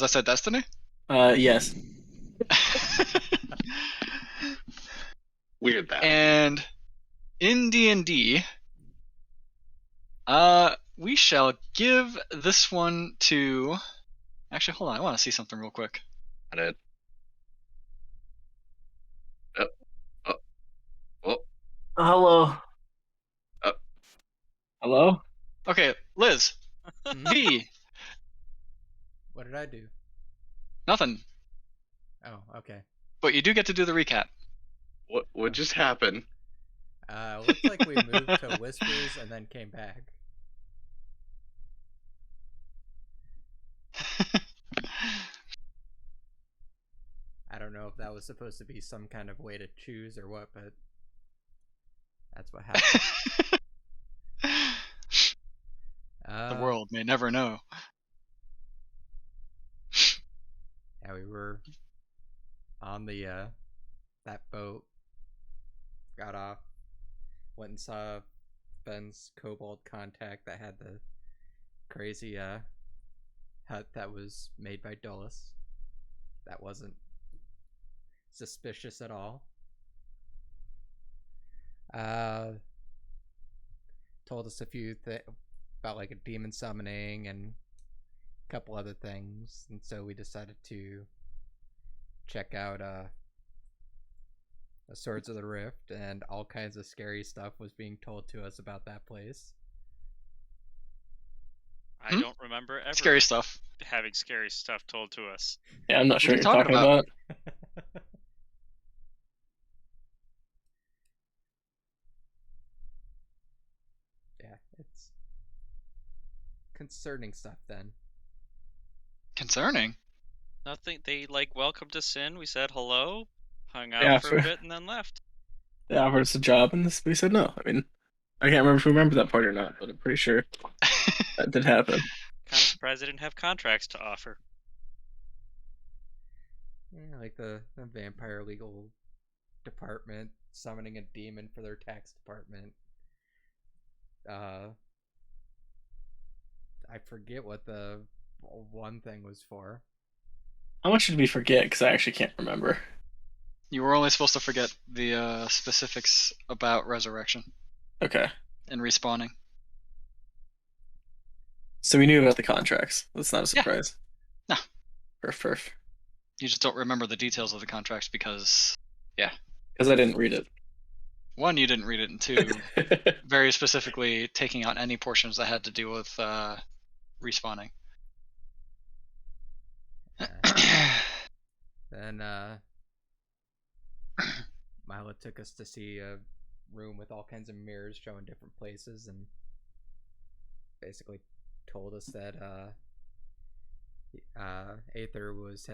I said Destiny? Yes. Weird that. And in D&D, we shall give this one to... Actually, hold on. I want to see something real quick. Got it. Oh, oh, oh, Hello. oh. Hello? Okay, Liz. V. What did I do? Nothing. Oh, okay. But you do get to do the recap. What just happened? Looks like we moved to Whispers and then came back. I don't know if that was supposed to be some kind of way to choose or what, but that's what happened. The world may never know. Yeah, we were on the that boat, got off, went and saw Ben's kobold contact that had the crazy hut that was made by Dulles. That wasn't suspicious at all. Told us a few about like a demon summoning and a couple other things, and so we decided to check out the Swords of the Rift, and all kinds of scary stuff was being told to us about that place. I don't remember ever Scary stuff. having scary stuff told to us. Yeah, I'm not sure are what you you're talking talking about? about. Yeah, it's concerning stuff then. Concerning. Nothing. They welcomed us in. We said hello, hung out Yeah, for a bit, and then left. They offered us a job, and we said no. I mean, I can't remember if we remember that part or not, but I'm pretty sure that did happen. Kind of surprised they didn't have contracts to offer. Yeah, like the vampire legal department summoning a demon for their tax department. I forget what the one thing was for. How much did we forget? Because I actually can't remember. You were only supposed to forget the specifics about resurrection Okay. and respawning. So we knew about the contracts. That's not a Yeah. surprise. No. Perf. You just don't remember the details of the contracts because, Because I didn't read it. one, you didn't read it, and two, very specifically taking out any portions that had to do with respawning. Then Mila took us to see a room with all kinds of mirrors showing different places, and basically told us that Aether was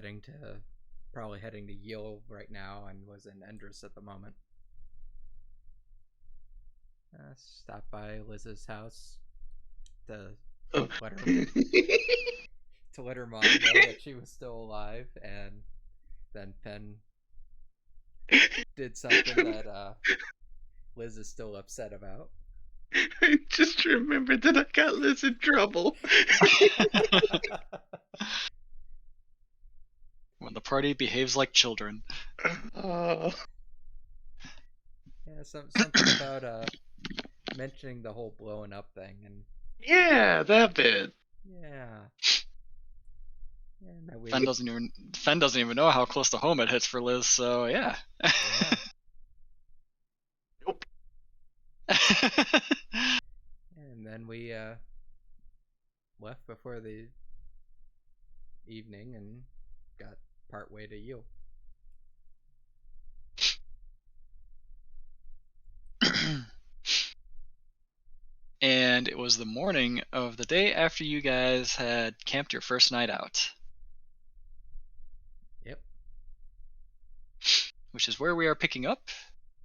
probably heading to Yule right now and was in Endress at the moment. Stopped by Liz's house to let her to let her mom know that she was still alive, and then Penn did something that Liz is still upset about. I just remembered that I got Liz in trouble. When the party behaves like children. Oh. Yeah, something about mentioning the whole blowing up thing, and Yeah, that bit. yeah. And that we, Fen doesn't even know how close to home it hits for Liz, so yeah. yeah. Nope. And then we left before the evening and got part way to Yule. And it was the morning of the day after you guys had camped your first night out. Yep. Which is where we are picking up.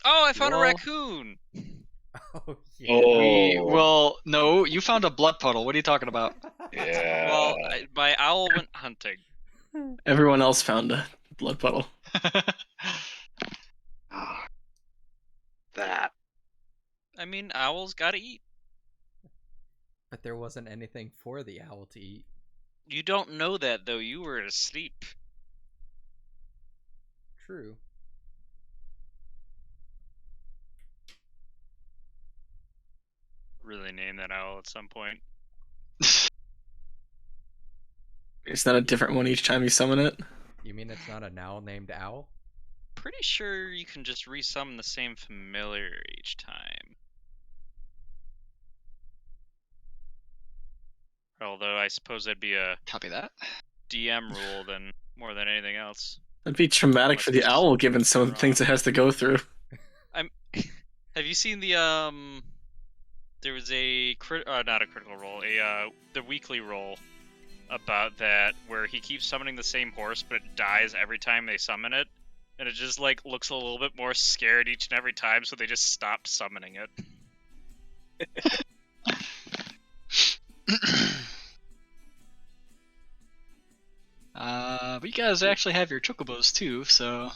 Oh, I found a all- raccoon. Oh yeah. Oh. Well, no, you found a blood puddle. What are you talking about? Yeah. Well, my owl went hunting. Everyone else found a blood puddle. That. I mean, owls gotta eat. But there wasn't anything for the owl to eat. You don't know that, though. You were asleep. True. Really name that owl at some point. It's not a different one each time you summon it. You mean it's not an owl named Owl? Pretty sure you can just resummon the same familiar each time. Although I suppose that'd be a Copy that. DM rule than more than anything else. That'd be traumatic for the owl, given some of the things it has to go through. Have you seen the There was a not a critical role, the weekly role about that where he keeps summoning the same horse, but it dies every time they summon it, and it just like looks a little bit more scared each and every time, so they just stopped summoning it. But you guys actually have your chocobos too, so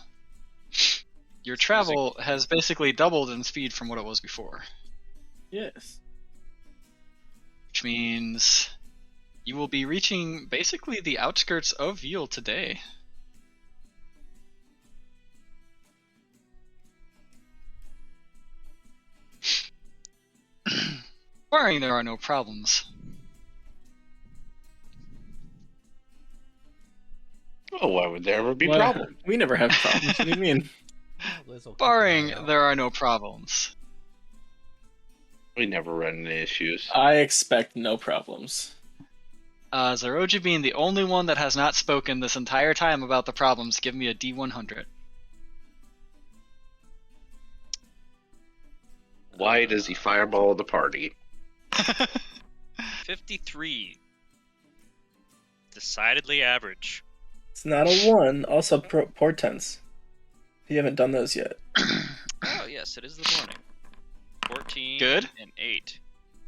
your travel has basically doubled in speed from what it was before. Yes. Which means you will be reaching basically the outskirts of Veal today. Barring there are no problems. Oh, why would there ever be Well, problems? We never have problems. What do you mean? Liz will keep an Barring eye out. there are no problems. We never run into issues. I expect no problems. Zeroji being the only one that has not spoken this entire time about the problems, give me a D100. Why does he fireball the party? 53. Decidedly average. It's not a 1. Also, portents. You haven't done those yet. Oh yes, it is the morning. 14 Good. and 8.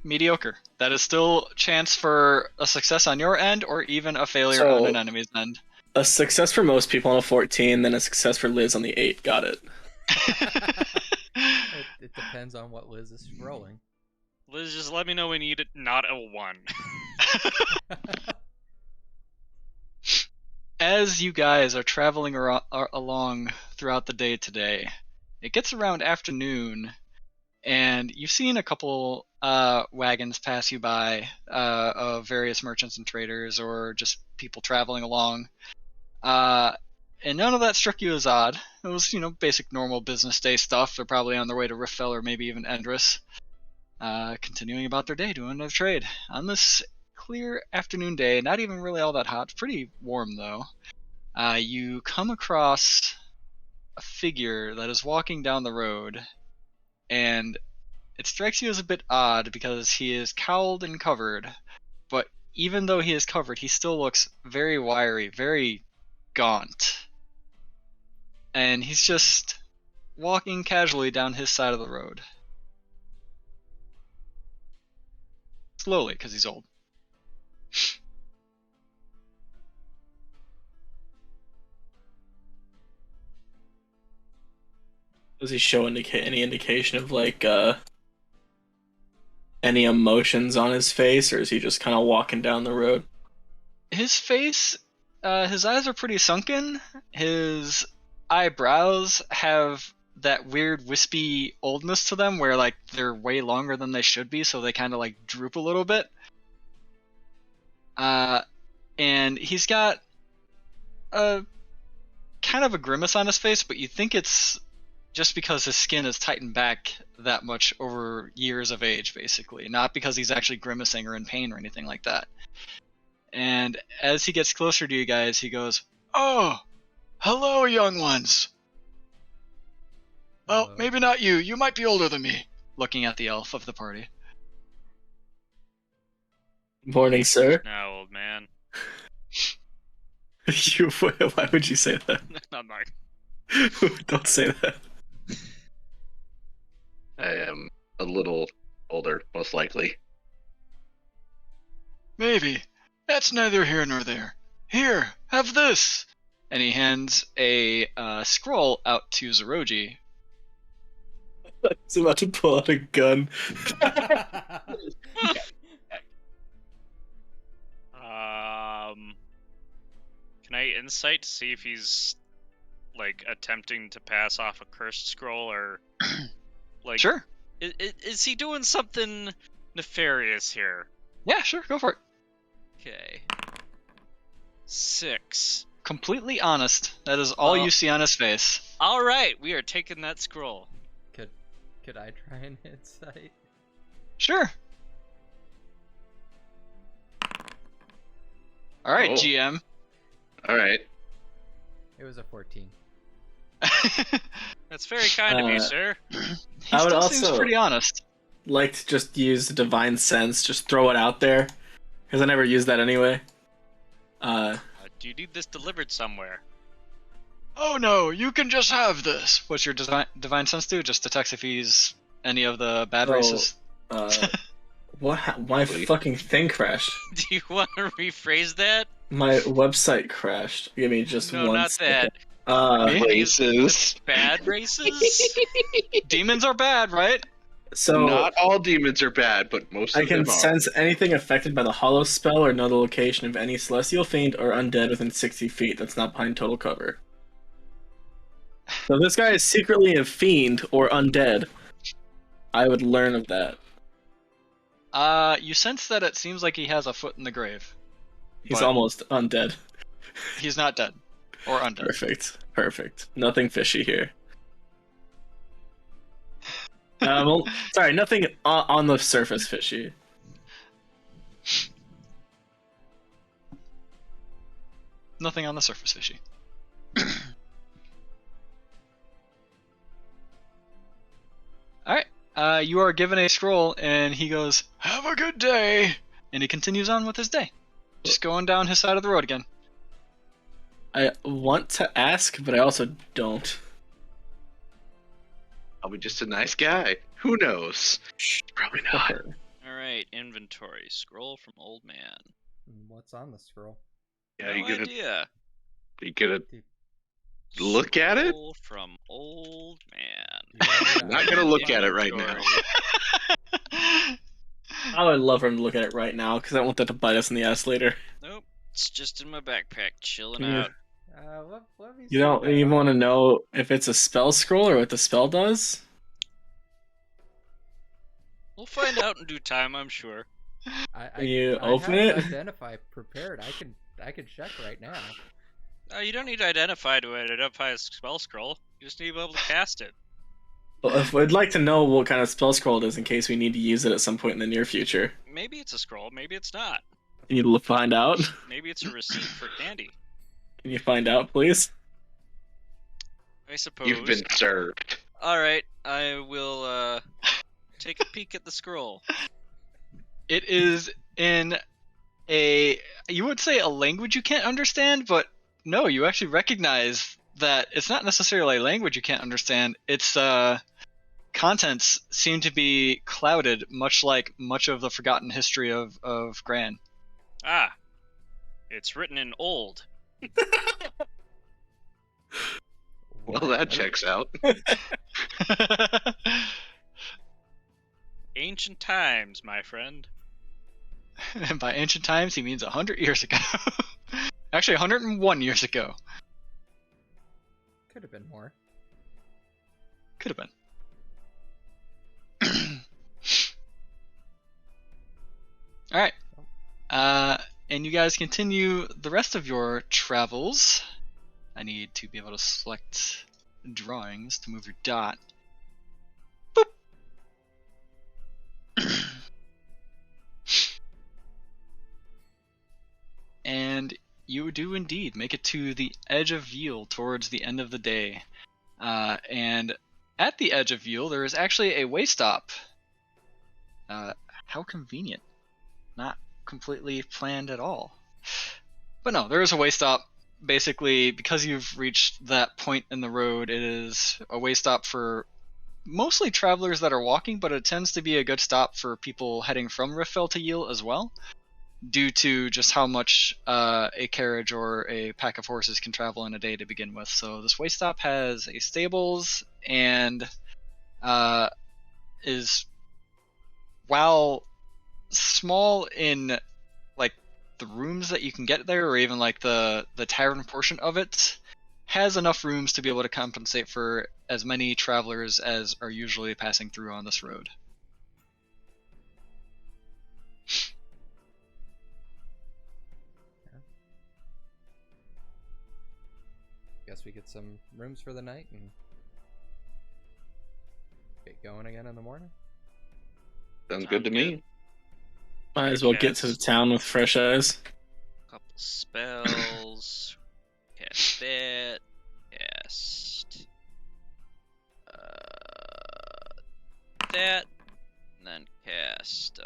Mediocre. That is still chance for a success on your end, or even a failure on an enemy's end. A success for most people on a 14, then a success for Liz on the 8. Got it. It depends on what Liz is rolling. Liz, just let me know when you need it, not a 1. As you guys are traveling along throughout the day today, it gets around afternoon, and you've seen a couple wagons pass you by of various merchants and traders, or just people traveling along. And none of that struck you as odd. It was, basic normal business day stuff. They're probably on their way to Riffell or maybe even Endress, continuing about their day, doing their trade. On this clear afternoon day, not even really all that hot, pretty warm though, you come across a figure that is walking down the road, and it strikes you as a bit odd because he is cowled and covered, but even though he is covered, he still looks very wiry, very gaunt. And he's just walking casually down his side of the road. Slowly, because he's old. Does he show any indication of any emotions on his face, or is he just kind of walking down the road? His face, his eyes are pretty sunken. His eyebrows have that weird wispy oldness to them, where they're way longer than they should be, so they kind of droop a little bit. And he's got a kind of a grimace on his face, but you think it's just because his skin is tightened back that much over years of age, basically, not because he's actually grimacing or in pain or anything like that. And as he gets closer to you guys, he goes, "Oh, hello, young ones. Well, maybe not you. You might be older than me," looking at the elf of the party. Morning, sir. Now, old man. Why would you say that? I'm not. Don't say that. I am a little older, most likely. Maybe. That's neither here nor there. Here, have this. And he hands a scroll out to Zeroji. He's about to pull out a gun. Can I insight to see if he's like attempting to pass off a cursed scroll or like? Sure. Is he doing something nefarious here? Yeah, sure. Go for it. Okay. 6. Completely honest. That is all Well- you see on his face. All right, we are taking that scroll. Could I try an insight? Sure. All right, Oh. GM. All right. It was a 14. That's very kind of you, Uh, sir. He I would still seems also- pretty honest. Like to just use divine sense, just throw it out there, because I never use that anyway. Do you need this delivered somewhere? Oh no, you can just have this. What's your divine sense do? Just detects if he's any of the bad Oh. races. What? My fucking thing crashed. Do you want to rephrase that? My website crashed. Give me just No, one not second. that. Races. Bad races? Demons are bad, right? So Not all demons are bad, but most I of can them are. sense anything affected by the hollow spell or know the location of any celestial fiend or undead within 60 feet that's not behind total cover. So if this guy is secretly a fiend or undead, I would learn of that. You sense that it seems like he has a foot in the grave. He's But- almost undead. He's not dead. Or undead. Perfect. Nothing fishy here. Well, sorry, nothing on the surface fishy. Nothing on the surface fishy. Alright. You are given a scroll, and he goes, "Have a good day!" And he continues on with his day. Just going down his side of the road again. I want to ask, but I also don't. I'll be just a nice guy. Who knows? Probably not. Alright, inventory. Scroll from old man. What's on the scroll? Yeah, no idea. you gonna look at it? Scroll from old man. I'm not gonna look at it right now. I would love for him to look at it right now, because I want that to bite us in the ass later. Nope. It's just in my backpack, chilling Yeah. out. Let me You don't see that. even want to know if it's a spell scroll or what the spell does? We'll find out in due time, I'm sure. You I open have it? Identify prepared. I can check right now. You don't need to identify a spell scroll. You just need to be able to cast it. Well, if we'd like to know what kind of spell scroll it is in case we need to use it at some point in the near future. Maybe it's a scroll, maybe it's not. Can you find out? Maybe it's a receipt for candy. Can you find out, please? I suppose. You've been served. Alright, I will take a peek at the scroll. It is in you would say a language you can't understand, but no, you actually recognize that it's not necessarily a language you can't understand. Its contents seem to be clouded, much like much of the forgotten history of Gran. Ah. It's written in old. Well, that checks out. Ancient times, my friend. And by ancient times, he means 100 years ago. Actually, 101 years ago. Could have been more. Could have been. Alright. And you guys continue the rest of your travels. I need to be able to select drawings to move your dot. Boop. And you do indeed make it to the edge of Veal towards the end of the day. And at the edge of Veal, there is actually a way stop. How convenient. Not completely planned at all. But no, there is a way stop. Basically, because you've reached that point in the road, it is a way stop for mostly travelers that are walking, but it tends to be a good stop for people heading from Riffel to Yule as well, due to just how much a carriage or a pack of horses can travel in a day to begin with. So this way stop has a stables and is, while small in like the rooms that you can get there, or even like the tavern portion of it, has enough rooms to be able to compensate for as many travelers as are usually passing through on this road. Guess we get some rooms for the night and get going again in the morning. Sounds good to me. Might as well get to the town with fresh eyes. Couple spells. Cast that. Cast that. And then cast.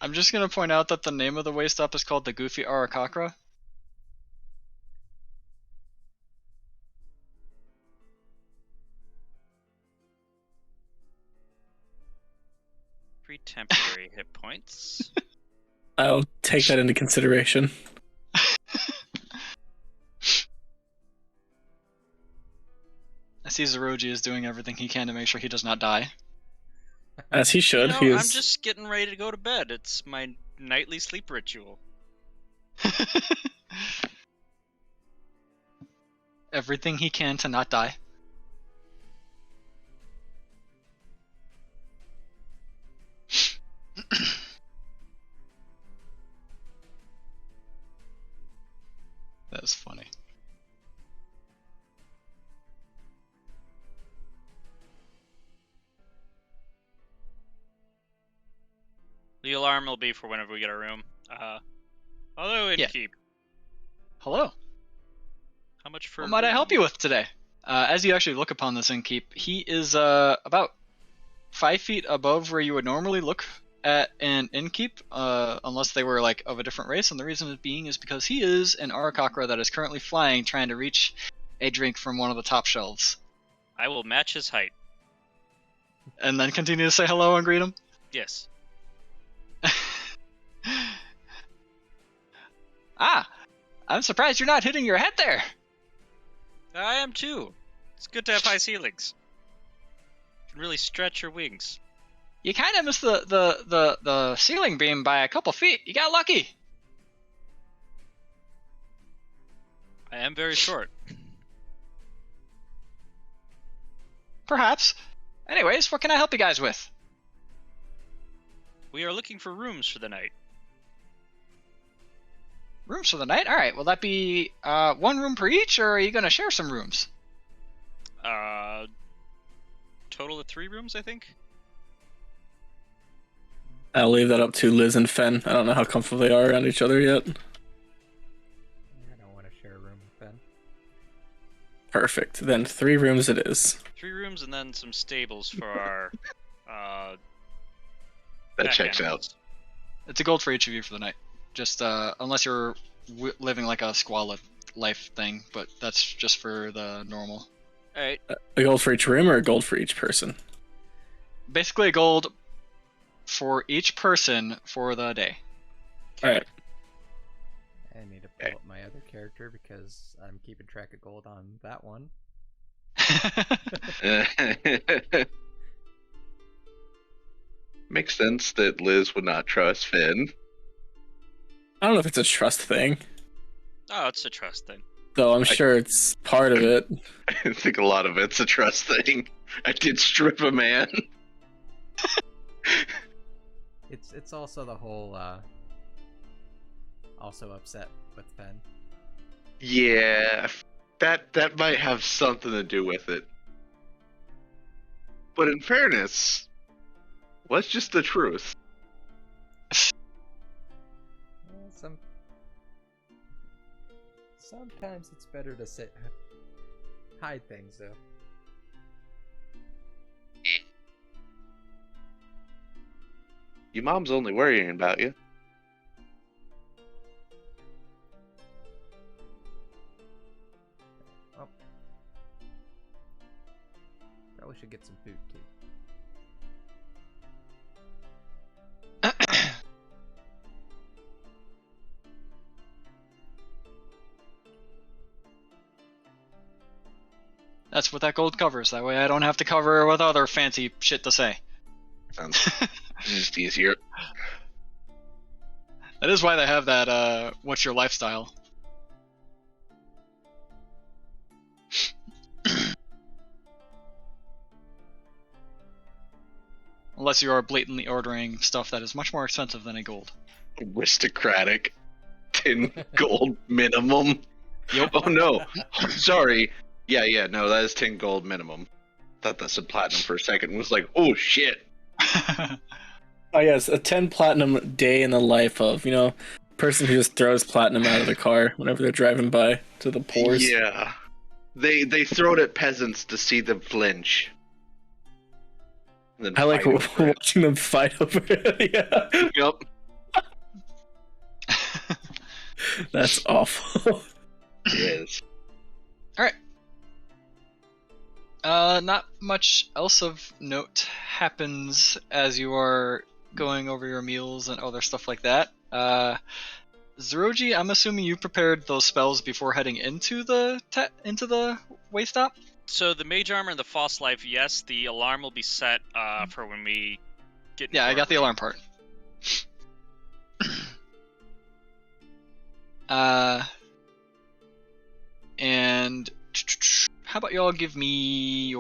I'm just gonna point out that the name of the way stop is called the Goofy Arakakra. Three temporary hit points. I'll take that into consideration. I see Zeroji is doing everything he can to make sure he does not die. As he should. You know, I'm just getting ready to go to bed. It's my nightly sleep ritual. Everything he can to not die. That's funny. The alarm will be for whenever we get our room. Hello, Yeah. Innkeep. Hello. How much for? What might I help you with today? As you actually look upon this innkeep, he is about 5 feet above where you would normally look at an innkeep, unless they were like of a different race. And the reason it being is because he is an Arakakra that is currently flying, trying to reach a drink from one of the top shelves, I will match his height. and then continue to say hello and greet him. Yes. Ah, I'm surprised you're not hitting your head there. I am too. It's good to have high ceilings. You can really stretch your wings. You kind of missed the ceiling beam by a couple feet. You got lucky. I am very short. Perhaps. Anyways, what can I help you guys with? We are looking for rooms for the night. Rooms for the night? Alright, will that be one room per each, or are you going to share some rooms? Total of 3 rooms, I think. I'll leave that up to Liz and Fen. I don't know how comfortable they are around each other yet. I don't want to share a room with Ben. Perfect. Then 3 rooms it is. 3 rooms and then some stables for our That pack checks animals. It's a gold for each of you for the night. Just unless you're living like a squalid life thing, but that's just for the normal. Alright. A gold for each room or a gold for each person? Basically a gold for each person for the day. Alright. I need to pull up my other character because I'm keeping track of gold on that one. Makes sense that Liz would not trust Finn. I don't know if it's a trust thing, Oh, it's a trust thing. though I'm sure it's part of it. I think a lot of it's a trust thing. I did strip a man. It's also the whole also upset with Ben. Yeah, that might have something to do with it. But in fairness, what's just the truth? Sometimes it's better to hide things though. Your mom's only worrying about you. Probably should get some food too. That's what that gold covers. That way I don't have to cover with other fancy shit to say. Sounds just easier. That is why they have that, what's your lifestyle? Unless you are blatantly ordering stuff that is much more expensive than a gold. Aristocratic. 10 gold minimum. Yep. Oh no. Sorry. Yeah, no, that is 10 gold minimum. Thought that said platinum for a second. Was like, oh shit. Oh yes, a 10 platinum day in the life of, person who just throws platinum out of the car whenever they're driving by to the pores. Yeah. They throw it at peasants to see them flinch. And then I like fight over it. watching them fight over it. Yeah. Yep. That's awful. It is. Alright. Not much else of note happens as you are going over your meals and other stuff like that. Zeroji, I'm assuming you prepared those spells before heading into the way stop? So the mage armor and the false life, yes. The alarm will be set for when we get. Yeah, I got the alarm part. And how about y'all give me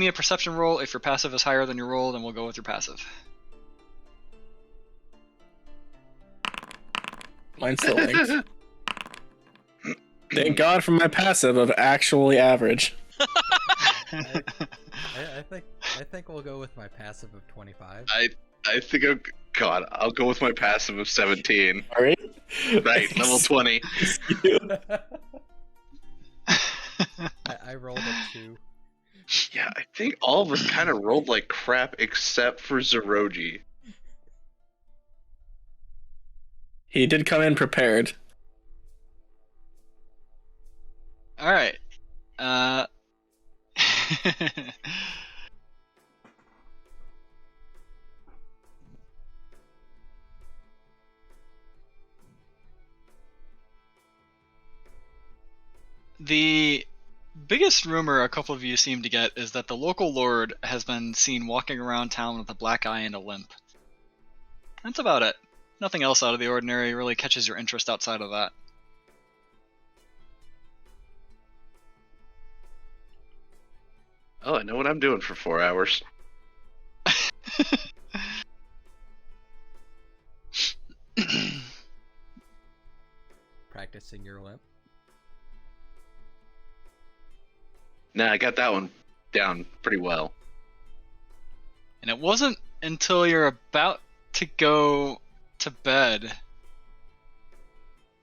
a perception roll. If your passive is higher than your roll, then we'll go with your passive. Mine's still linked. Thank God for my passive of actually average. I think we'll go with my passive of 25. I think I'll go with my passive of 17. All right. Right, level 20. I rolled a 2. Yeah, I think all of us kind of rolled like crap except for Zeroji. He did come in prepared. Alright. The biggest rumor a couple of you seem to get is that the local lord has been seen walking around town with a black eye and a limp. That's about it. Nothing else out of the ordinary really catches your interest outside of that. Oh, I know what I'm doing for 4 hours. Practicing your limp. Nah, I got that one down pretty well. And it wasn't until you're about to go to bed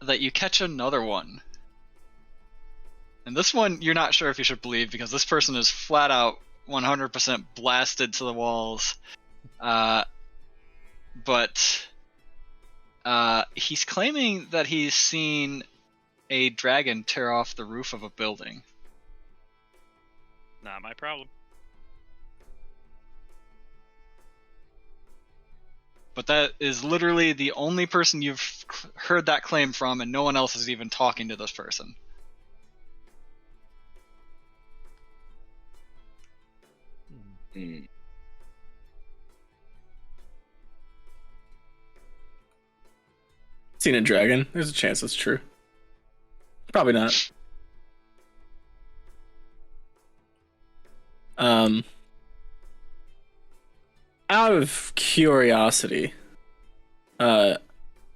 that you catch another one. And this one, you're not sure if you should believe because this person is flat out 100% blasted to the walls. But he's claiming that he's seen a dragon tear off the roof of a building. Not my problem. But that is literally the only person you've heard that claim from, and no one else is even talking to this person. Hmm. Seen a dragon. There's a chance that's true. Probably not. Out of curiosity, I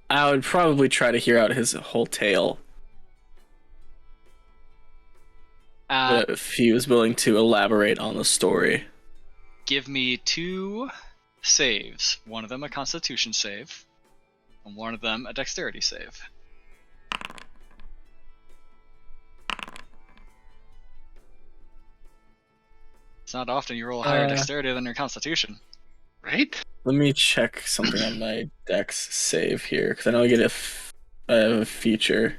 would probably try to hear out his whole tale. If he was willing to elaborate on the story. Give me 2 saves. One of them a Constitution save, and one of them a Dexterity save. It's not often you roll a higher Dexterity than your Constitution. Right? Let me check something on my Dex save here, because I know I get a feature.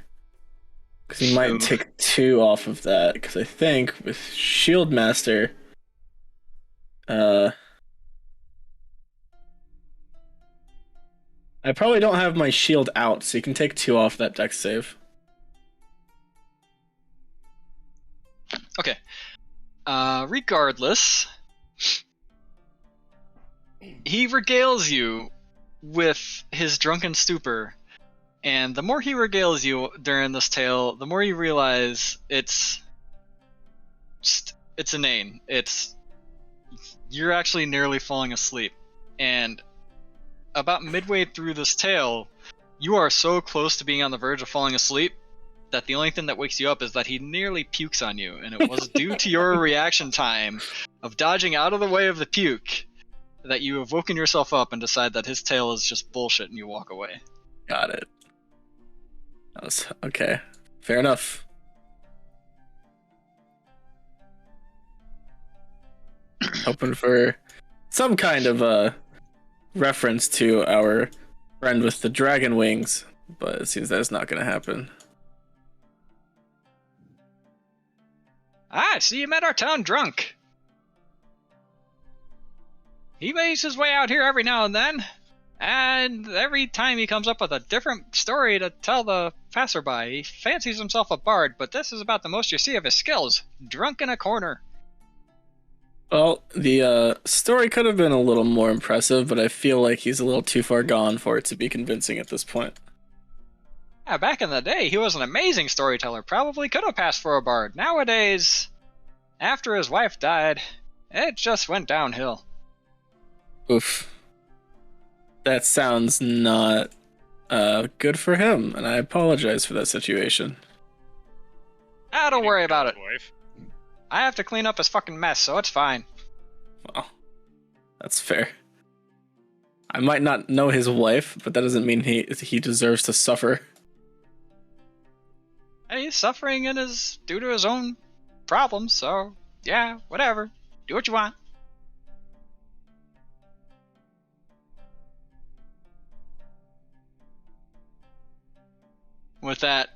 Because he might take 2 off of that, because I think with Shield Master, I probably don't have my shield out, so you can take 2 off that Dex save. Okay. Regardless, he regales you with his drunken stupor, and the more he regales you during this tale, the more you realize it's inane. You're actually nearly falling asleep, and about midway through this tale, you are so close to being on the verge of falling asleep that the only thing that wakes you up is that he nearly pukes on you, and it was due to your reaction time of dodging out of the way of the puke that you have woken yourself up and decide that his tale is just bullshit, and you walk away. Got it. That was okay. Fair enough. Hoping for some kind of reference to our friend with the dragon wings, but it seems that's not going to happen. Ah, see, you met our town drunk. He makes his way out here every now and then, and every time he comes up with a different story to tell the passerby. He fancies himself a bard, but this is about the most you see of his skills. Drunk in a corner. Well, the story could have been a little more impressive, but I feel like he's a little too far gone for it to be convincing at this point. Yeah, back in the day, he was an amazing storyteller. Probably could have passed for a bard. Nowadays, after his wife died, it just went downhill. Oof. That sounds not good for him, and I apologize for that situation. Ah, don't worry about it. Wife. I have to clean up his fucking mess, so it's fine. Well, that's fair. I might not know his wife, but that doesn't mean he deserves to suffer. Hey, he's suffering and is due to his own problems, so yeah, whatever. Do what you want. With that,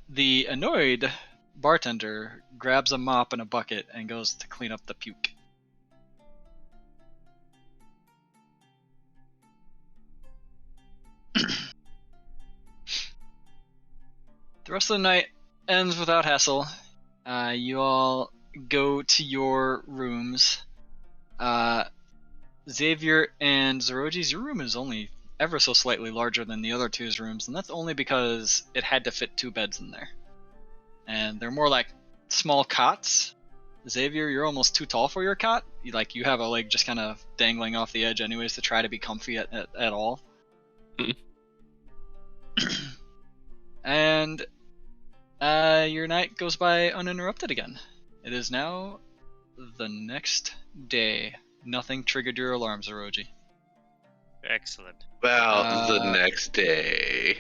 the annoyed bartender grabs a mop and a bucket and goes to clean up the puke. The rest of the night ends without hassle. You all go to your rooms. Xavier and Zeroji's, your room is only ever so slightly larger than the other two's rooms, and that's only because it had to fit 2 beds in there. And they're more like small cots. Xavier, you're almost too tall for your cot. You have a leg just kind of dangling off the edge anyways to try to be comfy at all. And your night goes by uninterrupted again. It is now the next day. Nothing triggered your alarms, Oroji. Excellent. About the next day.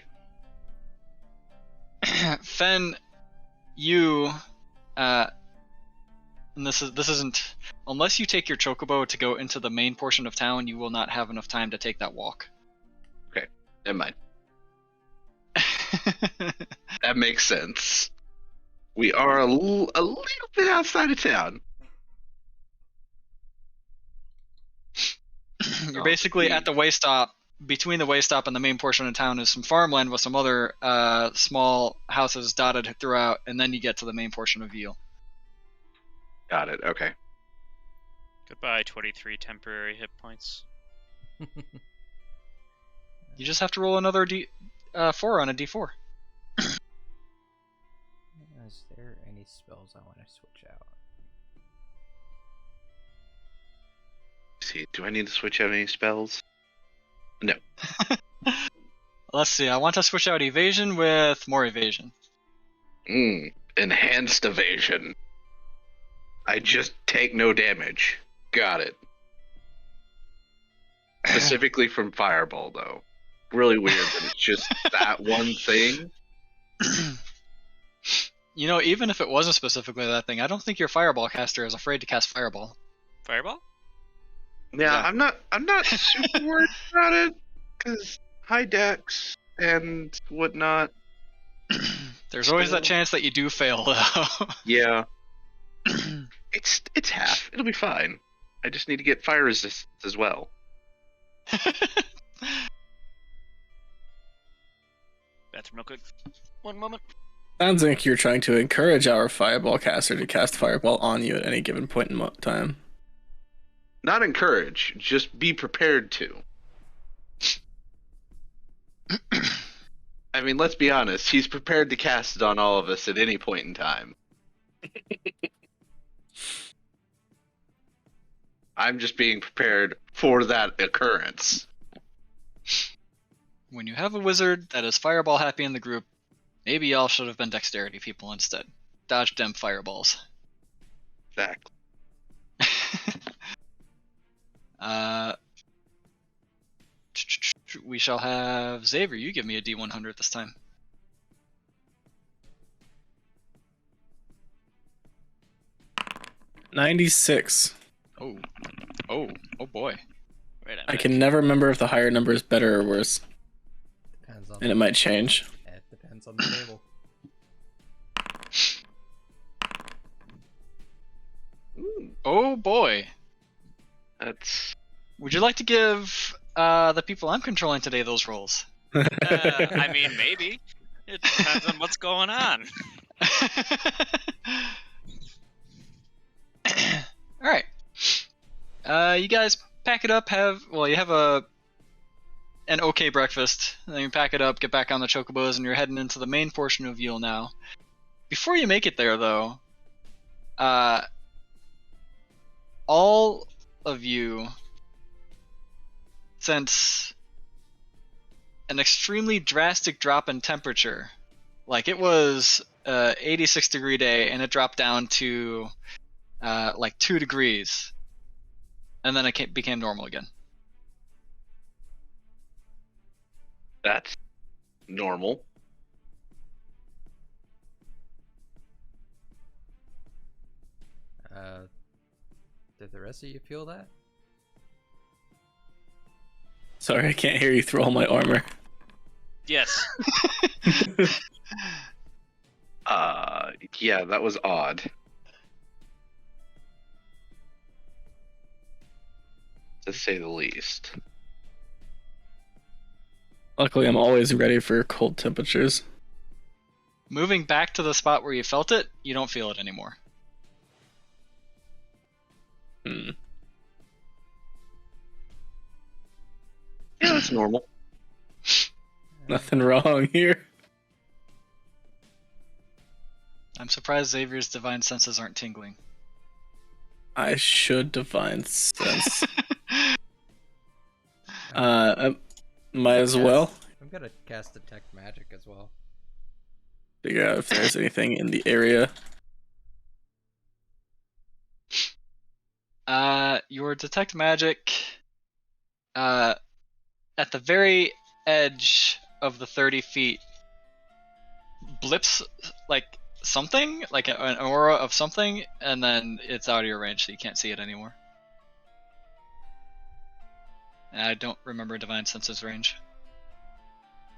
Fen, you, and this isn't, unless you take your chocobo to go into the main portion of town, you will not have enough time to take that walk. Okay, never mind. That makes sense. We are a little bit outside of town. You're basically at the way stop. Between the way stop and the main portion of town is some farmland with some other small houses dotted throughout, and then you get to the main portion of Veal. Got it, okay. Goodbye, 23 temporary hit points. You just have to roll another D4 on a D4. Is there any spells I want to switch out? See, do I need to switch out any spells? No. Let's see, I want to switch out evasion with more evasion. Enhanced evasion. I just take no damage. Got it. Specifically from Fireball, though. Really weird that it's just that one thing. You know, even if it wasn't specifically that thing, I don't think your Fireball caster is afraid to cast Fireball. Fireball? Yeah, I'm not super worried about it, because high dex and whatnot. There's always that chance that you do fail, though. Yeah. It's half. It'll be fine. I just need to get fire resistance as well. Bathroom real quick. One moment. Sounds like you're trying to encourage our Fireball caster to cast Fireball on you at any given point in time. Not encourage, just be prepared to. I mean, let's be honest. He's prepared to cast it on all of us at any point in time. I'm just being prepared for that occurrence. When you have a wizard that is fireball happy in the group, maybe y'all should have been dexterity people instead. Dodge them fireballs. Exactly. We shall have Xavier. You give me a D100 this time. $96. Oh boy. Wait a I minute. can never remember if the higher number is better or worse, Depends on and it might change. It depends on the table. Ooh, Oh boy. that's Would you like to give the people I'm controlling today those rolls? I mean, maybe. It depends on what's going on. All right. You guys pack it up. You have an okay breakfast. Then you pack it up, get back on the chocobos, and you're heading into the main portion of Yule now. Before you make it there, though, all of you sense an extremely drastic drop in temperature. Like it was 86-degree day, and it dropped down to like 2 degrees, and then it became normal again. that's normal. Did the rest of you feel that? Sorry, I can't hear you through all my armor. Yes. Yeah, that was odd. To say the least. Luckily, I'm always ready for cold temperatures. Moving back to the spot where you felt it, you don't feel it anymore. Hmm. Yeah, that's normal. Nothing wrong here. I'm surprised Xavier's divine senses aren't tingling. I should divine sense. I might as well I'm gonna cast detect magic as well. figure out if there's anything in the area. Your detect magic, at the very edge of the 30 feet, blips like something, like an aura of something, and then it's out of your range, so you can't see it anymore. I don't remember divine senses range.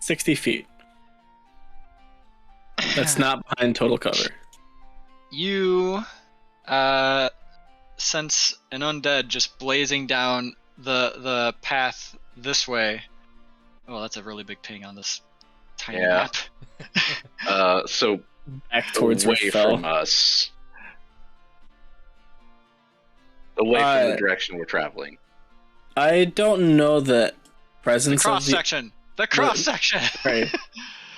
60 feet. That's not behind total cover. You sense an undead just blazing down the path this way. Oh, that's a really big ping on this tiny Yeah. map. So Back towards away where it fell. from us. Away from the direction we're traveling. I don't know the The presence cross of the section. The cross section. right.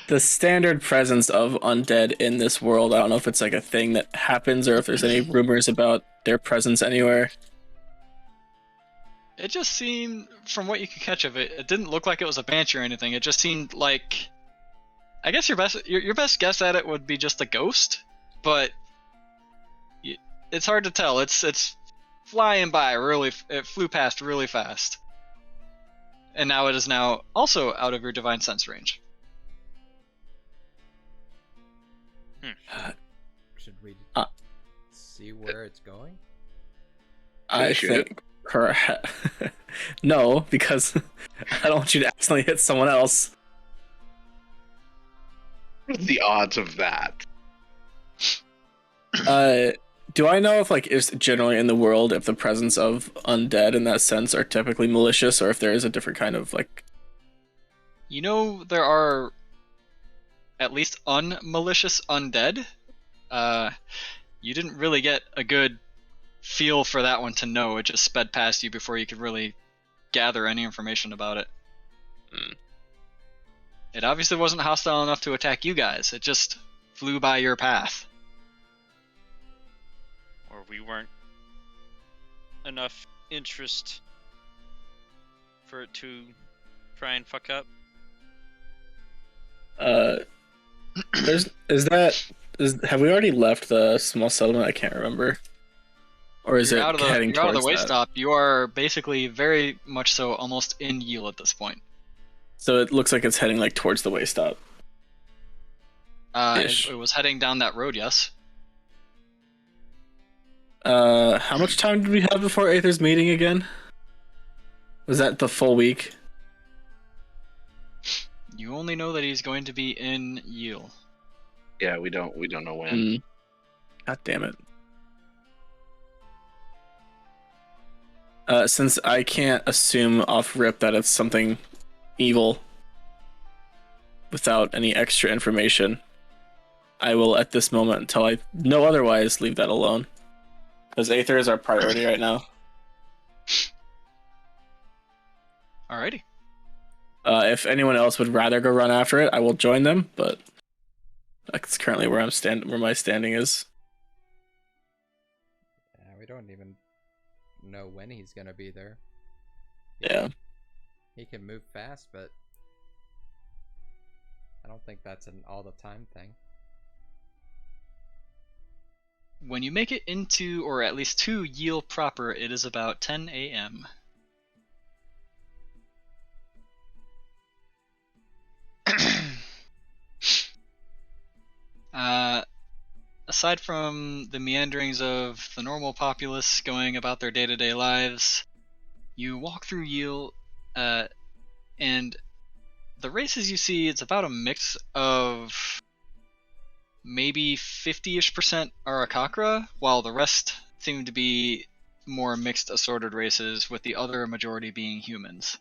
The standard presence of undead in this world. I don't know if it's like a thing that happens or if there's any rumors about their presence anywhere. It just seemed, from what you could catch of it, it didn't look like it was a banshee or anything. It just seemed like, I guess your best guess at it would be just a ghost, but it's hard to tell. It's flying by really. It flew past really fast, and now it is now also out of your divine sense range. Should we see where it's going? I should. think perhaps no, because I don't want you to accidentally hit someone else. What are the odds of that? Do I know if like is generally in the world if the presence of undead in that sense are typically malicious or if there is a different kind of like You know there are at least unmalicious undead. You didn't really get a good feel for that one to know. It just sped past you before you could really gather any information about it. It obviously wasn't hostile enough to attack you guys. It just flew by your path. Or we weren't enough interest for it to try and fuck up. Have we already left the small settlement? I can't remember. Or is You're it out of the heading you're out of the towards way that? stop. You are basically very much so almost in Yule at this point. So it looks like it's heading like towards the way stop. It was heading down that road, yes. How much time did we have before Aether's meeting again? Was that the full week? You only know that he's going to be in Yule. Yeah, we don't know when. God damn it. Since I can't assume off rip that it's something evil without any extra information, I will at this moment, until I know otherwise, leave that alone. Because Aether is our priority right now. Alrighty. If anyone else would rather go run after it, I will join them, but that's currently where where my standing is. Yeah, we don't even know when he's gonna be there. Yeah. He can move fast, but I don't think that's an all the time thing. When you make it into, or at least to Yule proper, it is about 10 a.m. Aside from the meanderings of the normal populace going about their day-to-day lives, you walk through Yule, and the races you see, it's about a mix of maybe 50-ish% Arakakra, while the rest seem to be more mixed assorted races, with the other majority being humans.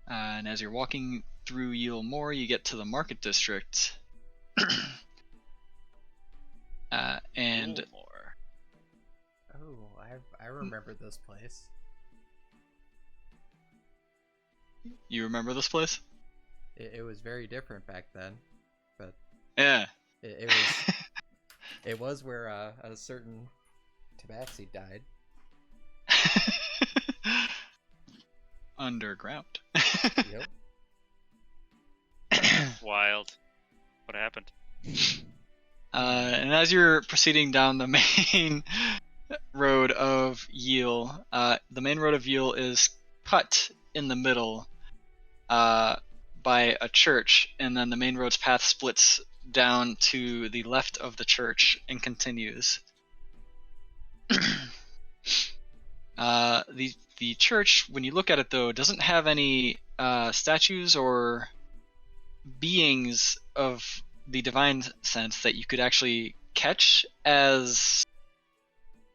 And as you're walking through Yule more, you get to the market district. And Yulmore. Oh, I remember this place. you remember this place? It was very different back then, but Yeah. it was it was where a certain Tabaxi died. Underground. Yep. Wild. What happened? And as you're proceeding down the main road of Yule, the main road of Yule is cut in the middle by a church, and then the main road's path splits down to the left of the church and continues. The church, when you look at it though, doesn't have any statues or beings of the divine sense that you could actually catch as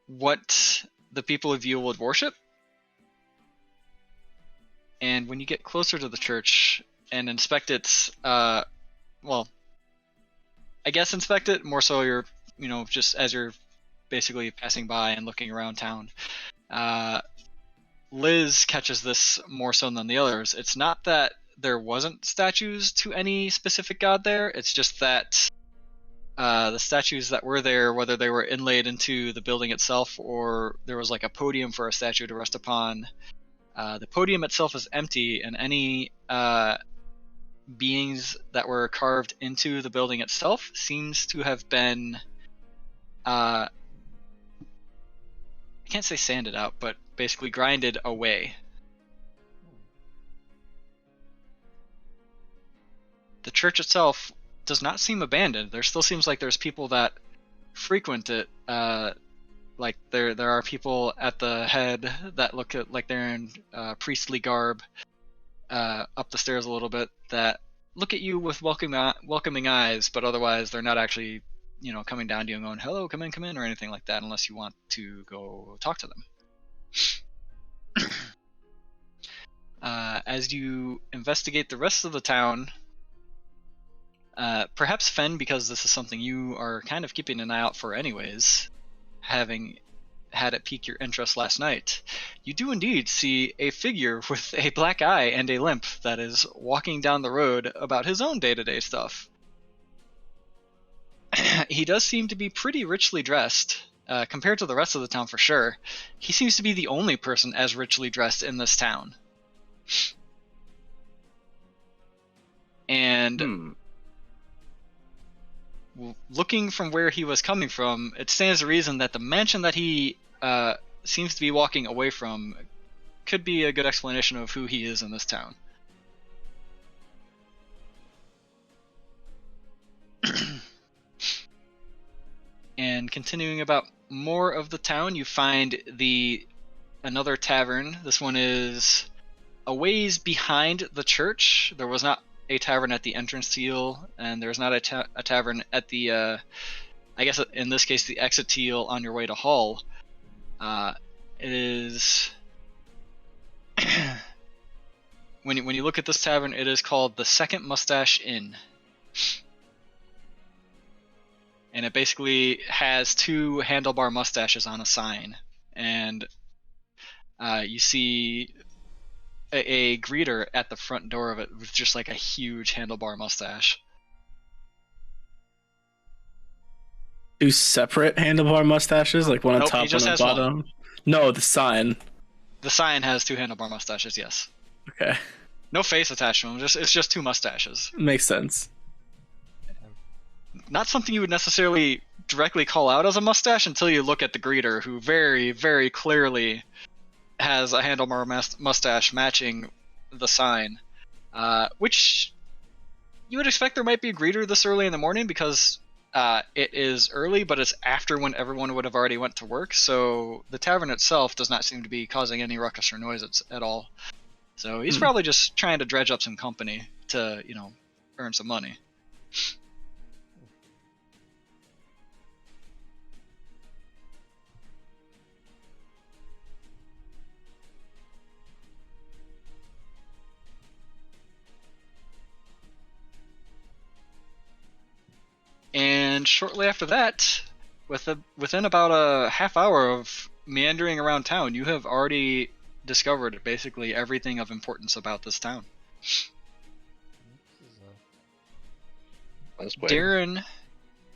what the people of Yule would worship. And when you get closer to the church and inspect its, well, I guess inspect it, more so you're, just as you're basically passing by and looking around town, Liz catches this more so than the others. It's not that there wasn't statues to any specific god there, it's just that the statues that were there, whether they were inlaid into the building itself or there was like a podium for a statue to rest upon, the podium itself is empty, and any beings that were carved into the building itself seems to have been, I can't say sanded out, but basically grinded away. The church itself does not seem abandoned. There still seems like there's people that frequent it. Like there are people at the head that look like they're in priestly garb, up the stairs a little bit, that look at you with welcoming eyes, but otherwise they're not actually, coming down to you and going, "Hello, come in," or anything like that, unless you want to go talk to them. As you investigate the rest of the town, Perhaps Fen, because this is something you are kind of keeping an eye out for anyways, having had it pique your interest last night, you do indeed see a figure with a black eye and a limp that is walking down the road about his own day-to-day stuff. He does seem to be pretty richly dressed, compared to the rest of the town for sure. He seems to be the only person as richly dressed in this town. And looking from where he was coming from, it stands to reason that the mansion that he seems to be walking away from could be a good explanation of who he is in this town. And continuing about more of the town, you find another tavern. This one is a ways behind the church. There was not a tavern at the entrance teal, and there's not a tavern at the, I guess in this case, the exit teal on your way to Hall. It is when you look at this tavern, it is called the Second Mustache Inn. And it basically has two handlebar mustaches on a sign. And you see a greeter at the front door of it with just like a huge handlebar mustache. Two separate handlebar mustaches, like one on Nope, top, he just one on has bottom? one. No, the sign. The sign has two handlebar mustaches, yes. Okay. No face attached to them, it's just two mustaches. Makes sense. Not something you would necessarily directly call out as a mustache until you look at the greeter, who very, very clearly has a handlebar mustache matching the sign. Which you would expect there might be a greeter this early in the morning because it is early, but it's after when everyone would have already went to work, so the tavern itself does not seem to be causing any ruckus or noise at all. So he's probably just trying to dredge up some company to, earn some money. And shortly after that, within about a half hour of meandering around town, you have already discovered basically everything of importance about this town. Darren,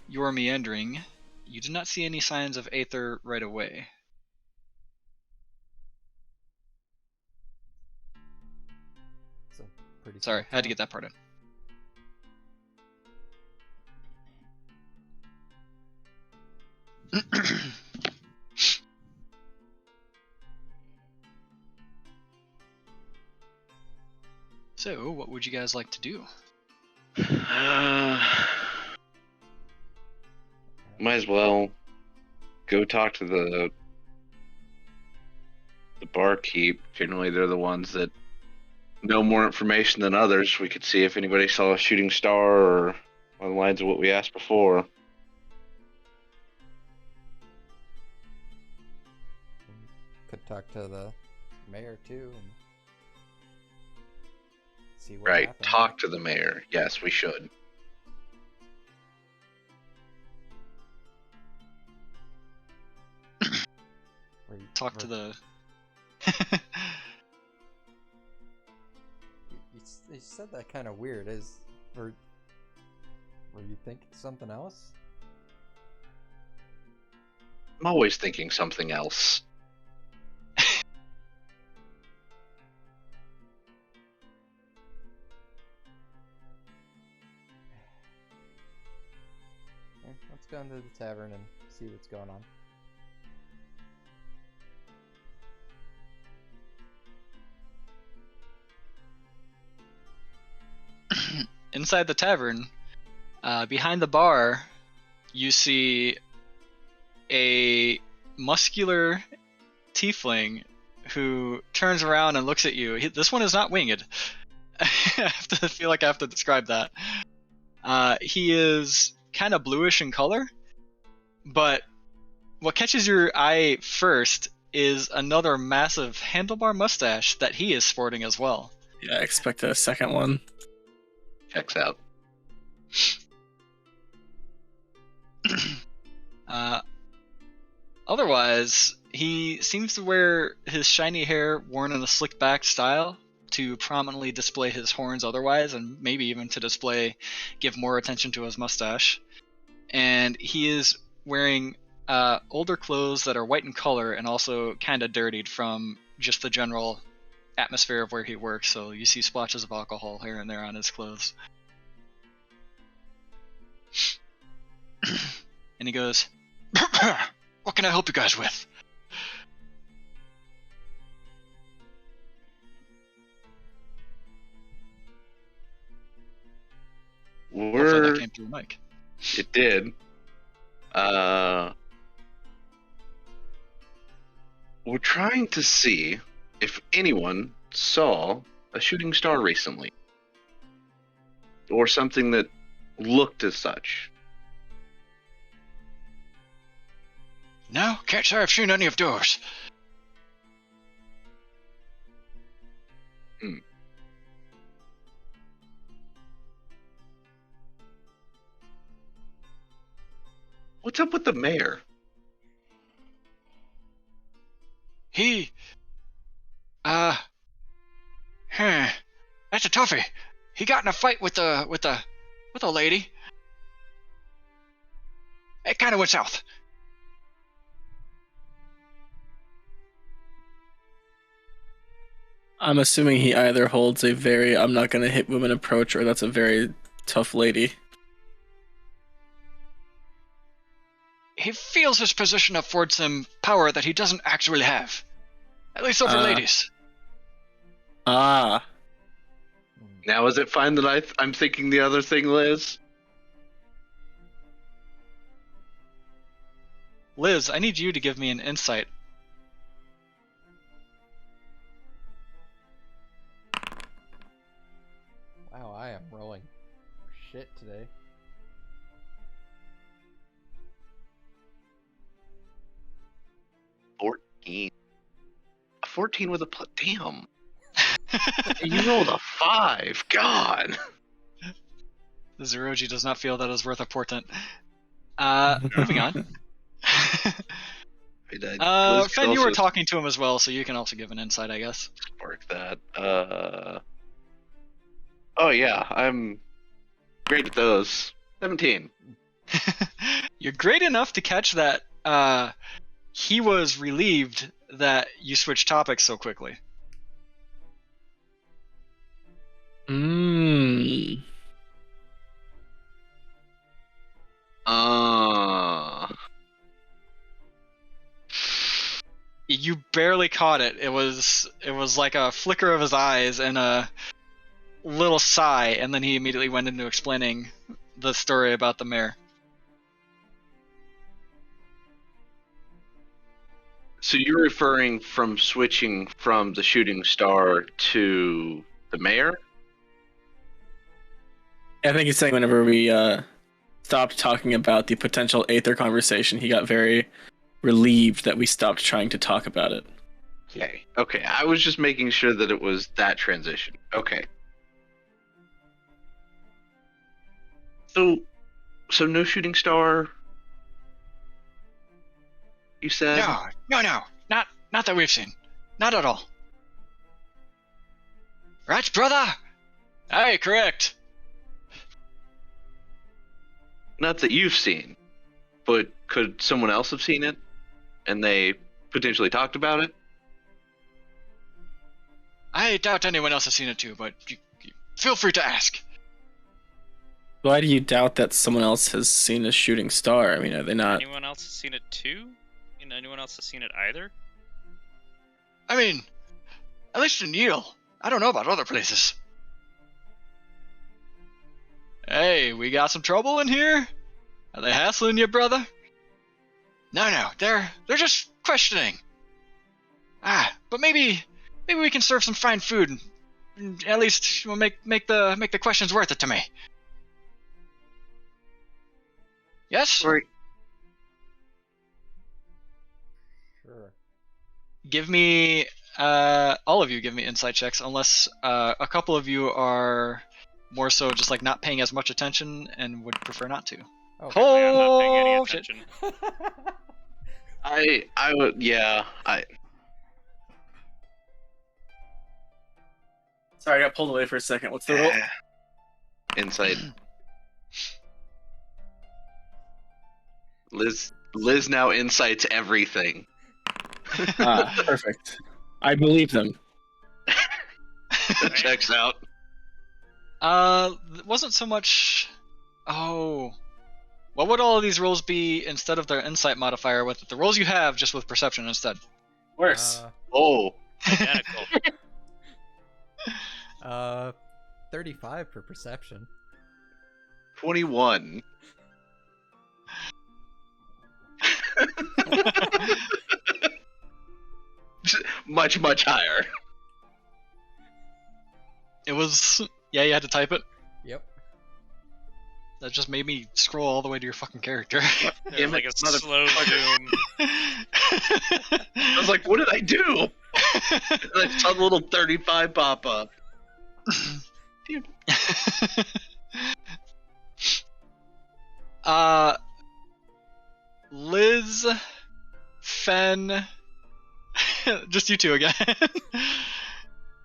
you are meandering. You do not see any signs of Aether right away. Sorry, I had to get that part in. So, what would you guys like to do? Might as well go talk to the barkeep. Generally, they're the ones that know more information than others. We could see if anybody saw a shooting star or on the lines of what we asked before. Could talk to the mayor too and see what Right, happened. talk to the mayor. Yes, we should. Talk to the... You said that kind of weird. Were you thinking something else? I'm always thinking something else. Okay, let's go into the tavern and see what's going on. Inside the tavern, behind the bar, you see a muscular tiefling who turns around and looks at you. This one is not winged. I feel like I have to describe that. He is kind of bluish in color, but what catches your eye first is another massive handlebar mustache that he is sporting as well. Yeah, I expected a second one. Checks out. uh, Otherwise, he seems to wear his shiny hair worn in a slick back style to prominently display his horns otherwise, and maybe even to give more attention to his mustache. And he is wearing older clothes that are white in color and also kind of dirtied from just the general atmosphere of where he works. So you see splotches of alcohol here and there on his clothes. And he goes, "What can I help you guys with?" Hopefully that came through the mic. It did. We're trying to see if anyone saw a shooting star recently, or something that looked as such. No, can't say I've seen any of yours. What's up with the mayor? He, that's a toughie. He got in a fight with a lady. It kind of went south. I'm assuming he either holds a very "I'm not gonna hit women" approach, or that's a very tough lady. He feels his position affords him power that he doesn't actually have. At least over ladies. Ah. Now is it fine that I'm thinking the other thing, Liz? Liz, I need you to give me an insight. Wow, I am rolling shit today. A 14 with a damn. You rolled a 5. God. The Zeroji does not feel that is worth a portent. Moving on. Fen, you were talking to him as well, so you can also give an insight, I guess. Spark that. Oh yeah, I'm great at those. 17. You're great enough to catch that he was relieved that you switched topics so quickly. You barely caught it. It was like a flicker of his eyes and a little sigh, and then he immediately went into explaining the story about the mayor. So you're referring from switching from the shooting star to the mayor? I think he's saying whenever we stopped talking about the potential Aether conversation, he got very relieved that we stopped trying to talk about it. Okay. I was just making sure that it was that transition. Okay. So no shooting star, you said? No, not that we've seen. Not at all. Right, brother? Aye, correct. Not that you've seen, but could someone else have seen it? And they potentially talked about it? I doubt anyone else has seen it too, but you feel free to ask. Why do you doubt that someone else has seen a shooting star? I mean, are they not? Anyone else has seen it too? Anyone else has seen it either? I mean, at least in Yale. I don't know about other places. Hey, we got some trouble in here? Are they hassling you, brother? No, they're just questioning. But maybe we can serve some fine food, and at least we'll make the questions worth it to me. Yes? Right. Sure. Give me, all of you give me insight checks, unless a couple of you are more so just like not paying as much attention and would prefer not to. Oh, Apparently I'm not paying any Oh, shit. attention. I would, yeah. Sorry, I got pulled away for a second. What's the roll? Insight. Liz now insights everything. Perfect. I believe them. Checks out. It wasn't so much. Oh, what would all of these rolls be instead of their insight modifier with the rolls you have just with perception instead? Worse. Oh, Identical. 35 for perception. 21. Much, much higher. It was. Yeah, you had to type it. Yep. That just made me scroll all the way to your fucking character. It was like a slow zoom. I was like, what did I do? I saw the little 35 pop up. Liz, Fen, just you two again.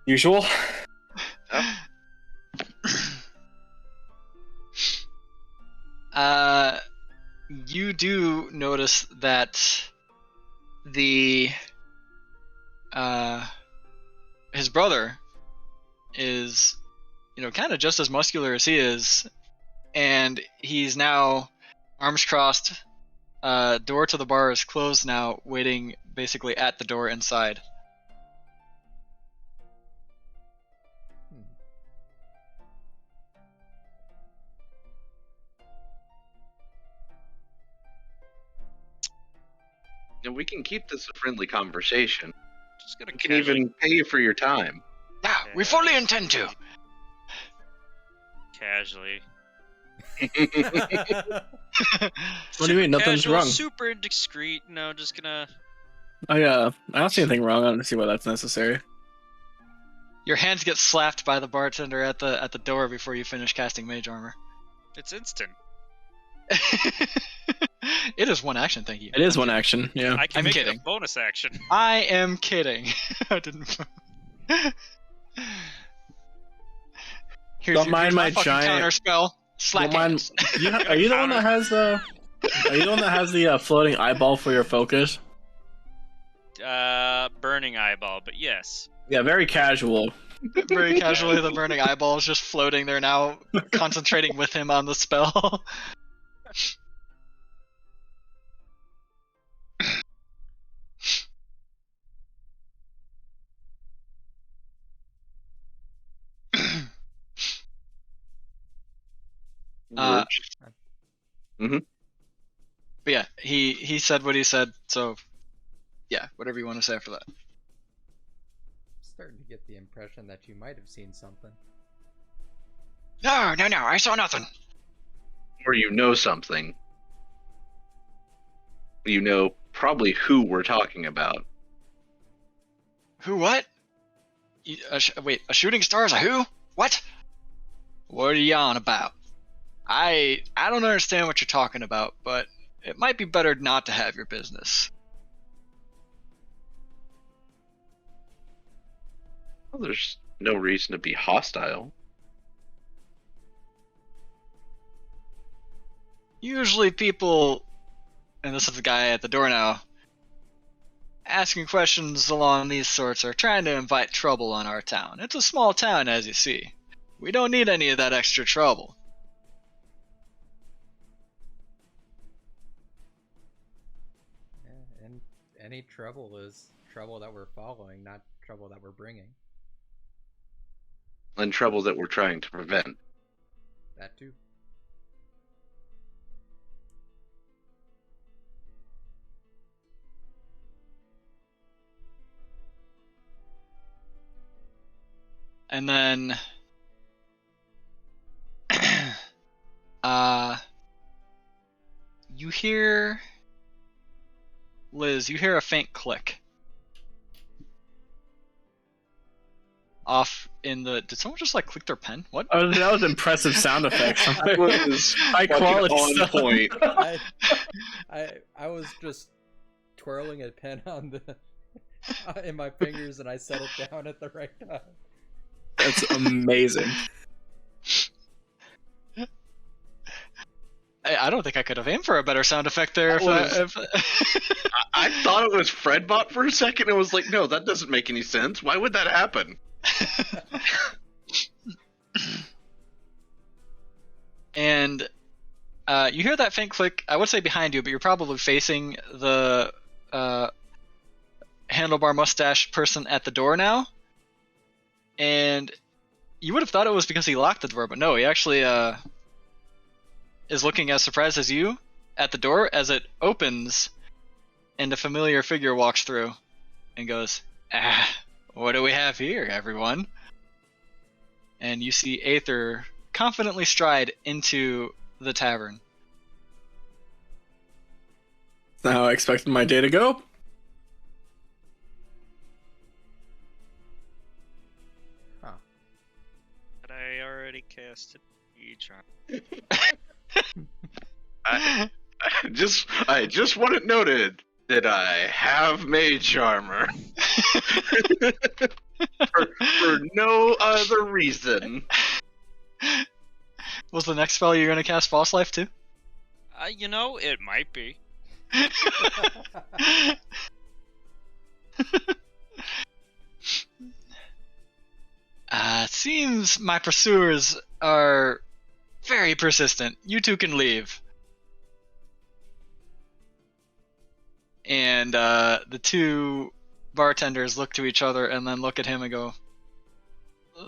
Usual. You do notice that the his brother is, kind of just as muscular as he is, and he's now arms crossed. Door to the bar is closed now, waiting basically at the door inside. And we can keep this a friendly conversation. Just gonna We can even pay you for your time. Yeah, we fully intend to. casually. What do you mean? Nothing's Casual, wrong. Super indiscreet. No, just gonna. I don't see anything wrong. I don't see why that's necessary. Your hands get slapped by the bartender at the door before you finish casting mage armor. It's instant. It is one action, thank you. It is one action. Yeah. I can I'm make it kidding. a bonus action. I am kidding. I didn't. Don't mind my fucking giant- counter spell. Slap Don't mind- hands. Are you the one that has the? Are you the one that has the floating eyeball for your focus? Burning eyeball, but yes. Yeah, very casual. Very casually, the burning eyeball is just floating there now, concentrating with him on the spell. Uh, But yeah, he said what he said, so yeah, whatever you want to say after that. I'm starting to get the impression that you might have seen something. No, I saw nothing. Or you know something. You know probably who we're talking about. Who, what? Wait, a shooting star is a who? What? What are you on about? I don't understand what you're talking about, but it might be better not to have your business. Well, there's no reason to be hostile. Usually people, and this is the guy at the door now, asking questions along these sorts are trying to invite trouble on our town. It's a small town, as you see. We don't need any of that extra trouble. Yeah, and any trouble is trouble that we're following, not trouble that we're bringing. And trouble that we're trying to prevent. That too. And then you hear, Liz, you hear a faint click. off in the. Did someone just like click their pen? What? Oh, that was impressive sound effects. That was High fucking quality on stuff. point. I was just twirling a pen on the in my fingers, and I set it down at the right time. That's amazing. I don't think I could have aimed for a better sound effect there. I thought it was Fredbot for a second and was like, no, that doesn't make any sense. Why would that happen? And you hear that faint click, I would say behind you, but you're probably facing the handlebar mustache person at the door now. And you would have thought it was because he locked the door, but no, he actually is looking as surprised as you at the door as it opens and a familiar figure walks through and goes, what do we have here, everyone? And you see Aether confidently stride into the tavern. That's not how I expected my day to go. Huh. But I already casted E-Charm. I just want it noted that I have Mage Armor. for no other reason. Was the next spell you're going to cast False Life too? It might be. Seems my pursuers are very persistent. You two can leave. And the two bartenders look to each other and then look at him and go,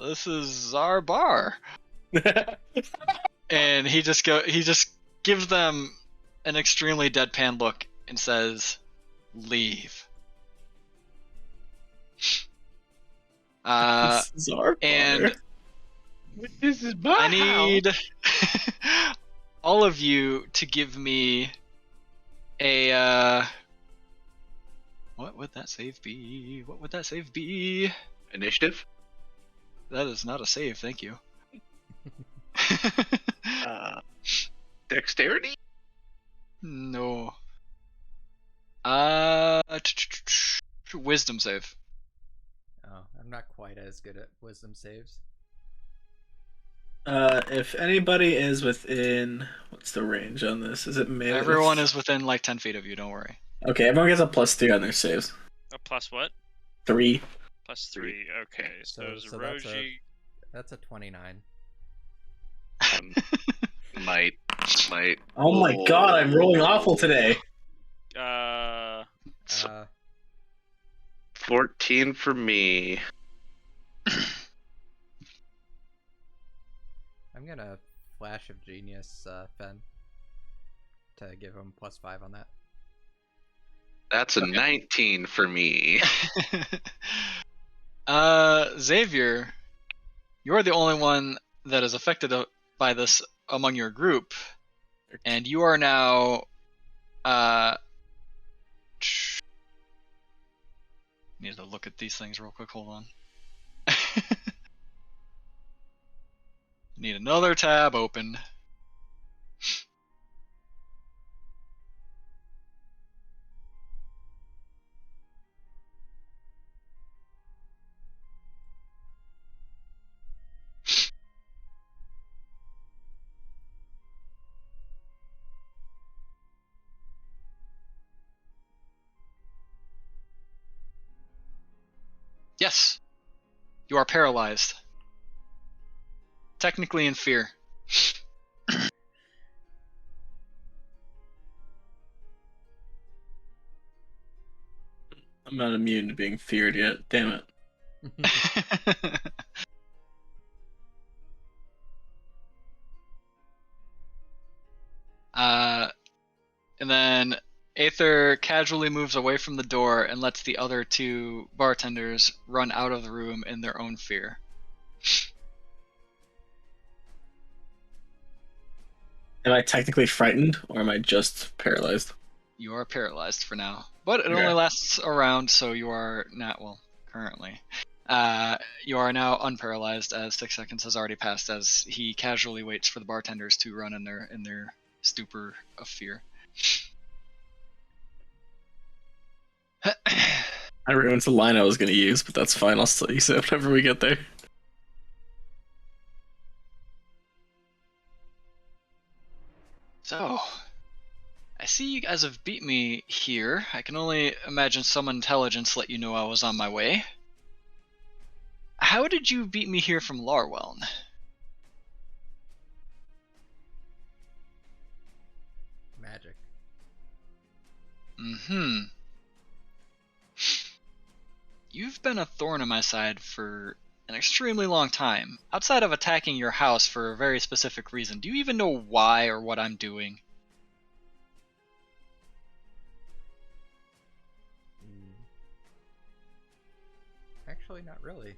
this is our bar. And he just gives them an extremely deadpan look and says, leave. This is our And bar. This is my I need all of you to give me a what would that save be? What would that save be? Initiative? That is not a save, thank you. Dexterity? No. Wisdom save. Oh, I'm not quite as good at wisdom saves. If anybody is within, what's the range on this? Is it melee? Everyone is within like 10 feet of you, don't worry. Okay, everyone gets a +3 on their saves. A plus what? 3. +3. Okay, so Zeroji. That's a 29. Might. Oh my god, I'm rolling awful today. 14 for me. I'm gonna Flash of Genius, Fen, to give him +5 on that. That's a 19 for me. Xavier, you're the only one that is affected by this among your group, and you are now need to look at these things real quick, hold on. Need another tab open. Yes, you are paralyzed. Technically in fear. I'm not immune to being feared yet. Damn it. And then Aether casually moves away from the door and lets the other two bartenders run out of the room in their own fear. Am I technically frightened, or am I just paralyzed? You are paralyzed for now, but it Okay. only lasts a round, so you are not, well, currently. You are now unparalyzed as 6 seconds has already passed as he casually waits for the bartenders to run in their stupor of fear. I ruined the line I was going to use, but that's fine. I'll still use it whenever we get there. So, I see you guys have beat me here. I can only imagine some intelligence let you know I was on my way. How did you beat me here from Larweln? Magic. Mm-hmm. You've been a thorn in my side for an extremely long time. Outside of attacking your house for a very specific reason, do you even know why or what I'm doing? Actually, not really.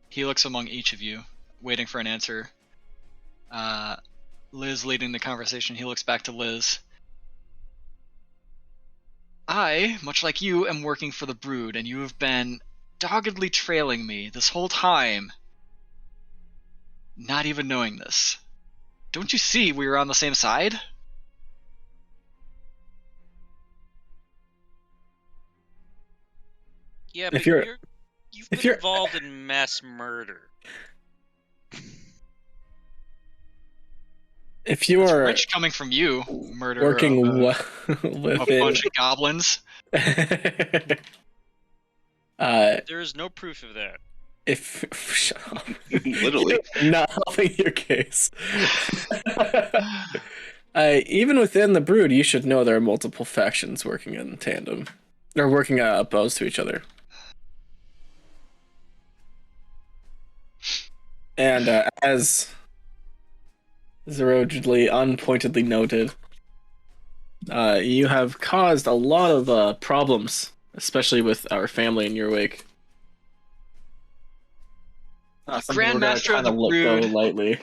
He looks among each of you, waiting for an answer. Liz leading the conversation, he looks back to Liz. I, much like you, am working for the Brood, and you have been doggedly trailing me this whole time, not even knowing this. Don't you see we were on the same side? Yeah, If but you're- you've if been you're- involved in mass murder. If you That's are rich coming from you, murderer working of a within, bunch of goblins. There is no proof of that. if shut up. Literally. You're not helping your case. Even within the Brood, you should know there are multiple factions working in tandem. They're working opposed to each other. And as Zerodly unpointedly noted, you have caused a lot of problems, especially with our family in your wake. Something we're gonna Grandmaster of kinda the let go Brood lightly.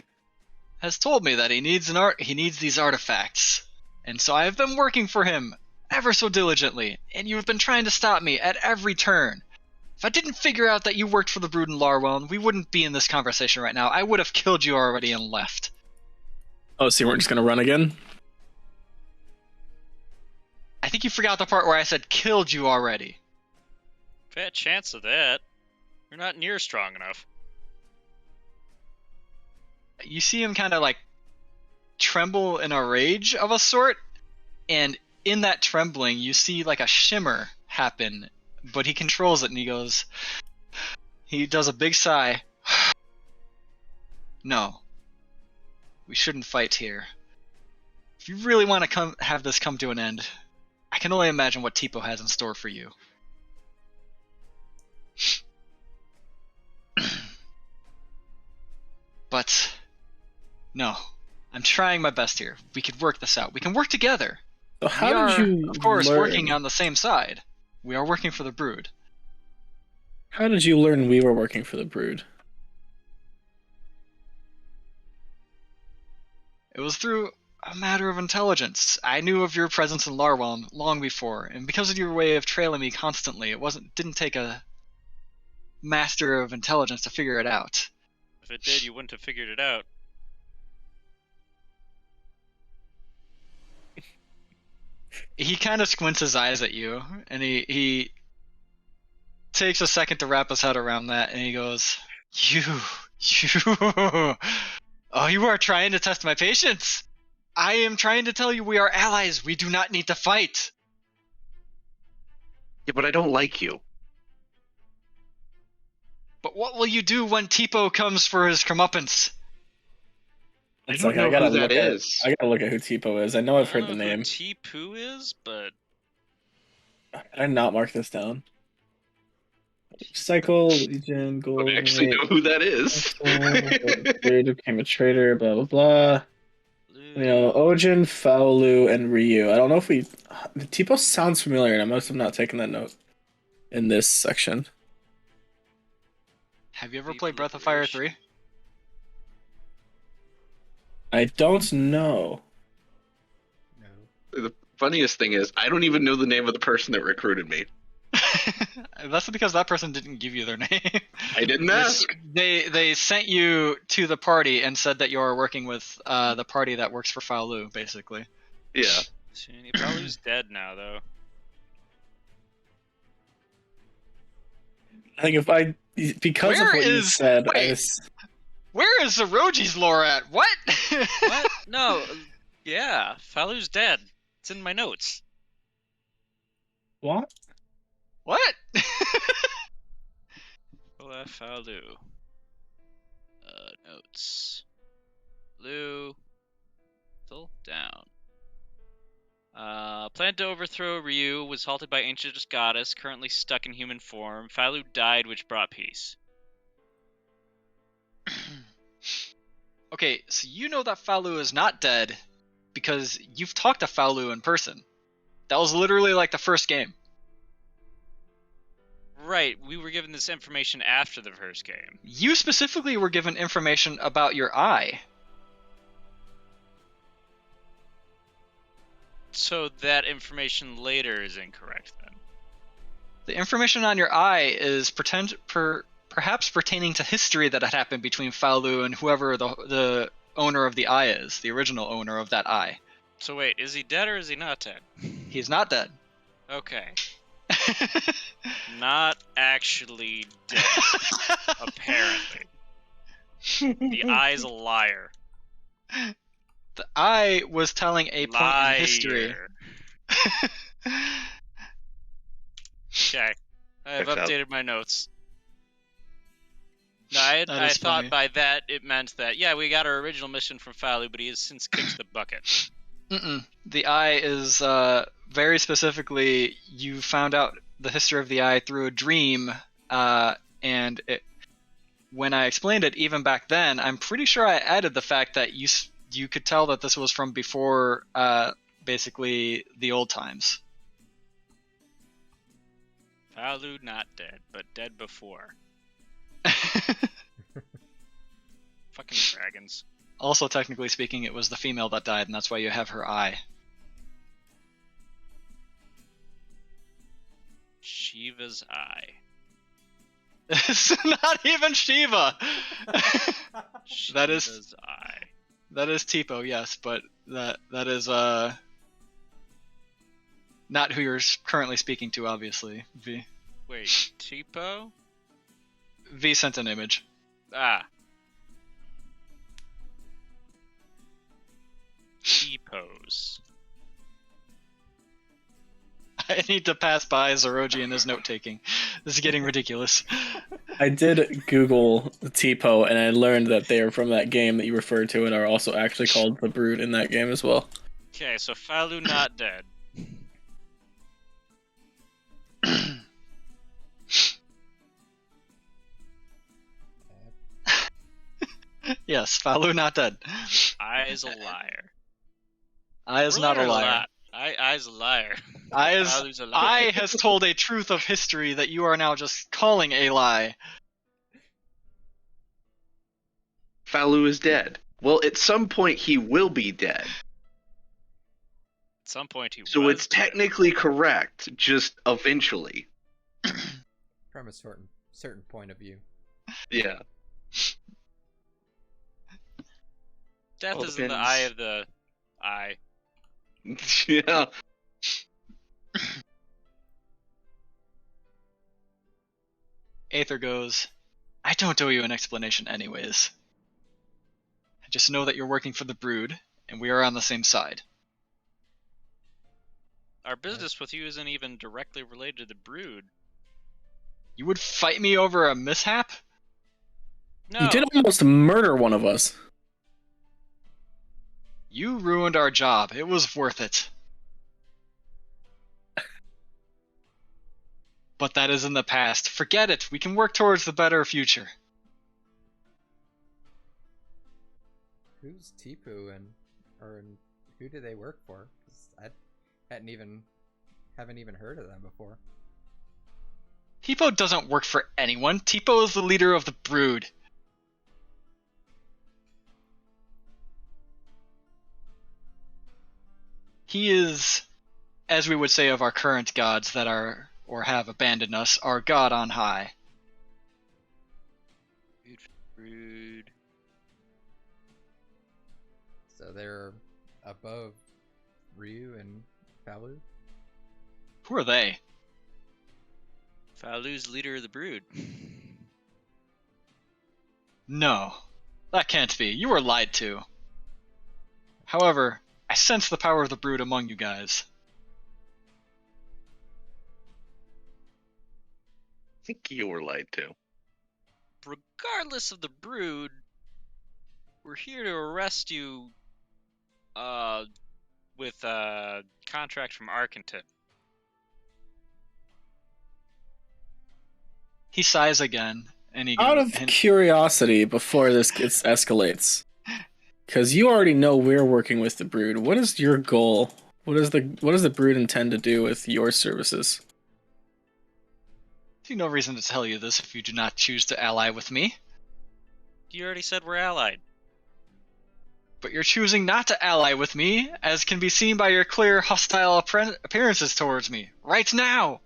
has told me that he needs these artifacts, and so I have been working for him ever so diligently, and you have been trying to stop me at every turn. If I didn't figure out that you worked for the Brood in Larwell, we wouldn't be in this conversation right now. I would have killed you already and left. Oh, so you weren't just gonna run again? I think you forgot the part where I said killed you already. Fat chance of that. You're not near strong enough. You see him kind of like tremble in a rage of a sort, and in that trembling, you see like a shimmer happen, but he controls it and he does a big sigh. No, we shouldn't fight here. If you really want to have this come to an end, I can only imagine what Tipo has in store for you. But no, I'm trying my best here. We could work this out. We can work together. So We how are, did you of course, learn? working on the same side. We are working for the Brood. How did you learn we were working for the Brood? It was through a matter of intelligence. I knew of your presence in Larwell long before, and because of your way of trailing me constantly, didn't take a master of intelligence to figure it out. If it did, you wouldn't have figured it out. He kind of squints his eyes at you, and he takes a second to wrap his head around that, and he goes, You. Oh, you are trying to test my patience. I am trying to tell you we are allies. We do not need to fight. Yeah, but I don't like you. But what will you do when Tipo comes for his comeuppance? I It's don't like know I gotta who that look at. is. I gotta look at who Tipo is. I know I've I heard don't the know name. who T-Poo is, but Did I not mark this down? Cycle, Legion, I Gold. don't actually know who that is. Dude became a traitor. Blah blah blah. You know, Ojin, Faolu, and Ryu. I don't know if we. Tipo sounds familiar, and I must have not taken that note in this section. Have you ever Deep played Breath of Fire Liberation. 3? I don't know. No. The funniest thing is, I don't even know the name of the person that recruited me. That's because that person didn't give you their name. I didn't ask. They sent you to the party and said that you are working with the party that works for Faolu, basically. Yeah. Falu's dead now, though. I think because of Where what you is- said, wait. Where is Zeroji's lore at? What? What? No. Yeah, Falu's dead. It's in my notes. What? What? Falu. Notes. Lu. Still down. Planned to overthrow Ryu, was halted by ancient goddess, currently stuck in human form. Falu died, which brought peace. Okay, so you know that Falu is not dead because you've talked to Falu in person. That was literally like the first game. Right, we were given this information after the first game. You specifically were given information about your eye. So that information later is incorrect then. The information on your eye is perhaps pertaining to history that had happened between Faolu and whoever the owner of the eye is, the original owner of that eye. So wait, is he dead or is he not dead? He's not dead. Okay. Not actually dead, apparently. The eye's a liar. The eye was telling a point Liar. in history. Okay. I've Checks out. updated my notes. No, I That is thought funny. by that it meant that, yeah, we got our original mission from Falu, but he has since kicked the bucket. Mm-mm. The eye is very specifically, you found out the history of the eye through a dream, and when I explained it, even back then, I'm pretty sure I added the fact that you could tell that this was from before, basically, the old times. Falu not dead, but dead before. Fucking dragons. Also, technically speaking, it was the female that died, and that's why you have her eye. Shiva's eye. It's not even Shiva! That is- Shiva's eye. That is Tipo, yes, but that is not who you're currently speaking to, obviously. Wait, Tipo? V sent an image. Ah. T-pose. I need to pass by Zeroji and his note taking. This is getting ridiculous. I did Google the Tipo, and I learned that they are from that game that you referred to, and are also actually called the Brood in that game as well. Okay, so Falu not dead. Yes, Falu not dead. Eye's a liar. I is We're not a learning liar. lot. Eye's a liar. Falu's a liar. I has told a truth of history that you are now just calling a lie. Falu is dead. Well, at some point he will be dead. At some point he So was it's dead. technically correct, just eventually. From a certain point of view. Yeah. Death All is in the depends. eye of the eye. Yeah. Aether goes, I don't owe you an explanation anyways. I just know that you're working for the Brood, and we are on the same side. Our business with you isn't even directly related to the Brood. You would fight me over a mishap? No. You did almost murder one of us. You ruined our job. It was worth it. But that is in the past. Forget it. We can work towards the better future. Who's Tipu and who do they work for? 'Cause I haven't even heard of them before. Tipo doesn't work for anyone. Tipo is the leader of the Brood. He is, as we would say of our current gods that are, or have abandoned us, our God on high. Rude. So they're above Ryu and Palu? Who are they? Falu's leader of the brood. No, that can't be. You were lied to. However, I sense the power of the brood among you guys. I think you were lied to. Regardless of the brood, we're here to arrest you with a contract from Arcantip. He sighs again, and he Out goes, of and curiosity, before this escalates, because you already know we're working with the Brood, what is your goal? What does the Brood intend to do with your services? I see no reason to tell you this if you do not choose to ally with me. You already said we're allied. But you're choosing not to ally with me, as can be seen by your clear hostile appearances towards me, right now!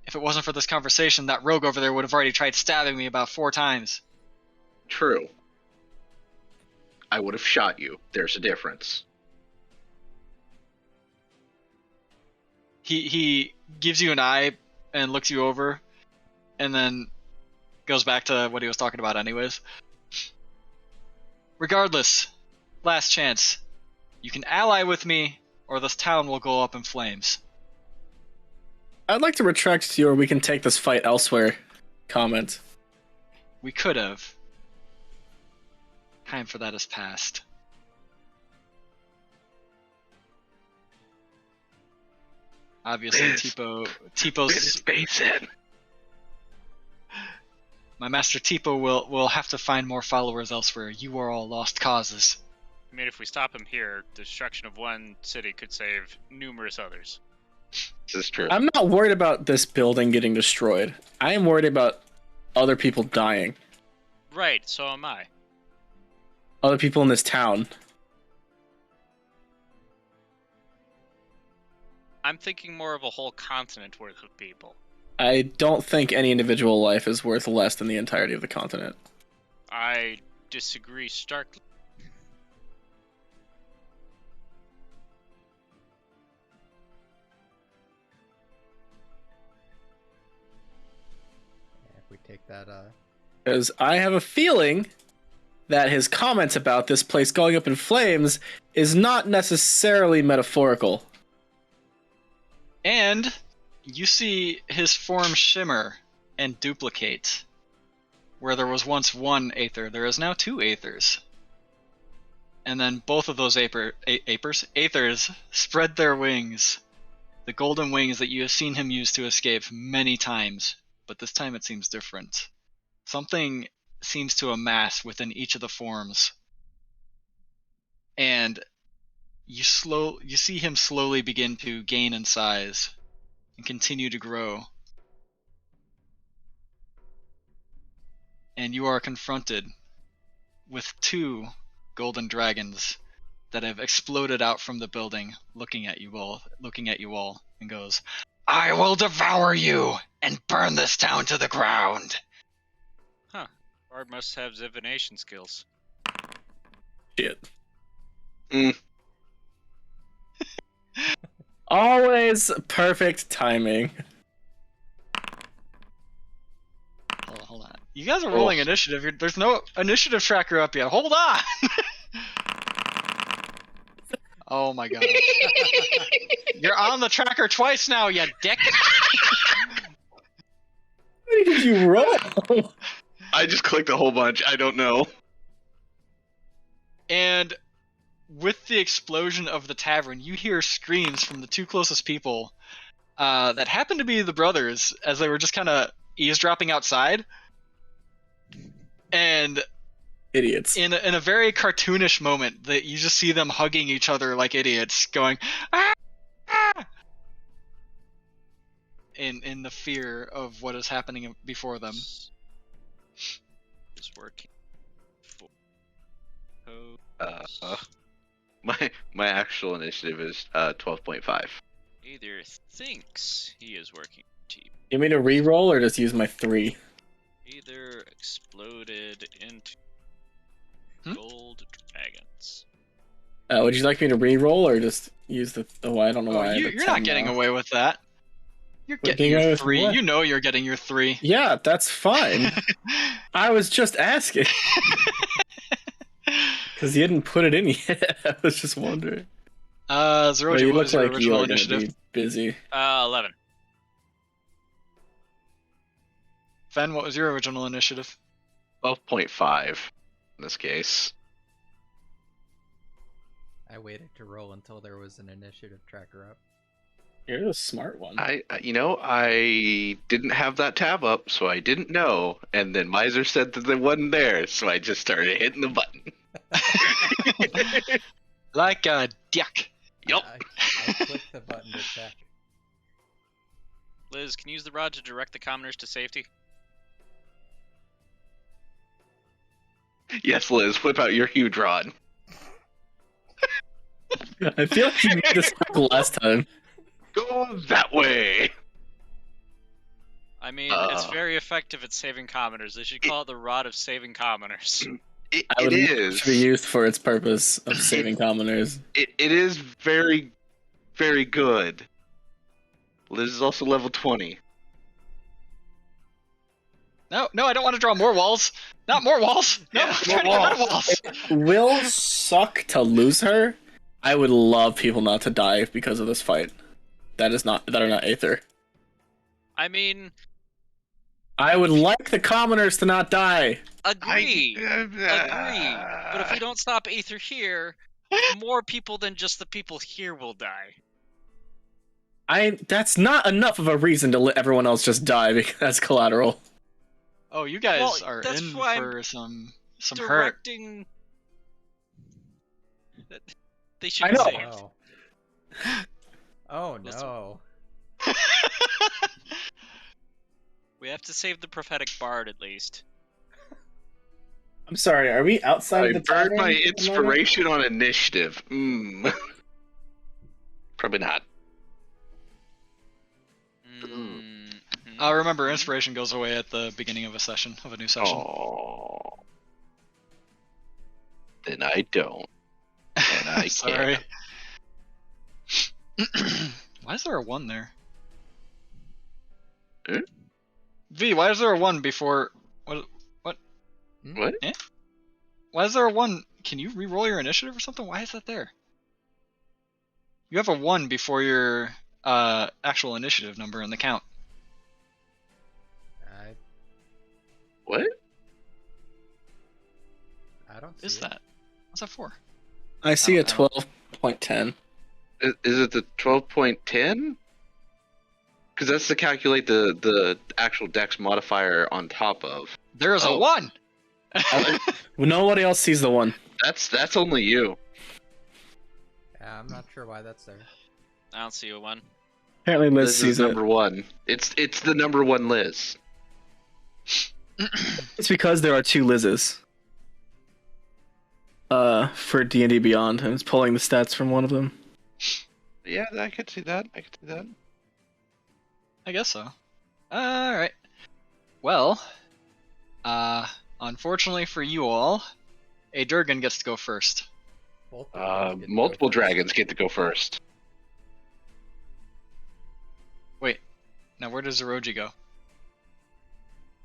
If it wasn't for this conversation, that rogue over there would have already tried stabbing me about 4 times. True. I would have shot you. There's a difference. He gives you an eye and looks you over, and then goes back to what he was talking about anyways. Regardless, last chance. You can ally with me, or this town will go up in flames. I'd like to retract your "we can take this fight elsewhere" comment. We could have. Time for that has passed. Obviously, Liz. Look at his Tipo's face in. my master Tipo will have to find more followers elsewhere. You are all lost causes. I mean, if we stop him here, the destruction of one city could save numerous others. This is true. I'm not worried about this building getting destroyed. I am worried about other people dying. Right, so am I. Other people in this town. I'm thinking more of a whole continent worth of people. I don't think any individual life is worth less than the entirety of the continent. I disagree starkly. Yeah, if we take that, Because I have a feeling that his comments about this place going up in flames is not necessarily metaphorical. And you see his form shimmer and duplicate. Where there was once one Aether, there is now 2 Aethers. And then both of those Aethers spread their wings. The golden wings that you have seen him use to escape many times. But this time it seems different. Something seems to amass within each of the forms. And you see him slowly begin to gain in size and continue to grow. And you are confronted with 2 golden dragons that have exploded out from the building, looking at you all, and goes, "I will devour you and burn this town to the ground." Bard must have divination skills. Shit. Mm. Always perfect timing. Hold on. You guys are rolling initiative. There's no initiative tracker up yet. Hold on. Oh my god. You're on the tracker twice now, you dick. How many did you roll? I just clicked a whole bunch. I don't know. And with the explosion of the tavern, you hear screams from the 2 closest people that happen to be the brothers as they were just kind of eavesdropping outside. And Idiots. in a very cartoonish moment, that you just see them hugging each other like idiots, going, "Ah! Ah!" in the fear of what is happening before them. Is working. My actual initiative is 12.5. Aether thinks he is working for T. You mean to re-roll or just use my 3? Aether exploded into gold dragons. Would you like me to re-roll or just use the? Oh, I don't know Oh, why. I have a you're 10 not getting now. away with that. You're What, getting getting away your with 3. what? You know you're getting your 3. Yeah, that's fine. I was just asking because you didn't put it in yet. I was just wondering. Zeroji, You what look was your like you original are going to initiative? be busy. 11. Fen, what was your original initiative? 12.5 in this case. I waited to roll until there was an initiative tracker up. You're the smart one. I didn't have that tab up, so I didn't know. And then Miser said that there wasn't there, so I just started hitting the button. Like a dick. Yup. I clicked the button to check. Liz, can you use the rod to direct the commoners to safety? Yes, Liz, whip out your huge rod. I feel like you made this work last time. Go that way. I mean, it's very effective at saving commoners. They should call it the Rod of Saving Commoners. It I would love it is. to be used for its purpose of saving commoners. It is very, very good. Liz is also level 20. No, I don't want to draw more walls. Not more walls. No, Yeah, I'm trying to get rid of walls. Will suck to lose her. I would love people not to die because of this fight. That are not Aether. I mean, I would like the commoners to not die. agree. But if we don't stop Aether here, more people than just the people here will die. That's not enough of a reason to let everyone else just die as collateral. Oh, you guys Well, are that's in why for some hurt. Directing. They should I know. say. Oh. Oh no. We have to save the prophetic bard at least. I'm sorry, are we outside I the burned tavern my at the moment? inspiration on initiative. Probably not. Remember, inspiration goes away at the beginning of a new session. Oh. Then I don't. And I Sorry. can't. Why is there a 1 there? Eh? V, why is there a 1 before... What? What? Why is there a 1? Can you re-roll your initiative or something? Why is that there? You have a 1 before your actual initiative number in the count. What? I don't see Is it. that? What's that for? I see a I don't 12.10. Is it the 12.10? Because that's to calculate the actual dex modifier on top of. There is a Oh. 1! Nobody else sees the 1. That's only you. Yeah, I'm not sure why that's there. I don't see a one. Apparently Liz Liz sees is it. number 1. It's the number 1 Liz. It's because there are 2 Liz's. For D&D Beyond, and it's pulling the stats from one of them. Yeah, I could see that. I guess so. Alright. Well, unfortunately for you all, a Durgan gets to go first. Both of them get to go Multiple first. dragons get to go first. Wait, now where does Zeroji go?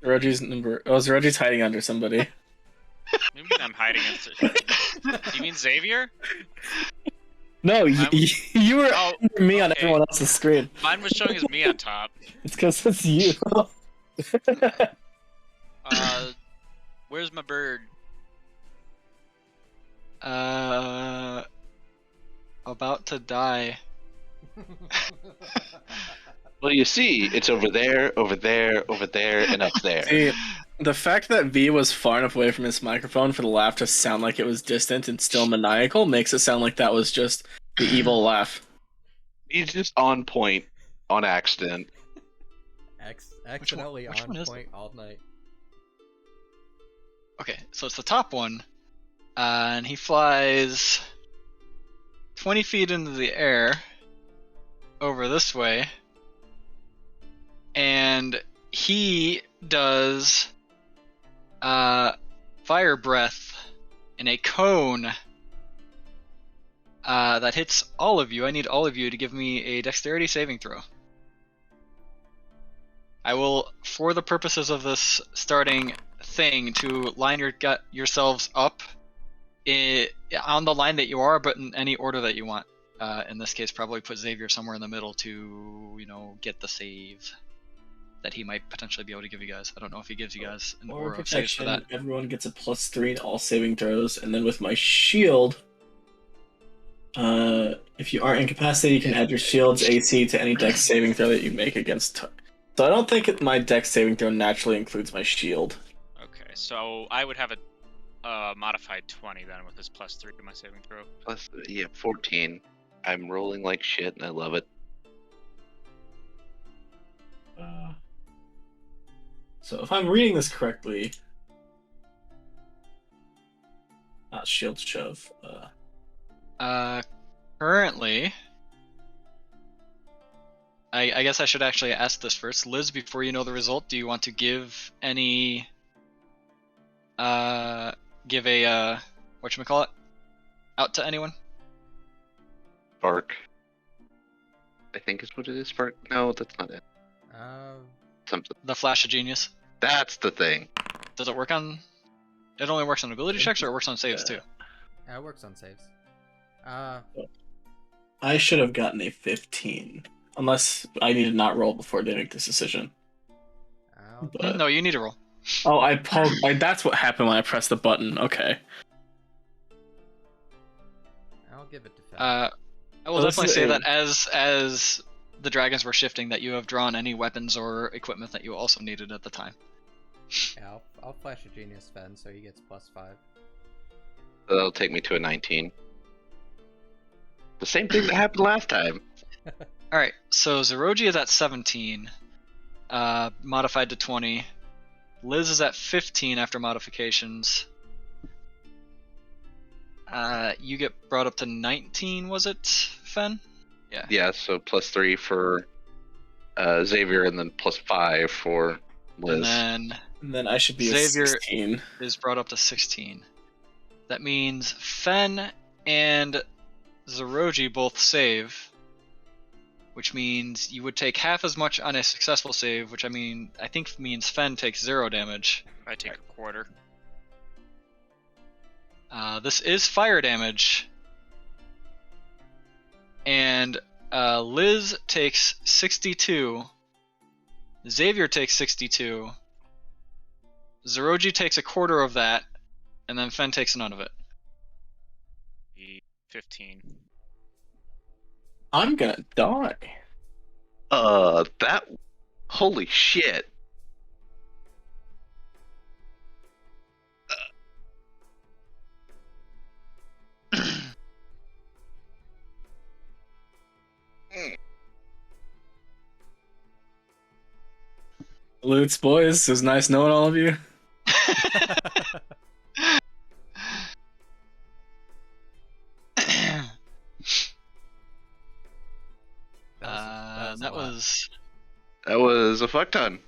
Zeroji's hiding under somebody. You mean I'm hiding it? You mean Xavier? No, you were Oh, under me on okay. everyone else's screen. Mine was showing as me on top. It's because it's you. Where's my bird? About to die. Well, you see, it's over there, and up there. See, the fact that V was far enough away from his microphone for the laugh to sound like it was distant and still maniacal makes it sound like that was just the evil laugh. He's just on point, on accident. Accidentally Which one on is point all night. Okay, so it's the top one, and he flies 20 feet into the air. over this way, and he does fire breath in a cone that hits all of you. I need all of you to give me a dexterity saving throw. I will, for the purposes of this starting thing, to line yourselves up on the line that you are, but in any order that you want. In this case, probably put Xavier somewhere in the middle to, get the save that he might potentially be able to give you guys. I don't know if he gives you guys an Or aura of saves for protection, that. everyone gets a +3 to all saving throws, and then with my shield, if you are incapacitated, you can add your shield's AC to any dex saving throw that you make against. So I don't think my dex saving throw naturally includes my shield. Okay, so I would have a modified 20 then with this +3 to my saving throw. 14. I'm rolling like shit, and I love it. So if I'm reading this correctly, not shield shove. Currently, I guess I should actually ask this first. Liz, before you know the result, do you want to give any, give a, whatchamacallit, out to anyone? Spark. I think is what it is. Spark. No, that's not it. Something. The Flash of Genius. That's the thing. Does it work on? It only works on ability checks, or it works on saves too? It works on saves. I should have gotten a 15, unless I need to not roll before they make this decision. But... No, you need to roll. Oh, that's what happened when I pressed the button. Okay. I'll give it to Fen. I will definitely say that as the dragons were shifting, that you have drawn any weapons or equipment that you also needed at the time. Yeah, I'll flash a genius Fen, so he gets +5. That'll take me to a 19. The same thing that happened last time. Alright, so Zeroji is at 17, modified to 20. Liz is at 15 after modifications. You get brought up to 19, was it, Fen? Yeah. Yeah, so +3 for Xavier, and then +5 for Liz. And then I should be Xavier a 16. Is brought up to 16. That means Fen and Zeroji both save, which means you would take half as much on a successful save, which I think means Fen takes 0 damage. I take a quarter. This is fire damage. And Liz takes 62. Xavier takes 62. Zeroji takes a quarter of that, and then Fen takes none of it. 15. I'm gonna die. That... Holy shit. Loots, boys. It was nice knowing all of you. That was a fuck ton.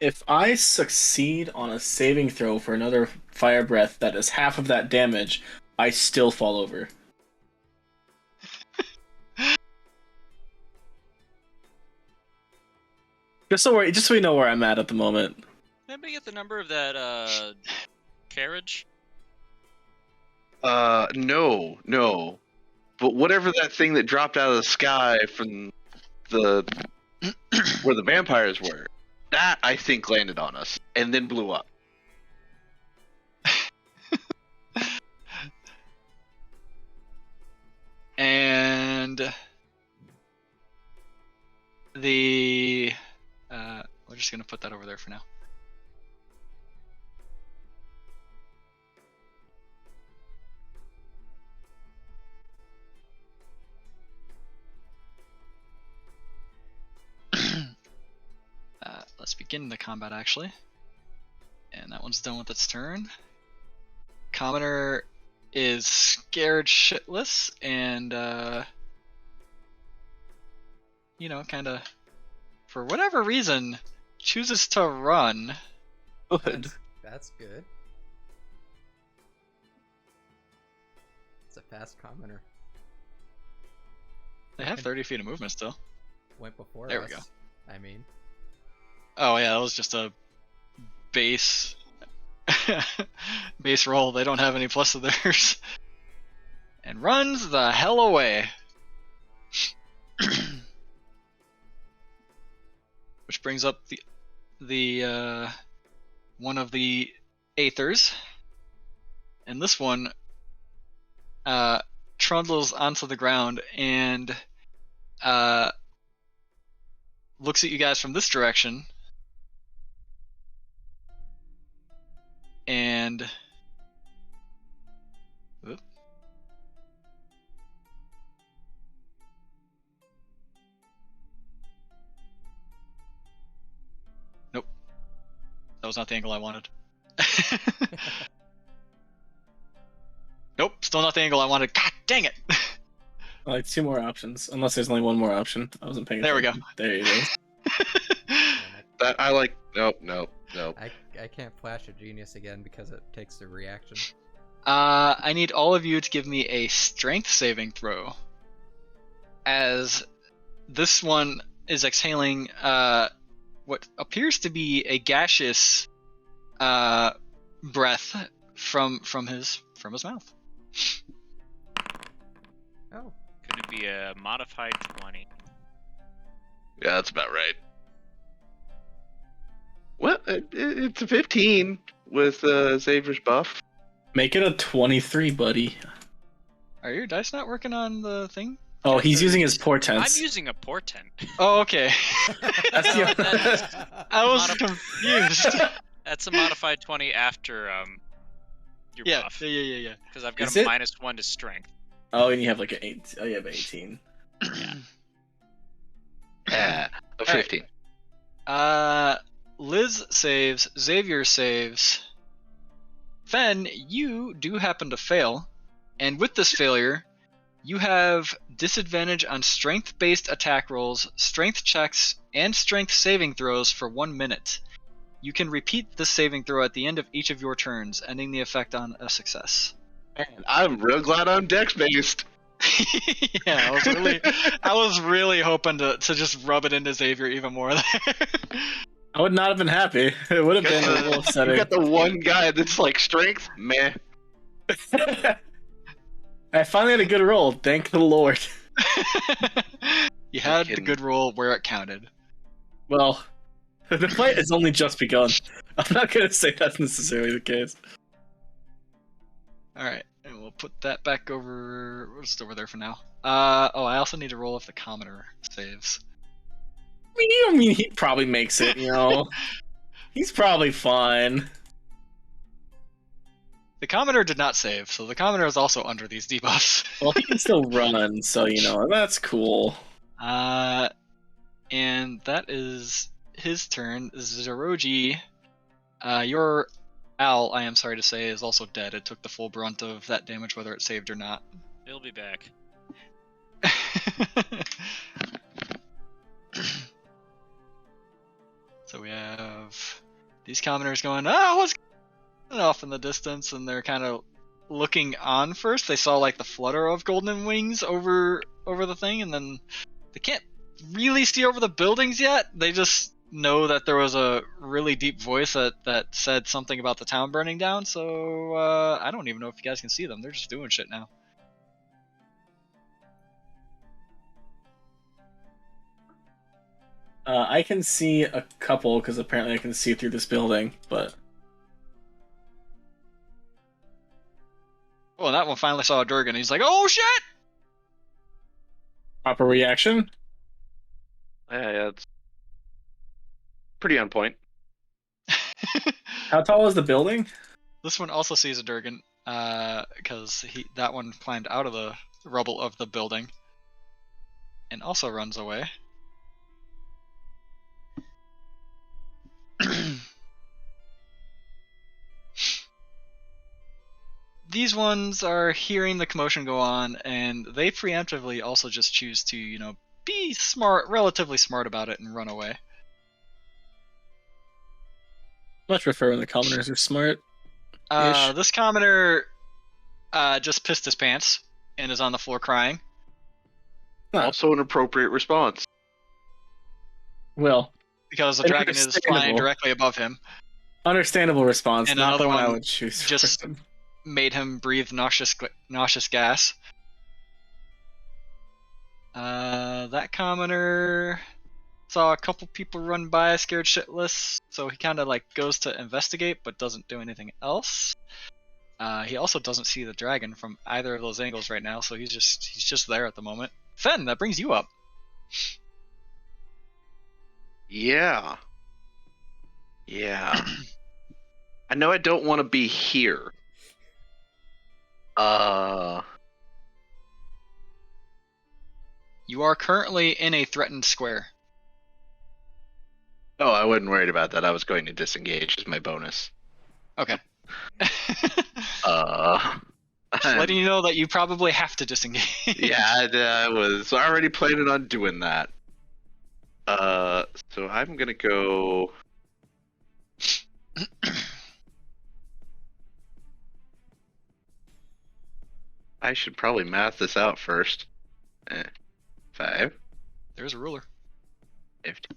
If I succeed on a saving throw for another fire breath that is half of that damage, I still fall over. Just so we know where I'm at the moment. Anybody get the number of that carriage? No. But whatever that thing that dropped out of the sky from the where the vampires were, that I think landed on us and then blew up. And we're just gonna put that over there for now. Let's begin the combat actually. And that one's done with its turn. Commoner is scared shitless and kind of for whatever reason chooses to run. Good. That's good. It's a fast commoner. They have 30 feet of movement still. Went before There we us. go. I mean, Oh yeah, that was just a base base roll. They don't have any plus of theirs. And runs the hell away. Which brings up the one of the Aethers. And this one trundles onto the ground and looks at you guys from this direction. And whoop. Nope. That was not the angle I wanted. Nope, still not the angle I wanted. God dang it! Like 2 more options, unless there's only 1 more option. I wasn't paying There we attention. There it is. man, That I like. Nope. I can't flash a genius again because it takes a reaction. I need all of you to give me a strength saving throw. As this one is exhaling what appears to be a gaseous breath from his mouth. Oh, Could it be a modified 20? Yeah, that's about right. Well, it's a 15 with Xavier's buff. Make it a 23, buddy. Are your dice not working on the thing? Oh, he's Or- using his I'm portents. using a portent. Oh, okay. That's the I was Modif- confused. That's a modified 20 after your yeah, buff. yeah. Because I've got Is a it? -1 to strength. Oh, and you have like an 8. Oh, you have 18. Yeah, a 15. Liz saves, Xavier saves. Fen, you do happen to fail, and with this failure, you have disadvantage on strength-based attack rolls, strength checks, and strength saving throws for 1 minute. You can repeat this saving throw at the end of each of your turns, ending the effect on a success. Man, I'm real glad I'm dex-based. Yeah, I was really hoping to just rub it into Xavier even more there. I would not have been happy. It would have been a little You upsetting. got the one guy that's like strength, meh. I finally had a good roll. Thank the Lord. You had the kidding. good roll where it counted. Well, the fight has only just begun. I'm not going to say that's necessarily the case. All right, and we'll put that back over. We're just over there for now. I also need to roll if the commoner saves. I mean, he probably makes it, you know. He's probably fine. The commoner did not save, so the commoner is also under these debuffs. Well, he can still run, so, you know, that's cool. And that is his turn. Zeroji, your owl, I am sorry to say, is also dead. It took the full brunt of that damage, whether it saved or not. He'll be back. So we have these commoners going, what's off in the distance, and they're kind of looking on first. They saw like the flutter of golden wings over the thing, and then they can't really see over the buildings yet. They just know that there was a really deep voice that said something about the town burning down. So I don't even know if you guys can see them. They're just doing shit now. I can see a couple, because apparently I can see through this building, but... Oh, and that one finally saw a Durgan. He's like, oh shit! Proper reaction? Yeah, it's pretty on point. How tall is the building? This one also sees a Durgan, because that one climbed out of the rubble of the building, and also runs away. these ones are hearing the commotion go on, and they preemptively also just choose to, be smart, relatively smart about it, and run away. Much prefer when the commoners are smart. Ish. This commoner just pissed his pants and is on the floor crying. Huh. Also an appropriate response. Well, Because the An dragon is flying understandable. directly above him, understandable response, and not another the one I one would choose. just- for him. made him breathe nauseous gas. That commoner saw a couple people run by, scared shitless, so he kind of goes to investigate, but doesn't do anything else. He also doesn't see the dragon from either of those angles right now, so he's just there at the moment. Fen, that brings you up. Yeah. I know I don't want to be here. You are currently in a threatened square. Oh, I wasn't worried about that. I was going to disengage as my bonus. Okay. Just Letting you know that you probably have to disengage. yeah, I was already planning on doing that. So I'm gonna go. I should probably math this out first. 5, There's a ruler. 50.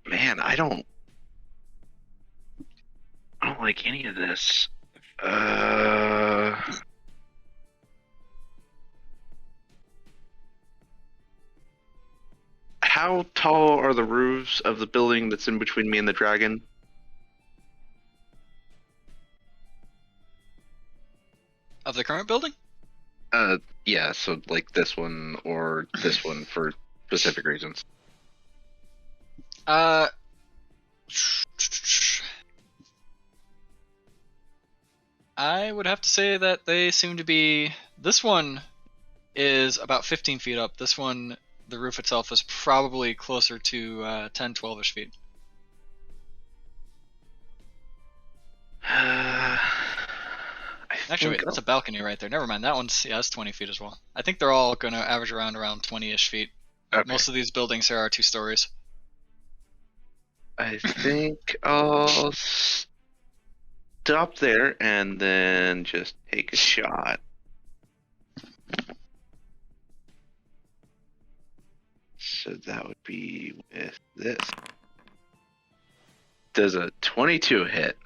Man, I don't like any of this. How tall are the roofs of the building that's in between me and the dragon? Of the current building? Yeah, so like this one or this one for specific reasons. I would have to say that they seem to be. This one is about 15 feet up. This one, the roof itself, is probably closer to 10, 12-ish feet. Actually, wait, that's a balcony right there. Never mind. That one's, that's 20 feet as well. I think they're all going to average around 20-ish feet. Okay. Most of these buildings here are 2 stories. I think I'll stop there and then just take a shot. So that would be with this. Does a 22 hit?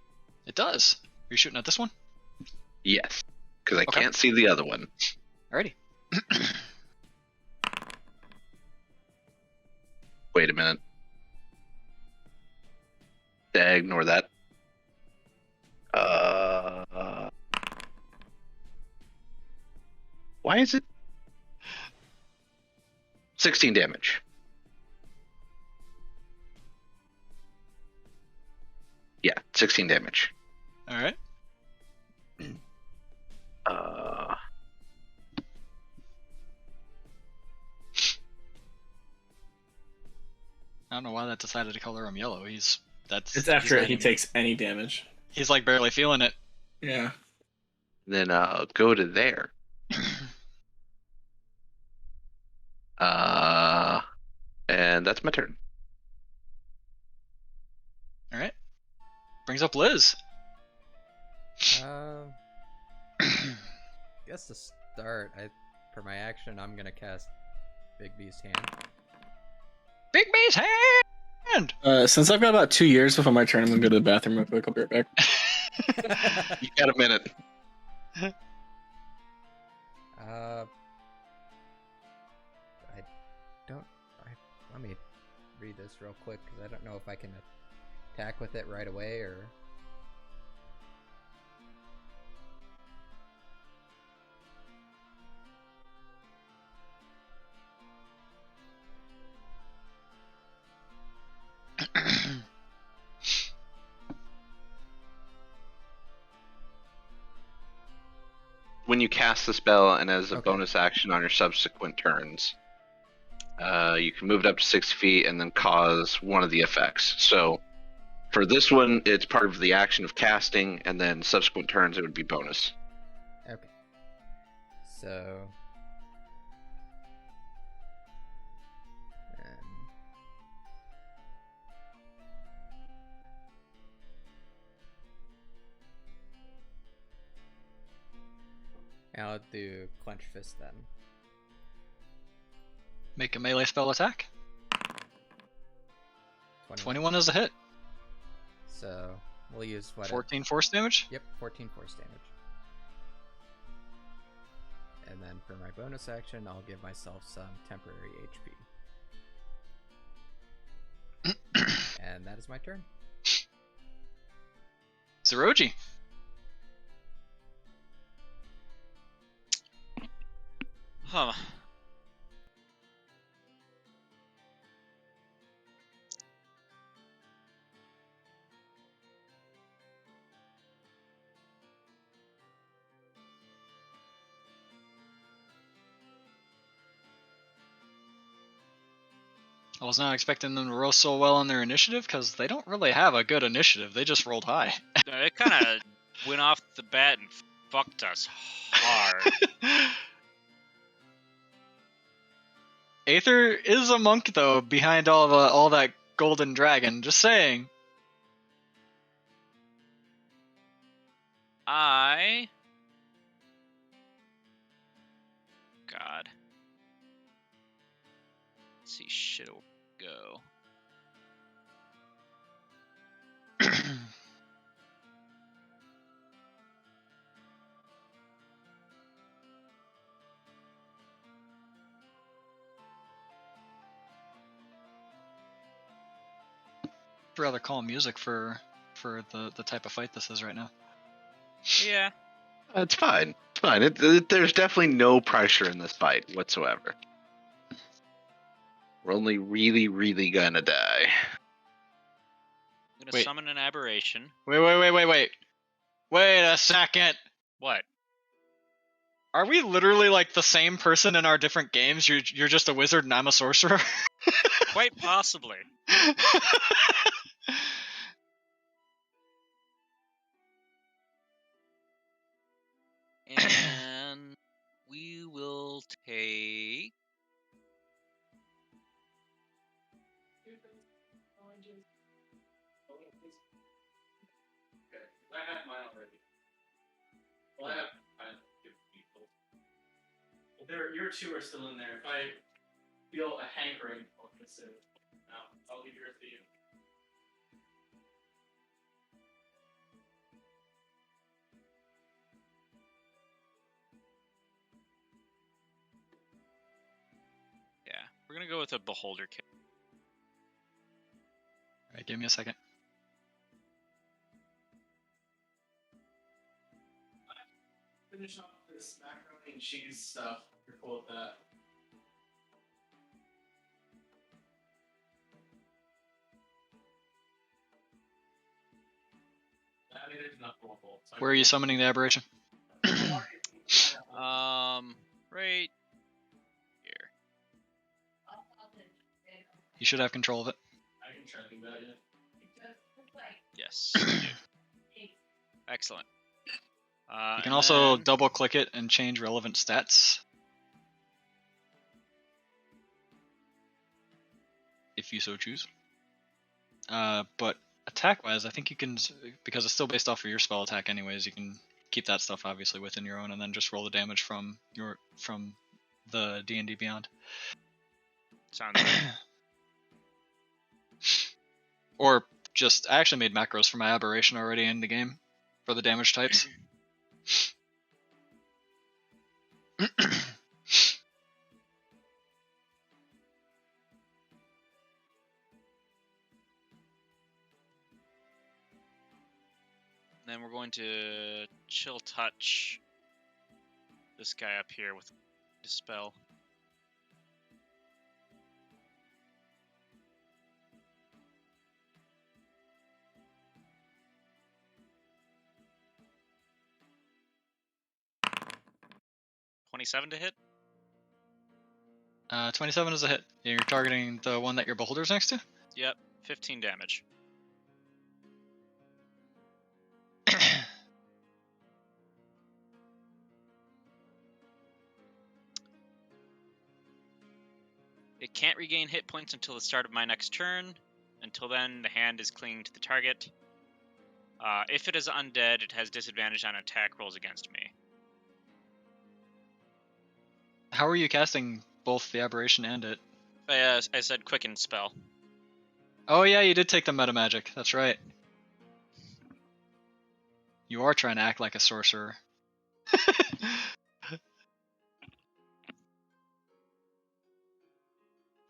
It does. Are you shooting at this one? Yes, because I Okay. can't see the other one. Alrighty. Wait a minute. Ignore that. Why is it 16 damage? Yeah, 16 damage. Alright. I don't know why that decided to color him yellow. It's after he takes any damage. He's barely feeling it. Yeah. Then I'll go to there. And that's my turn. Alright. Brings up Liz. Guess to start, for my action, I'm gonna cast Big B's Hand. Big B's hand! Since I've got about 2 years before my turn, I'm gonna go to the bathroom real quick. I'll be right back. You got a minute. Let me read this real quick because I don't know if I can attack with it right away or. when you cast the spell and as a Okay. bonus action on your subsequent turns. You can move it up to 6 feet and then cause one of the effects. So for this one, it's part of the action of casting, and then subsequent turns it would be bonus. Okay. So. I'll do Clench Fist then. Make a melee spell attack. 21 is a hit. So we'll use what? 14 force damage? Yep, 14 force damage. And then for my bonus action, I'll give myself some temporary HP. And that is my turn. Zeroji. Huh. I was not expecting them to roll so well on their initiative because they don't really have a good initiative. They just rolled high. It kind of went off the bat and fucked us hard. Aether is a monk though, behind all that golden dragon. Just saying. God. Let's see, shit will go. Rather calm music for the type of fight this is right now. Yeah. It's fine. It's fine. There's definitely no pressure in this fight whatsoever. We're only really, really gonna die. I'm gonna Wait. summon an aberration. Wait. Wait a second. What? Are we literally like the same person in our different games? You're just a wizard and I'm a sorcerer? Quite possibly. And we will take... I have mine already. Well, I have people. Well, your two are still in there. If I feel a hankering, I'll consider. I'll leave yours to you. Yeah, we're gonna go with a beholder kit. Alright, give me a second. Finish off this macaroni and cheese stuff. You're cool with that. I mean, there's enough for Where are you summoning the aberration? Right here. You should have control of it. I can try to do that, yeah. Yes. you do. Excellent. You can also double click it and change relevant stats. If you so choose. But attack wise, I think you can, because it's still based off of your spell attack anyways, you can keep that stuff obviously within your own and then just roll the damage from the D&D Beyond. Sounds good. Or just, I actually made macros for my aberration already in the game for the damage types. Then we're going to chill touch this guy up here with dispel. 27 to hit. 27 is a hit. You're targeting the one that your beholder's next to? Yep, 15 damage. It can't regain hit points until the start of my next turn. Until then, the hand is clinging to the target. If it is undead, it has disadvantage on attack rolls against me. How are you casting both the aberration and it? I said quicken spell. Oh yeah, you did take the meta magic. That's right. You are trying to act like a sorcerer.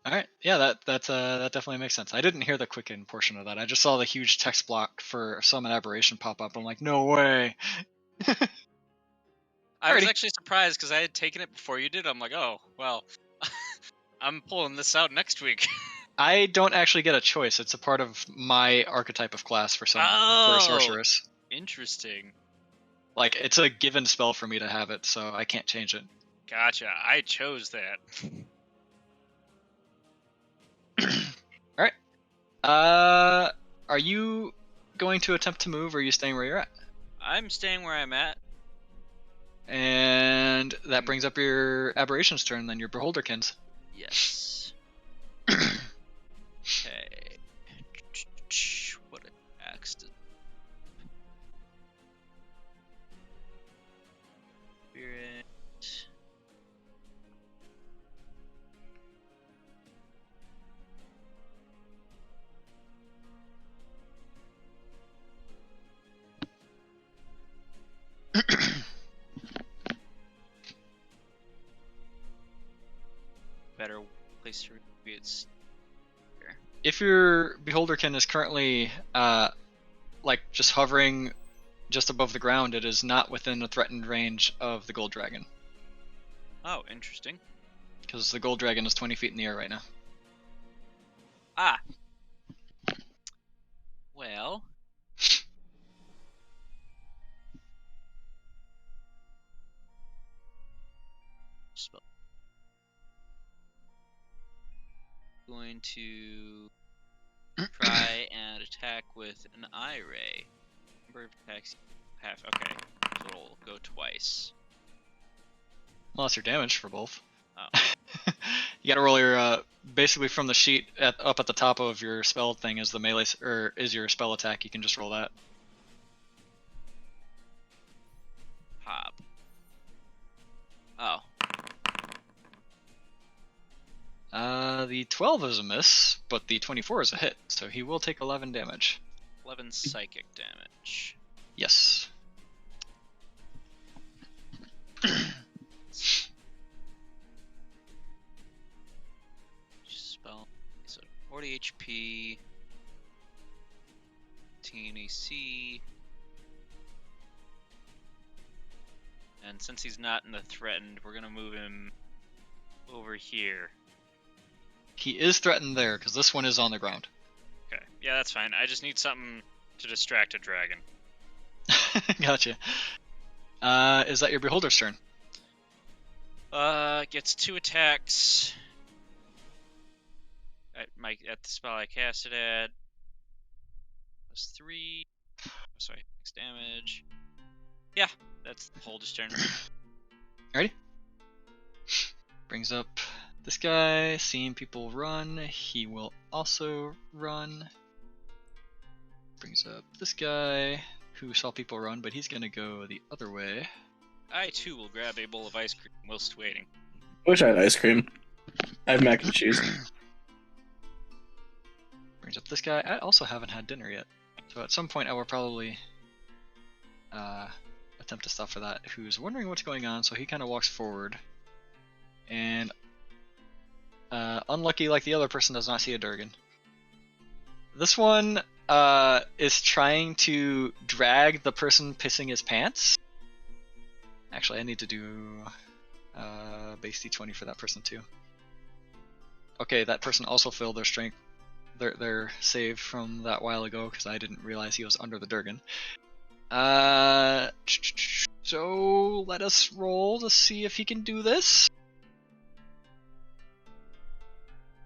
All right, yeah, that definitely makes sense. I didn't hear the quicken portion of that. I just saw the huge text block for summon aberration pop up. I'm like, no way. I was Alrighty. actually surprised because I had taken it before you did. I'm like, oh well, I'm pulling this out next week. I don't actually get a choice. It's a part of my archetype of class for for a sorceress. Interesting. Like, it's a given spell for me to have it, so I can't change it. Gotcha. I chose that. Alright. Are you going to attempt to move, or are you staying where you're at? I'm staying where I'm at. And that brings up your aberrations turn, then your beholderkins. Yes. Okay. What an accident. Spirit. Better place to be its. If your beholderkin is currently like just hovering just above the ground, it is not within the threatened range of the gold dragon. Oh, interesting. Because the gold dragon is 20 feet in the air right now. Ah. Well. Spell. Going to try and attack with an eye ray. Number of attacks half. Okay, so it'll go twice. Well, that's your damage for both. Oh. You gotta roll your basically from the sheet up at the top of your spell thing is the melee or is your spell attack. You can just roll that. Pop. Oh. The 12 is a miss, but the 24 is a hit, so he will take 11 damage. 11 psychic damage. Yes. Spell. So 40 HP. 15 AC. And since he's not in the threatened, we're gonna move him over here. He is threatened there, because this one is on the ground. Okay, yeah, that's fine. I just need something to distract a dragon. Gotcha. Is that your beholder's turn? Gets 2 attacks. At the spell I cast it at. Plus 3. Sorry, 6 damage. Yeah, that's the beholder's turn. Ready? Brings up this guy, seeing people run, he will also run. Brings up this guy, who saw people run, but he's gonna go the other way. I too will grab a bowl of ice cream whilst waiting. I wish I had ice cream. I have mac and cheese. Brings up this guy. I also haven't had dinner yet, so at some point I will probably attempt to stop for that. Who's wondering what's going on, so he kind of walks forward. And unlucky like the other person does not see a Durgan. This one is trying to drag the person pissing his pants. Actually, I need to do base D20 for that person too. Okay, that person also failed their strength, their save from that while ago because I didn't realize he was under the Durgan. So let us roll to see if he can do this.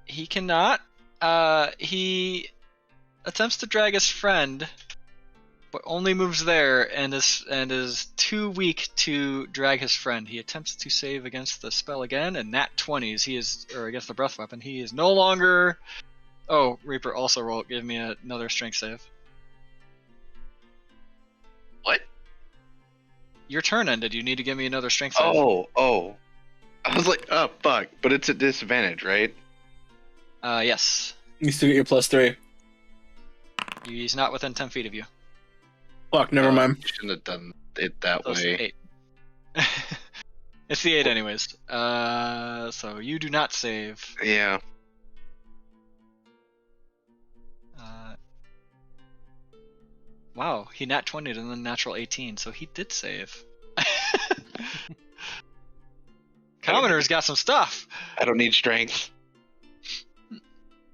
He cannot. He attempts to drag his friend, but only moves there and is too weak to drag his friend. He attempts to save against the spell again, and nat 20s. Or against the breath weapon. He is no longer. Oh, Reaper, also give me another strength save. What? Your turn ended. You need to give me another strength save. Oh. I was like, oh, fuck. But it's a disadvantage, right? Yes. You still get your +3. He's not within 10 feet of you. Fuck, never mind. You shouldn't have done it that So it's way. 8. It's the 8 anyways. So you do not save. Yeah. Wow, he nat 20'd and then natural 18, so he did save. Commoner's got some stuff. I don't need strength.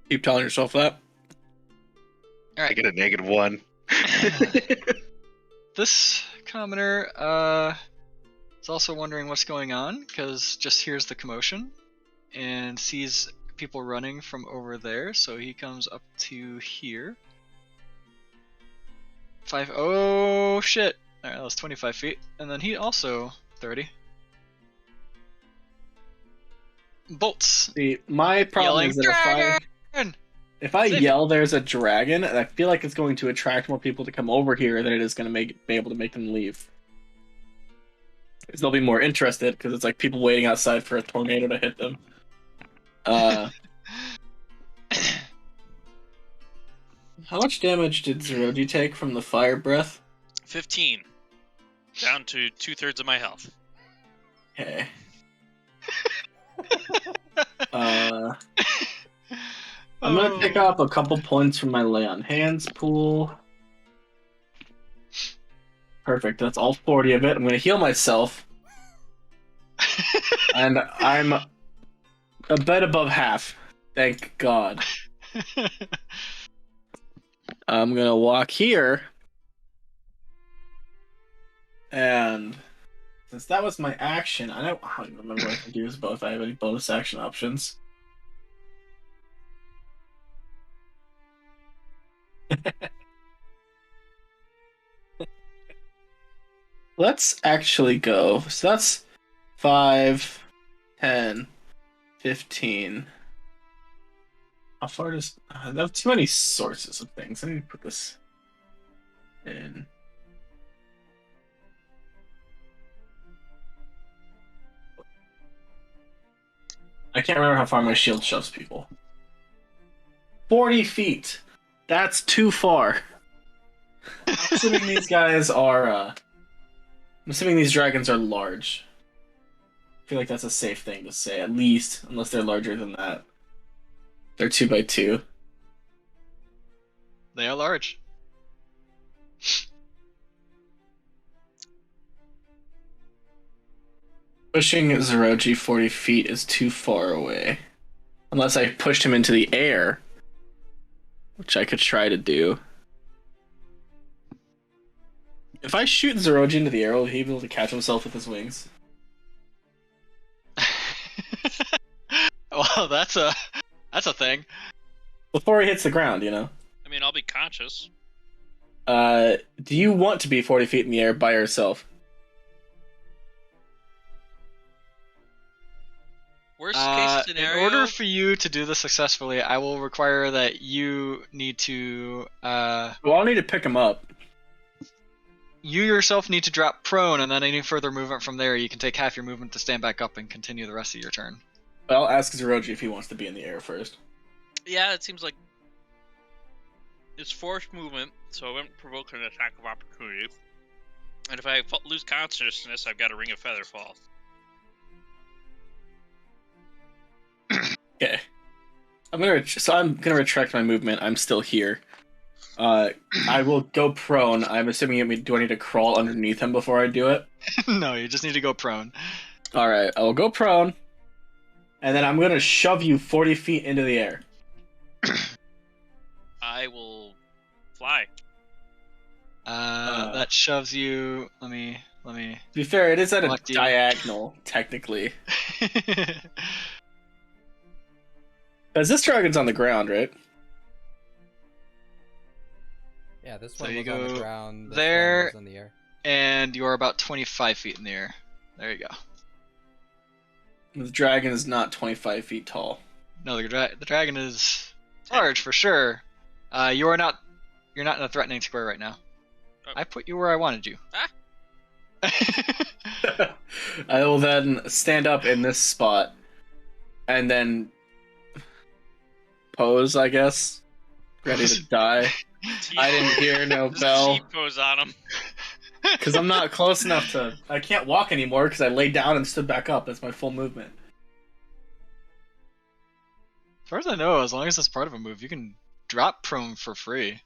Keep telling yourself that. I get a -1. This commoner is also wondering what's going on, because just hears the commotion and sees people running from over there, so he comes up to here. 5. Oh shit! Alright, that was 25 feet. And then he also 30. Bolts. See, my problem Yelling, is that "Dragon!" if I Save yell there's a dragon, I feel like it's going to attract more people to come over here than it is going to be able to make them leave. Because they'll be more interested, because it's like people waiting outside for a tornado to hit them. How much damage did Zeroji take from the fire breath? 15. Down to 2/3 of my health. Okay. I'm gonna pick up a couple points from my lay on hands pool. Perfect, that's all 40 of it. I'm gonna heal myself. And I'm a bit above half. Thank God. I'm gonna walk here. And since that was my action, I don't even remember what I can use both. If I have any bonus action options. Let's actually go. So that's 5, 10, 15. How far does... I have too many sources of things. Let me put this in. I can't remember how far my shield shoves people. 40 feet. That's too far. I'm assuming these guys are... I'm assuming these dragons are large. I feel like that's a safe thing to say, at least, unless they're larger than that. They're 2x2. They are large. Pushing Zeroji 40 feet is too far away. Unless I pushed him into the air, which I could try to do. If I shoot Zeroji into the air, will he be able to catch himself with his wings? Well, that's a thing. Before he hits the ground, you know? I mean, I'll be conscious. Do you want to be 40 feet in the air by yourself? Worst case In scenario. order for you to do this successfully, I will require that you need to. Well, I'll need to pick him up. You yourself need to drop prone, and then any further movement from there, you can take half your movement to stand back up and continue the rest of your turn. I'll ask Zeroji if he wants to be in the air first. Yeah, it seems like it's forced movement, so I wouldn't provoke an attack of opportunity. And if I lose consciousness, I've got a ring of feather fall. Okay. I'm gonna retract my movement. I'm still here. I will go prone. I'm assuming do I need to crawl underneath him before I do it? No, you just need to go prone. Alright, I will go prone. And then I'm gonna shove you 40 feet into the air. I will fly. That shoves you. Let me Let me. To be fair, it is at a Select you. diagonal, technically. Because this dragon's on the ground, right? Yeah, this So one you was on the go ground. This there. one was in the air. And you are about 25 feet in the air. There you go. The dragon is not 25 feet tall. No, the dragon is 10 large feet. for sure. You're not in a threatening square right now. Oh. I put you where I wanted you. I will then stand up in this spot and then pose, I guess. Ready to die. I didn't hear no Just bell. cheat pose on him. Because I'm not close enough to... I can't walk anymore because I laid down and stood back up. That's my full movement. As far as I know, as long as it's part of a move, you can drop prone for free.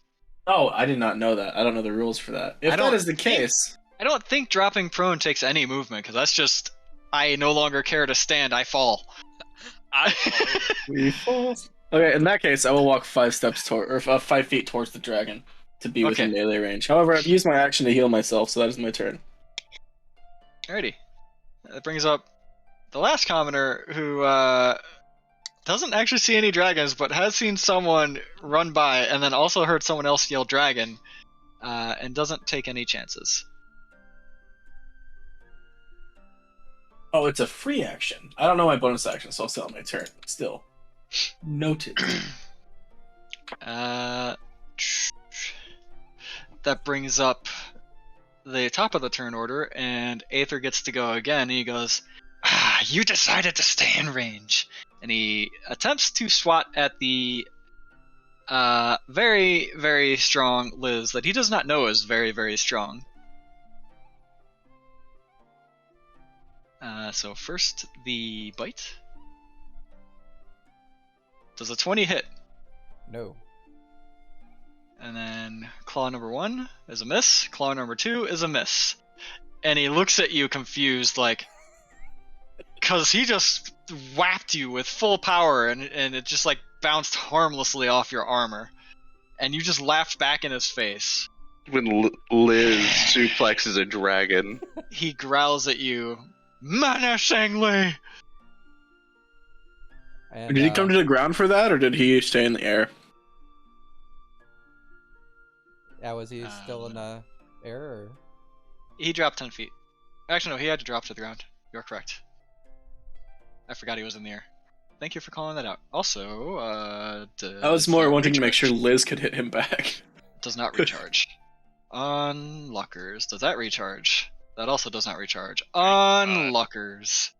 Oh, I did not know that. I don't know the rules for that. If that is the case... I don't think dropping prone takes any movement, because that's just, I no longer care to stand, I fall. I fall over. We fall. Okay, in that case, I will walk 5 steps toward, or 5 feet towards the dragon to be within Okay. melee range. However, I've used my action to heal myself, so that is my turn. Alrighty. That brings up the last commoner who doesn't actually see any dragons, but has seen someone run by and then also heard someone else yell dragon, and doesn't take any chances. Oh, it's a free action. I don't know my bonus action, so I'll still have my turn. Still. Noted. That brings up the top of the turn order, and Aether gets to go again. He goes, you decided to stay in range. And he attempts to swat at the very, very strong Liz that he does not know is very, very strong. So first, the bite. Does a 20 hit? No. And then claw number 1 is a miss. Claw number 2 is a miss. And he looks at you confused, like, because he just whapped you with full power, and it just like bounced harmlessly off your armor, and you just laughed back in his face. When Liz suplexes a dragon. He growls at you menacingly. And, Did he come to the ground for that, or did he stay in the air? Yeah, was he still in the air? Or? He dropped 10 feet. Actually, no, he had to drop to the ground. You're correct. I forgot he was in the air. Thank you for calling that out. Also, I was more wanting to make sure Liz could hit him back. Does not recharge. On lockers. Does that recharge? That also does not recharge. On lockers.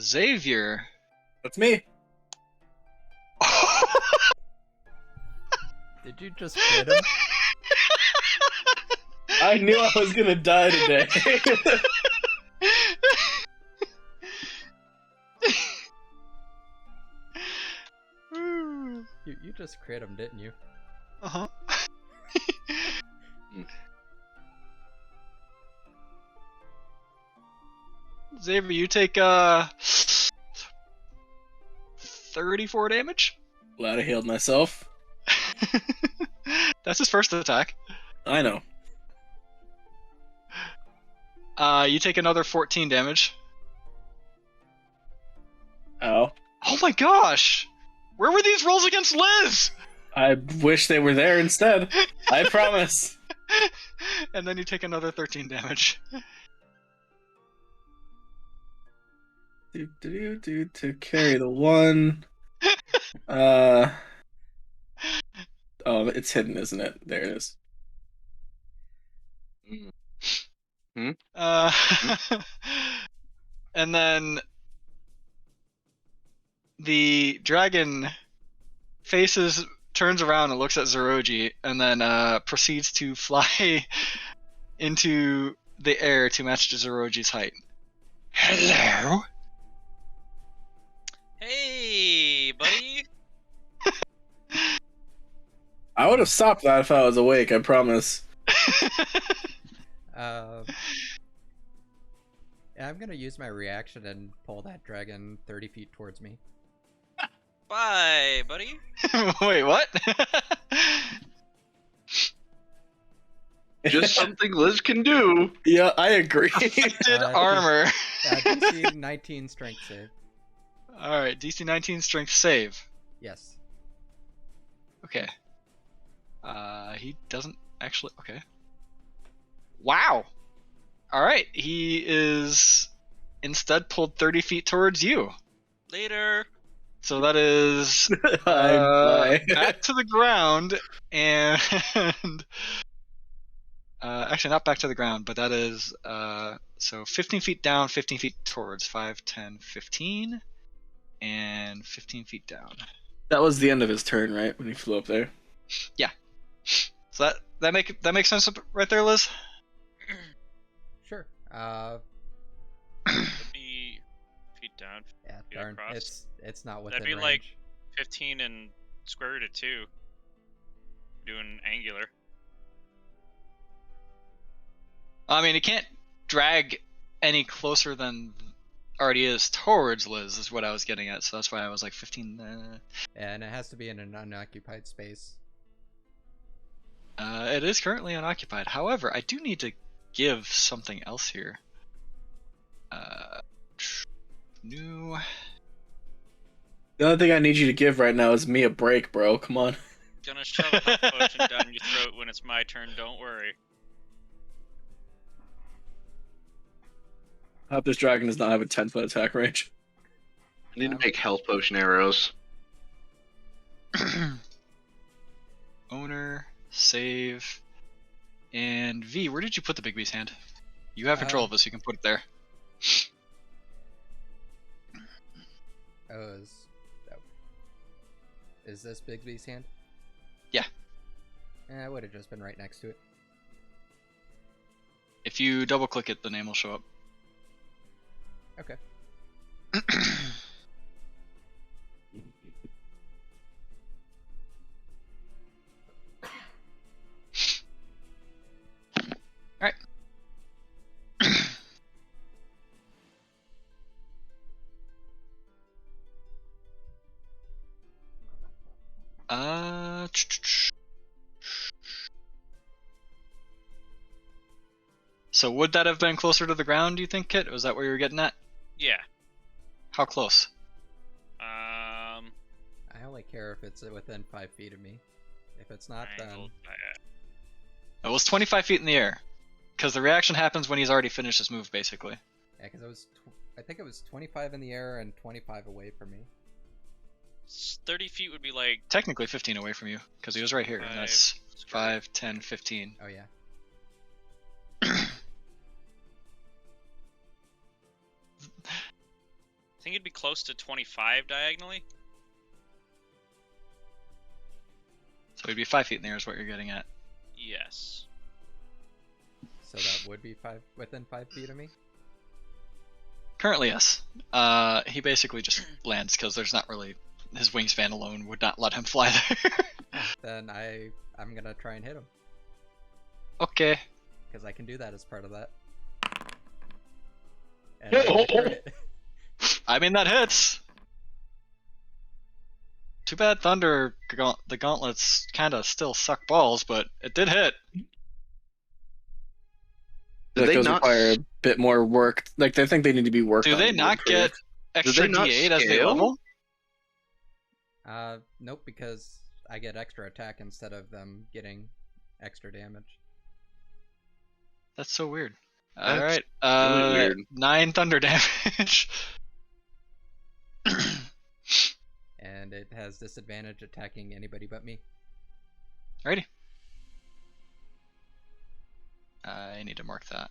Xavier. That's me. Did you just hit him? I knew I was gonna die today. You just crit him, didn't you? Uh-huh. Xavier, you take 34 damage. Glad I healed myself. That's his first attack. I know. You take another 14 damage. Oh. Oh my gosh! Where were these rolls against Liz? I wish they were there instead. I promise. And then you take another 13 damage. To carry the 1. Oh, it's hidden, isn't it? There it is. And then the dragon turns around and looks at Zeroji, and then proceeds to fly into the air to match Zeroji's height. Hello? Hey, buddy. I would have stopped that if I was awake, I promise. Yeah, I'm gonna use my reaction and pull that dragon 30 feet towards me. Bye, buddy. Wait, what? Just something Liz can do. Yeah, I agree. Did armor. DC 19 strength save. All right, DC 19 strength save. Yes. Okay. He doesn't actually. Okay. Wow. All right, he is instead pulled 30 feet towards you. Later. So that is Bye. back to the ground, and actually not back to the ground, but that is so 15 feet down, 15 feet towards, 5, 10, 15, and 15 feet down. That was the end of his turn, right? When he flew up there. So that makes sense right there, Liz. Sure. Would be feet down. Yeah, Feet darn. across. It's not within That'd be range. like 15 and square root of 2. Doing angular. I mean, it can't drag any closer than already is towards Liz, is what I was getting at. So that's why I was like 15. And it has to be in an unoccupied space. It is currently unoccupied. However, I do need to give something else here. New. The only thing I need you to give right now is me a break, bro. Come on. Gonna shove a health potion down your throat when it's my turn, don't worry. I hope this dragon does not have a 10-foot attack range. I need to make health potion arrows. Owner, save, and V. Where did you put the big beast hand? You have control of this. You can put it there. Oh, is this Bigsby's hand? Yeah. I would have just been right next to it. If you double click it, the name will show up. Okay. Alright. So would that have been closer to the ground, do you think, Kit? Was that where you were getting at? Yeah. How close? I only care if it's within 5 feet of me. If it's not, then Triangle diagonal. It was 25 feet in the air. Because the reaction happens when he's already finished his move, basically. yeah, because I think it was 25 in the air and 25 away from me. 30 feet would be like Technically 15 away from you, because he was right here. And that's square. 5, 10, 15. Oh yeah. I think it'd be close to 25 diagonally. So it'd be 5 feet in the air is what you're getting at. Yes. So that would be within 5 feet of me. Currently, yes. He basically just lands, because there's not really... His wingspan alone would not let him fly there. Then I'm gonna try and hit him Okay. because I can do that as part of that. And Oh, I oh, crit it. I mean, that hits! Too bad Thunder, the gauntlets kind of still suck balls, but it did hit. Did That they does not require a bit more work. Like, I think they need to be worked Do on. they to not improve. get extra not D8 as they scale? level? Nope, because I get extra attack instead of them getting extra damage. That's so weird. That's Alright, really weird. 9 thunder damage. And it has disadvantage attacking anybody but me. Alrighty. I need to mark that.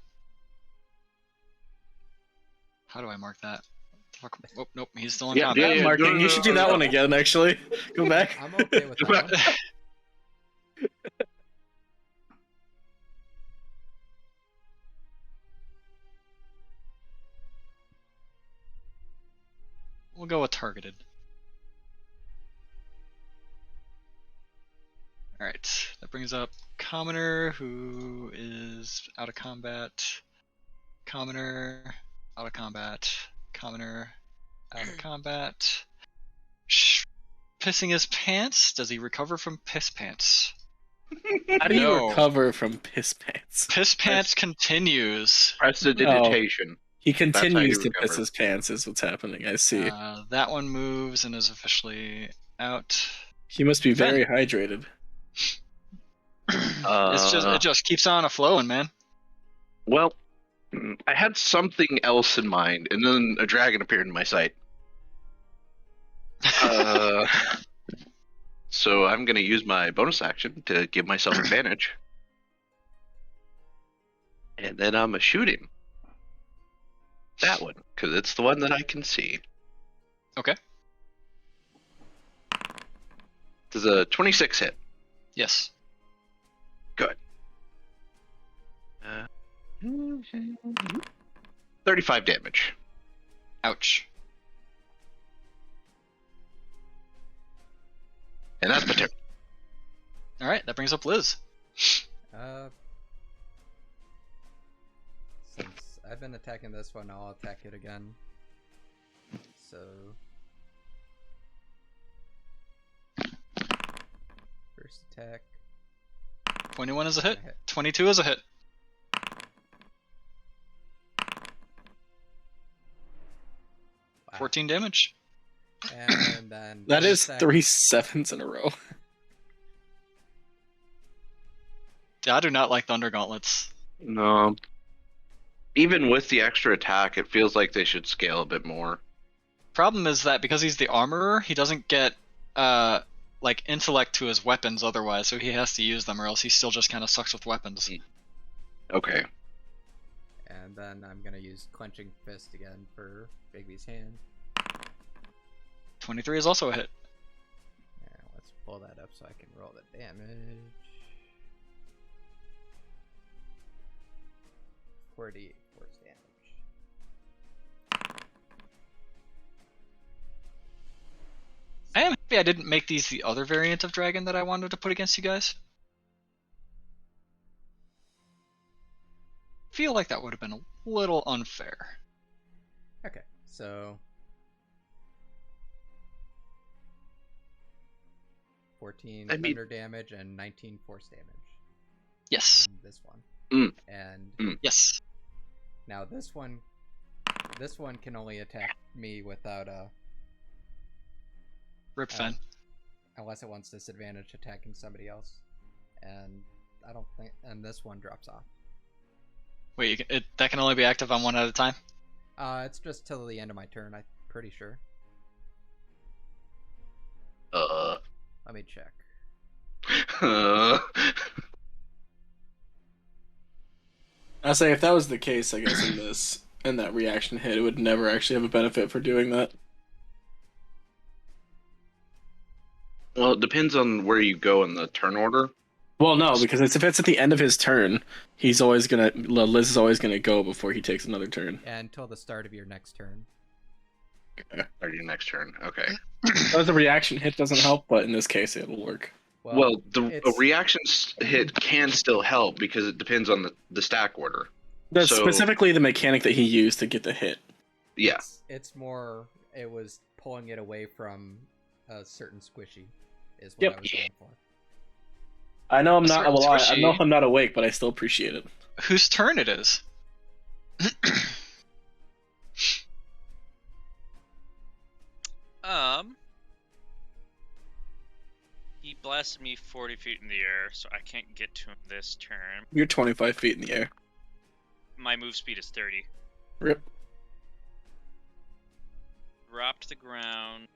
How do I mark that? Fuck. Oh, nope, he's still in Yeah, combat. yeah. Marking. no, You should do that one again, actually. Go back. I'm okay with that one. We'll go with targeted. Alright, that brings up Commoner, who is out of combat. Commoner, out of combat. Commoner, out of combat. Pissing his pants. Does he recover from piss pants? How do you No. recover from piss pants? Piss Pants continues. Prestidigitation. He That's how continues you to piss recover. his pants, is what's happening. I see. That one moves and is officially out. He must be Ben. very hydrated. It just keeps on a flowing, man. Well, I had something else in mind, and then a dragon appeared in my sight. So I'm going to use my bonus action to give myself advantage. And then I'm a shooting. That one, because it's the one that I can see. Okay. Does a 26 hit? Yes. Good. 35 damage. Ouch. And that's my turn. All right, that brings up Liz. Since I've been attacking this one, I'll attack it again. So first attack. 21 is a hit. Hit. 22 is a hit. Wow. 14 damage. And then That bonus is attack. 3 7s in a row. I do not like Thunder Gauntlets. No. Even with the extra attack, it feels like they should scale a bit more. Problem is that because he's the armorer, he doesn't get like intellect to his weapons otherwise, so he has to use them, or else he still just kind of sucks with weapons. Okay. And then I'm gonna use clenching fist again for Bigby's hand. 23 is also a hit. Yeah, let's pull that up so I can roll the damage. 48 force damage. I am happy I didn't make these the other variant of dragon that I wanted to put against you guys. Feel like that would have been a little unfair. Okay, so 14 I mean- thunder damage and 19 force damage Yes. on this one. Mm. And Yes. now this one can only attack me without a Rip Fen. unless it wants disadvantage attacking somebody else. And I don't think and this one drops off. Wait, that can only be active on one at a time? It's just till the end of my turn, I'm pretty sure. Let me check. I say if that was the case, I guess in that reaction hit, it would never actually have a benefit for doing that. Well, it depends on where you go in the turn order. Well, no, because if it's at the end of his turn, Liz is always gonna go before he takes another turn. Until the start of your next turn. Or your next turn. Okay. So the reaction hit doesn't help, but in this case, it'll work. Well, a it's- reaction hit can still help because it depends on the stack order. That's So- specifically the mechanic that he used to get the hit. Yeah. It's more. It was pulling it away from a certain squishy, is what Yep. I was going for. I know I'm not. Sorry, Well, I squishy. know I'm not awake, but I still appreciate it. Whose turn it is? He blasted me 40 feet in the air, so I can't get to him this turn. You're 25 feet in the air. My move speed is 30. Rip. Drop to the ground.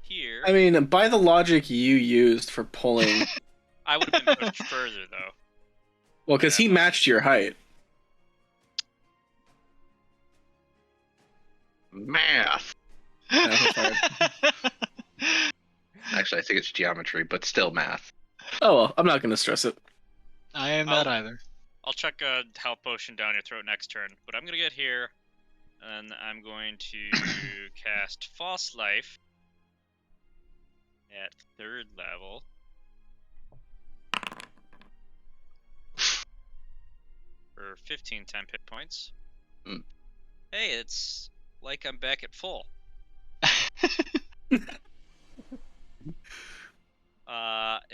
Here. I mean, by the logic you used for pulling, I would have been pushed further, though. well, because he matched your height. Math. Yeah, that's hard. Actually, I think it's geometry, but still math. Oh well, I'm not gonna stress it. I am not either. I'll chuck a health potion down your throat next turn, but I'm gonna get here, and I'm going to cast False Life at 3rd level. For 15 temp hit points. Mm. Hey, it's like I'm back at full.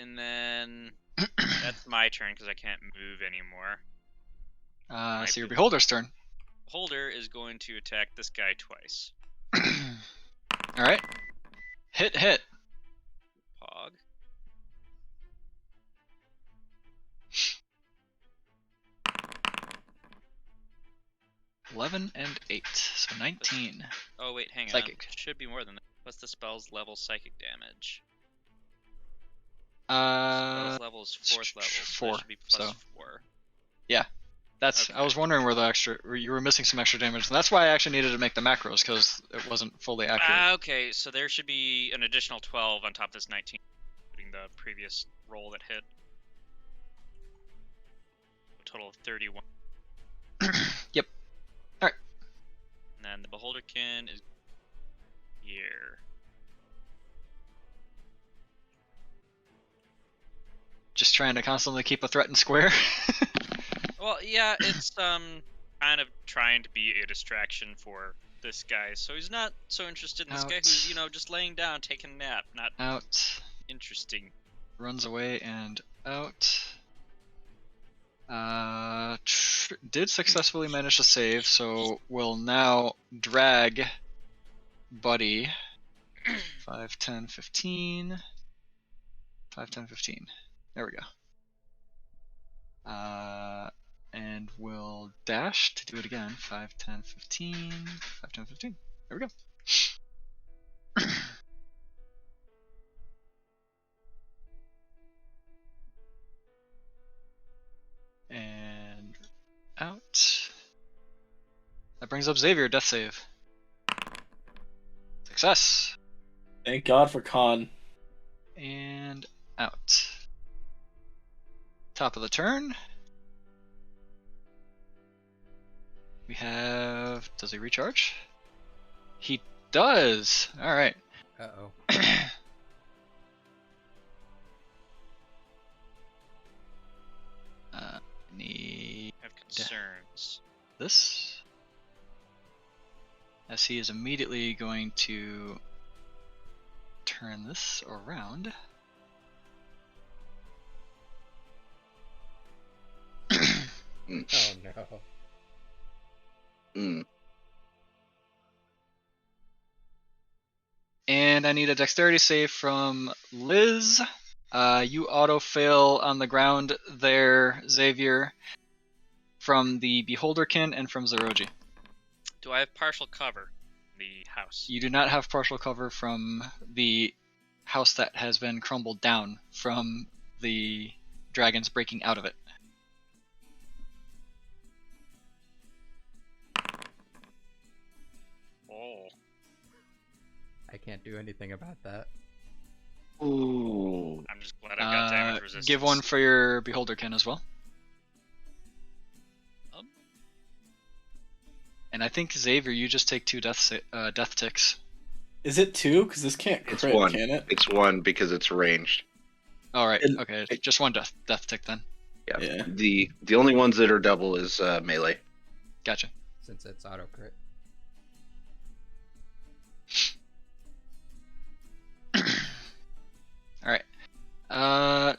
and then that's my turn because I can't move anymore. So your beholder's turn. Beholder is going to attack this guy twice. All right. Hit. Pog. 11 and 8, so 19. Oh wait, hang Psychic. on. Should be more than that. What's the spell's level psychic damage? Uh, Spell's level is 4th level, so 4. that should be plus So 4. yeah, that's. Okay. I was wondering where the extra. You were missing some extra damage, and that's why I actually needed to make the macros because it wasn't fully accurate. Okay, so there should be an additional 12 on top of this 19, including the previous roll that hit. A total of 31. Yep. All right. And then the Beholderkin is here. Just trying to constantly keep a threatened square. Well, yeah, it's kind of trying to be a distraction for this guy, so he's not so interested in this guy who's, just laying down, taking a nap. Not out. interesting. Runs away and out. Did successfully manage to save, so will now drag Buddy 5, 10, 15. 5, 10, 15. There we go. And we'll dash to do it again. 5, 10, 15. 5, 10, 15. There we go. And out. That brings up Xavier, death save. Success. Thank God for Khan. And out. Top of the turn. We have. Does he recharge? He does! Alright. Uh-oh. Need I have concerns. this. As he is immediately going to turn this around. Oh no. And I need a dexterity save from Liz. You auto-fail on the ground there, Xavier, from the Beholderkin and from Zeroji. Do I have partial cover in the house? You do not have partial cover from the house that has been crumbled down from the dragons breaking out of it. Oh. I can't do anything about that. Ooh. I'm just glad I've got damage resistance. Give one for your Beholderkin as well. And I think, Xavier, you just take 2 death ticks. Is it 2? Because this can't It's crit, 1. can it? It's 1 because it's ranged. Alright, And- okay, just 1 death tick then. Yeah. The only ones that are double is melee. Gotcha. Since it's auto crit. Alright.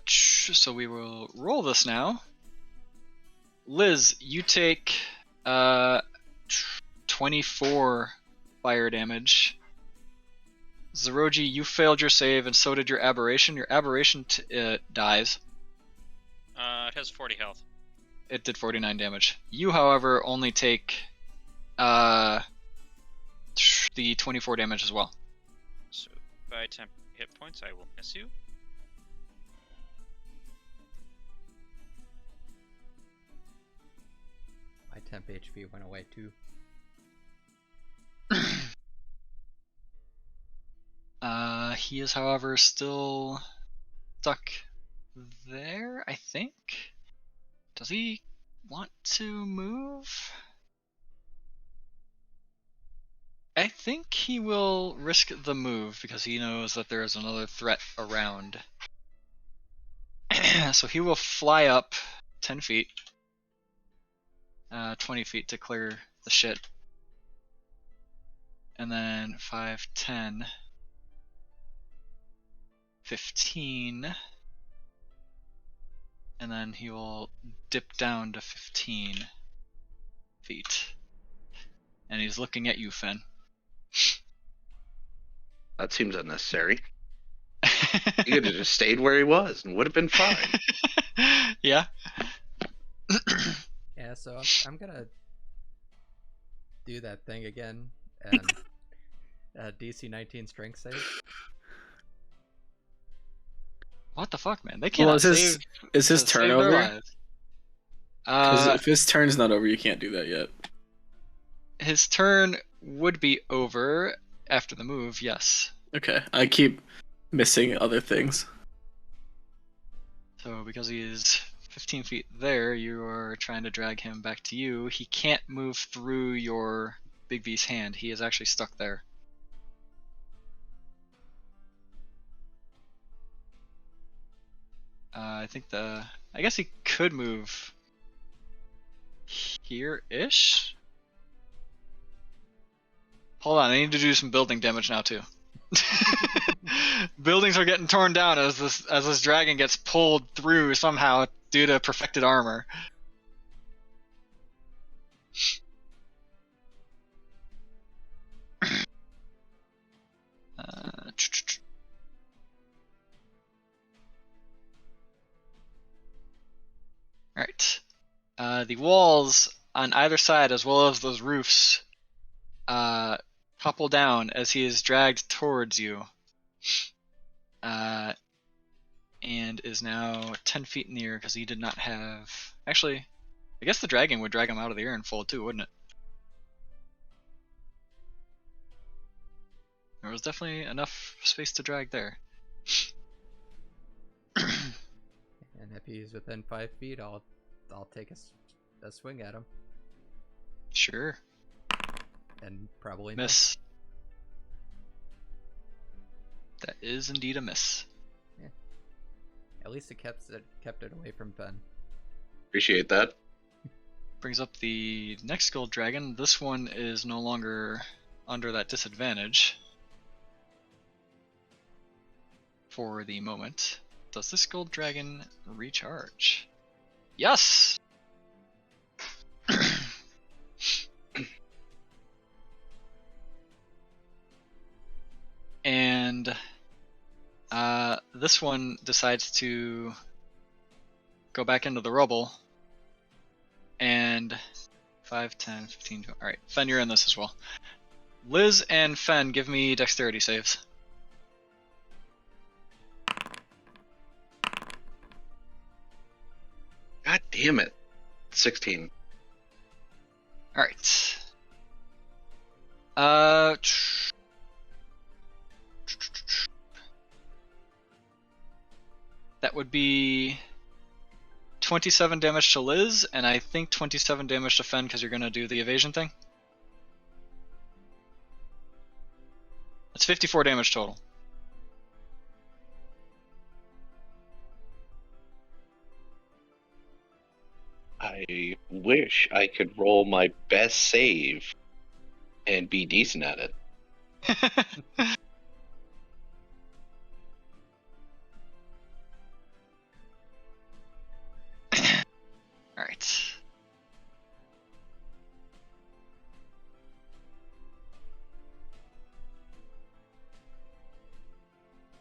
So we will roll this now. Liz, you take 24 fire damage. Zeroji, you failed your save, and so did your aberration. Your aberration dies. It has 40 health. It did 49 damage. You, however, only take the 24 damage as well. So by 10 hit points, I will miss you. My temp HP went away too. He is, however, still stuck there, I think. Does he want to move? I think he will risk the move because he knows that there is another threat around. So he will fly up 10 feet, 20 feet to clear the shit. And then 5, 10, 15. and then he will dip down to 15 feet. And he's looking at you, Fen. That seems unnecessary. He could have just stayed where he was and would have been fine. Yeah. Yeah, so I'm gonna do that thing again and DC 19 strength save. What the fuck, man? They Well, cannot save is his to turn save their over? lives. Because if his turn's not over, you can't do that yet. His turn would be over after the move, yes. Okay, I keep missing other things. So because he is 15 feet there, you are trying to drag him back to you. He can't move through your Big V's hand. He is actually stuck there. I guess he could move here-ish? Hold on, I need to do some building damage now too. Buildings are getting torn down as this dragon gets pulled through somehow due to perfected armor. Alright. The walls on either side, as well as those roofs, topple down as he is dragged towards you. And is now 10 feet in the air because he did not have... Actually, I guess the dragon would drag him out of the air and fold too, wouldn't it? There was definitely enough space to drag there. And if he's within 5 feet, I'll take a swing at him. Sure. And probably Miss. That is indeed a miss. Yeah. At least it kept it away from Ben. Appreciate that. Brings up the next gold dragon. This one is no longer under that disadvantage for the moment. Does this gold dragon recharge? Yes! And this one decides to go back into the rubble. And 5, 10, 15, 20. Alright, Fen, you're in this as well. Liz and Fen, give me dexterity saves. God damn it. 16. Alright. That would be 27 damage to Liz, and I think 27 damage to Fen because you're going to do the evasion thing. That's 54 damage total. I wish I could roll my best save and be decent at it. Alright.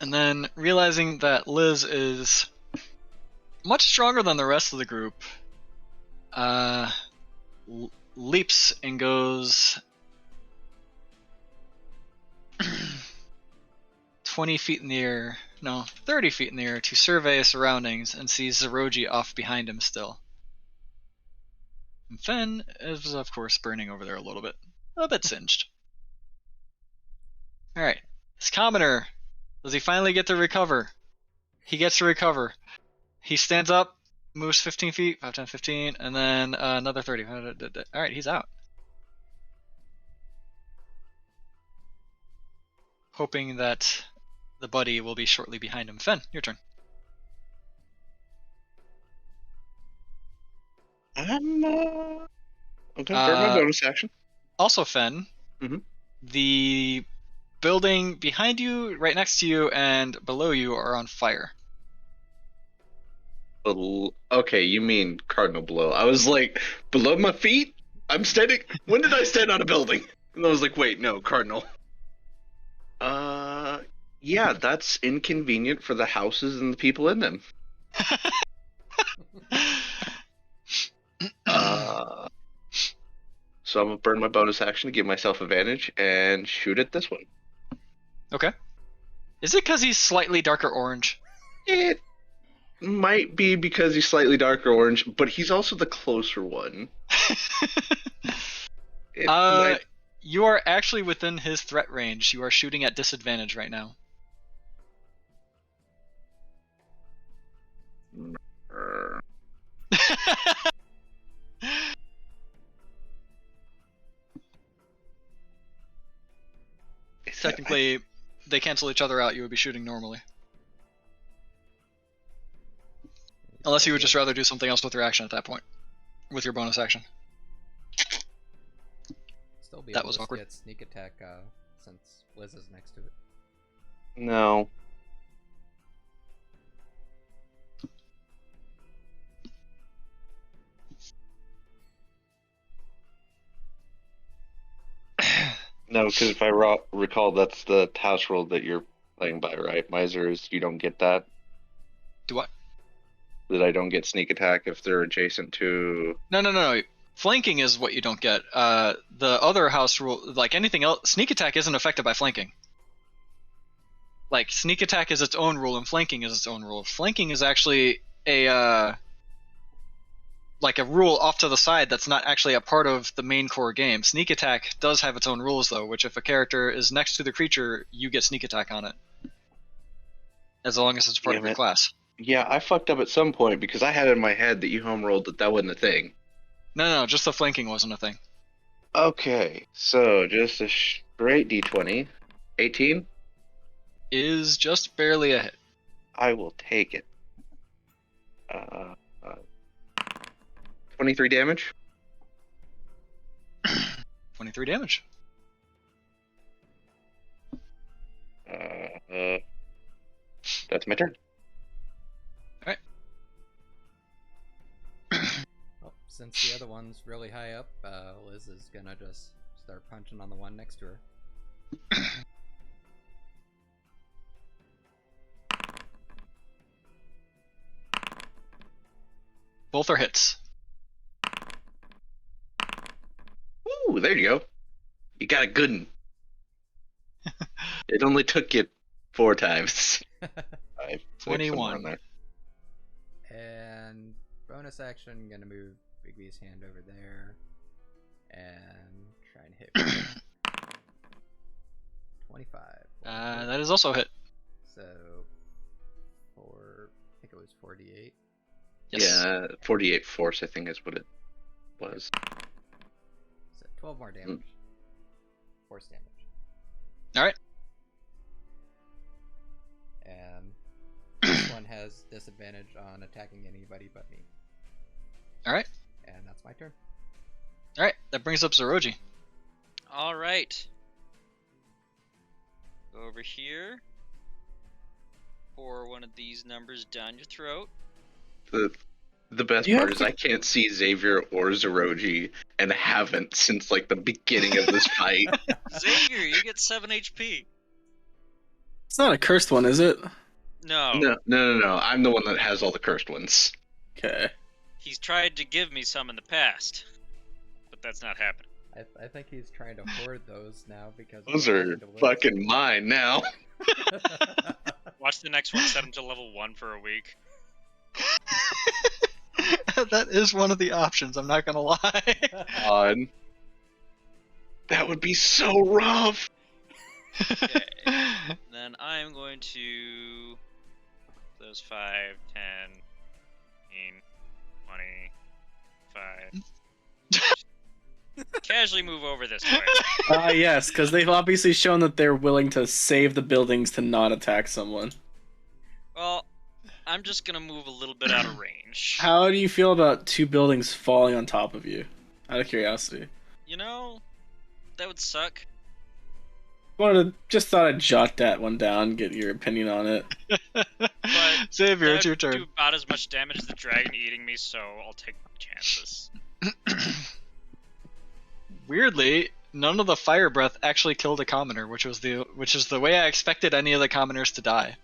And then realizing that Liz is much stronger than the rest of the group, leaps and goes 20 feet in the air, no, 30 feet in the air to survey his surroundings and sees Zeroji off behind him still. And Fen is, of course, burning over there a bit singed. Alright, this commoner, does he finally get to recover? He gets to recover. He stands up, moves 15 feet, 5, 10, 15, and then another 30. Alright, he's out. Hoping that the buddy will be shortly behind him. Fen, your turn. I'm okay for my bonus action. Also, Fen, Mhm. the building behind you, right next to you, and below you are on fire. Okay, you mean cardinal below. I was like, below my feet? I'm standing. When did I stand on a building? And I was like, wait, no, cardinal. Yeah, that's inconvenient for the houses and the people in them. So I'm gonna burn my bonus action to give myself advantage and shoot at this one. Okay. Is it because he's slightly darker orange? It might be because he's slightly darker orange, but he's also the closer one. You are actually within his threat range. You are shooting at disadvantage right now. Technically, they cancel each other out. You would be shooting normally. Unless you would just rather do something else with your action at that point. With your bonus action. Still be That able was to awkward. get sneak attack since Liz is next to it. No. No, because if I recall, that's the house rule that you're playing by, right? Misers, you don't get that. Do what? That I don't get sneak attack if they're adjacent to. No. Flanking is what you don't get. The other house rule, like anything else, sneak attack isn't affected by flanking. Like, sneak attack is its own rule and flanking is its own rule. Flanking is actually a rule off to the side that's not actually a part of the main core game. Sneak attack does have its own rules though, which if a character is next to the creature, you get sneak attack on it. As long as it's part of your class. Yeah, I fucked up at some point because I had in my head that you home rolled that wasn't a thing. No, just the flanking wasn't a thing. Okay, so just a straight d20. 18? Is just barely a hit. I will take it. 23 damage. 23 damage. That's my turn. Alright. Well, since the other one's really high up, Liz is gonna just start punching on the one next to her. Both are hits. Ooh, there you go. You got a good one. It only took you 4 times. 5, 6, 21. somewhere in And bonus action, gonna move Big B's hand over there and try and hit me. 25. That is also a hit. So, I think it was 48. there. Yes. Yeah, 48 force, I think is what it was. So 12 more damage. Force damage. Alright. And this one has disadvantage on attacking anybody but me. Alright. And that's my turn. Alright, that brings up Zoroji. All right. Go over here. Pour one of these numbers down your throat. The best part is I can't see Xavier or Zoroji and haven't since like the beginning of this fight. Xavier, you get 7 HP. It's not a cursed one, is it? No. No. I'm the one that has all the cursed ones. Okay. He's tried to give me some in the past, but that's not happening. I think he's trying to hoard those now because Those are fucking mine now. Watch the next one set him to level 1 for a week. That is one of the options, I'm not gonna lie. God. That would be so rough. Okay. Then I'm going to those 5, 10, 15, 25. Casually move over this way. Yes, because they've obviously shown that they're willing to save the buildings to not attack someone. Well, I'm just gonna move a little bit out of range. How do you feel about 2 buildings falling on top of you? Out of curiosity. You know, that would suck. Just thought I'd jot that one down, get your opinion on it. But Xavier, it's your That turn. would do about as much damage as the dragon eating me, so I'll take my chances. Weirdly, none of the fire breath actually killed a commoner, which is the way I expected any of the commoners to die.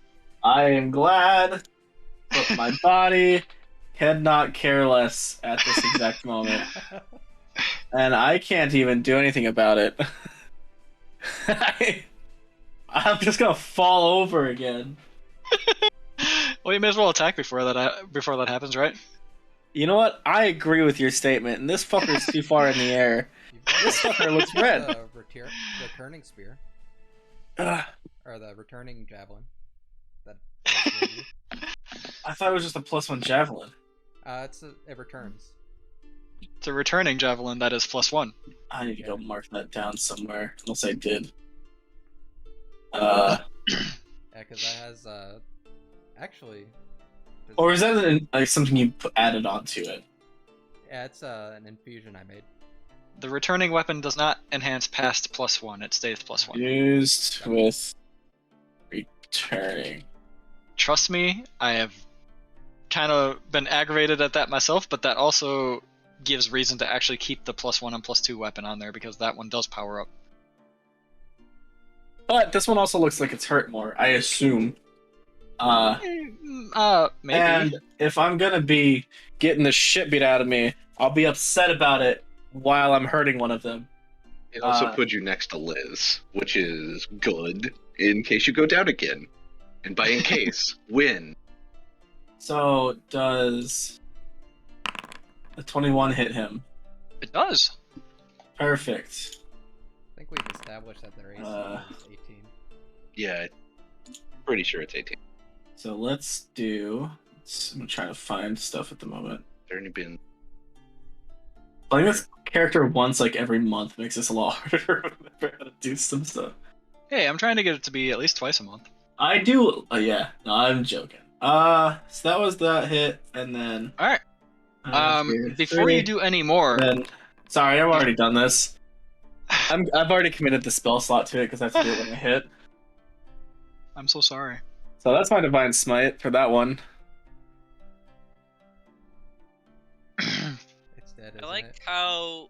I am glad, but my body cannot care less at this exact moment. And I can't even do anything about it. I'm just gonna fall over again. Well, you may as well attack before that happens, right? You know what? I agree with your statement, and this fucker's too far in the air. This fucker looks red. The returning spear. Ugh, Or the returning javelin. That I thought it was just a +1 javelin. it returns. It's a returning javelin that is +1. I need to go mark that down somewhere, unless I did. Uh, Yeah, because that has actually. or is that like something you added onto it? Yeah, it's an infusion I made. The returning weapon does not enhance past +1. It stays +1. Used with returning. Trust me, I have kind of been aggravated at that myself, but that also gives reason to actually keep the +1 and +2 weapon on there because that one does power up. But this one also looks like it's hurt more, I assume. Maybe. And if I'm gonna be getting the shit beat out of me, I'll be upset about it while I'm hurting one of them. It also put you next to Liz, which is good in case you go down again. And by in case, win. So does a 21 hit him? It does. Perfect. I think we've established that their AC is 18. Yeah, pretty sure it's 18. So let's do. I'm trying to find stuff at the moment. There only been Playing this character once like every month makes this a lot harder to remember how to do some stuff. Hey, I'm trying to get it to be at least twice a month. I do. Yeah, no, I'm joking. So that was that hit, and then. All right. Before 30, you do any more, then, sorry, I've already done this. I've already committed the spell slot to it because I have to do it when I hit. I'm so sorry. So that's my divine smite for that one. It's dead, I isn't like it? how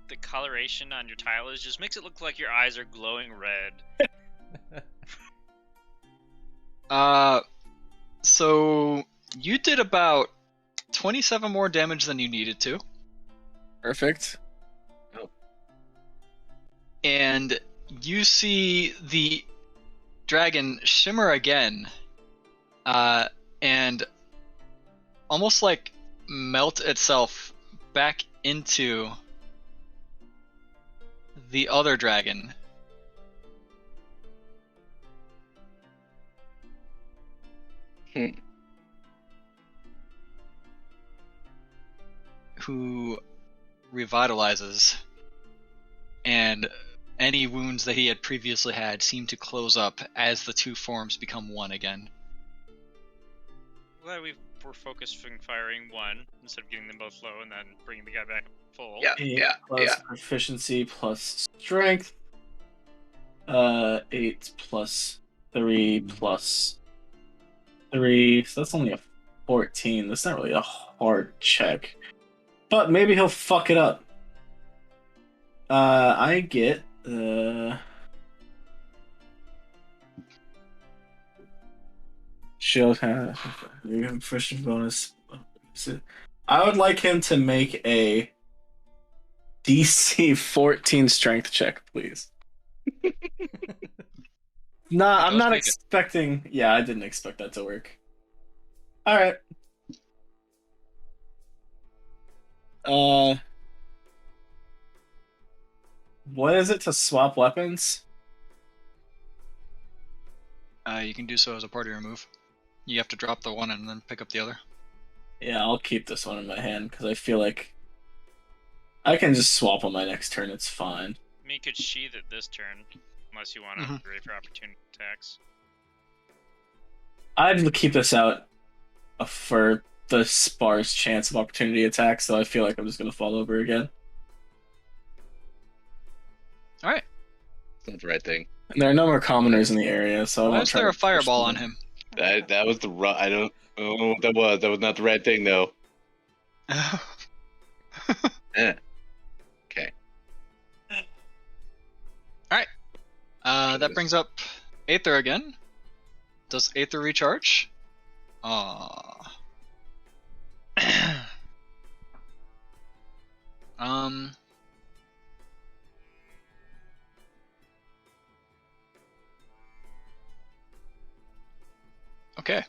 the coloration on your tile is just makes it look like your eyes are glowing red. So you did about 27 more damage than you needed to. Perfect. And you see the dragon shimmer again, and almost like melt itself back into the other dragon. Who revitalizes, and any wounds that he had previously had seem to close up as the two forms become one again. Glad we're focusing firing one instead of getting them both low and then bringing the guy back full. Yeah. 8 plus proficiency plus strength. 8 plus 3 plus 3. So that's only a 14. That's not really a hard check. But maybe he'll fuck it up. I get shield have proficiency bonus. I would like him to make a DC 14 strength check, please. Nah, I'm not expecting. Yeah, I didn't expect that to work. All right. What is it to swap weapons? You can do so as a part of your move. You have to drop the one and then pick up the other. Yeah, I'll keep this one in my hand because I feel like I can just swap on my next turn. It's fine. I mean, you could sheath it this turn, unless you want to upgrade for opportunity attacks. I'd keep this out for the sparse chance of opportunity attacks, so I feel like I'm just going to fall over again. All right. That's the right thing. And there are no more commoners in the area, so I Why won't is try there to a fireball push on them. him? That was the I don't know what that was. That was not the right thing though. Eh. Okay. That brings up Aether again. Does Aether recharge? Aww. um. Okay.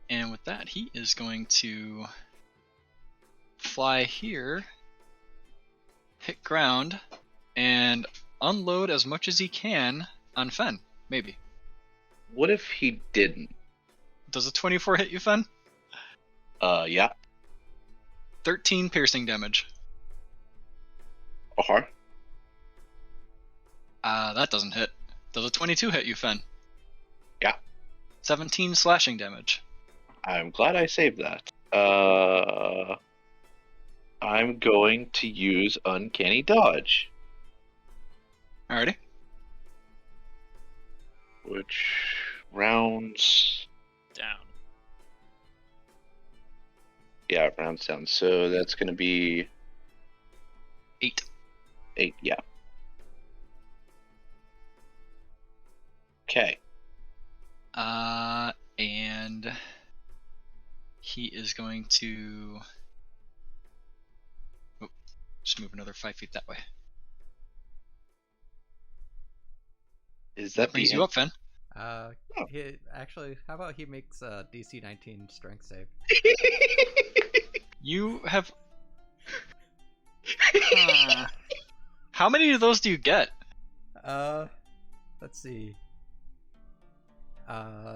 And with that, he is going to fly here, hit ground, and unload as much as he can on Fen. Maybe. What if he didn't? Does a 24 hit you, Fen? Yeah. 13 piercing damage. Uh-huh. That doesn't hit. Does a 22 hit you, Fen? Yeah. 17 slashing damage. I'm glad I saved that. I'm going to use Uncanny Dodge, Alrighty. which rounds. Down. Yeah, rounds down. So that's going to be 8. 8. Yeah. Okay. And he is going to just move another 5 feet that way. Is That that brings the you up, Fen. Actually, how about he makes a DC 19 strength save? You have. How many of those do you get? Let's see.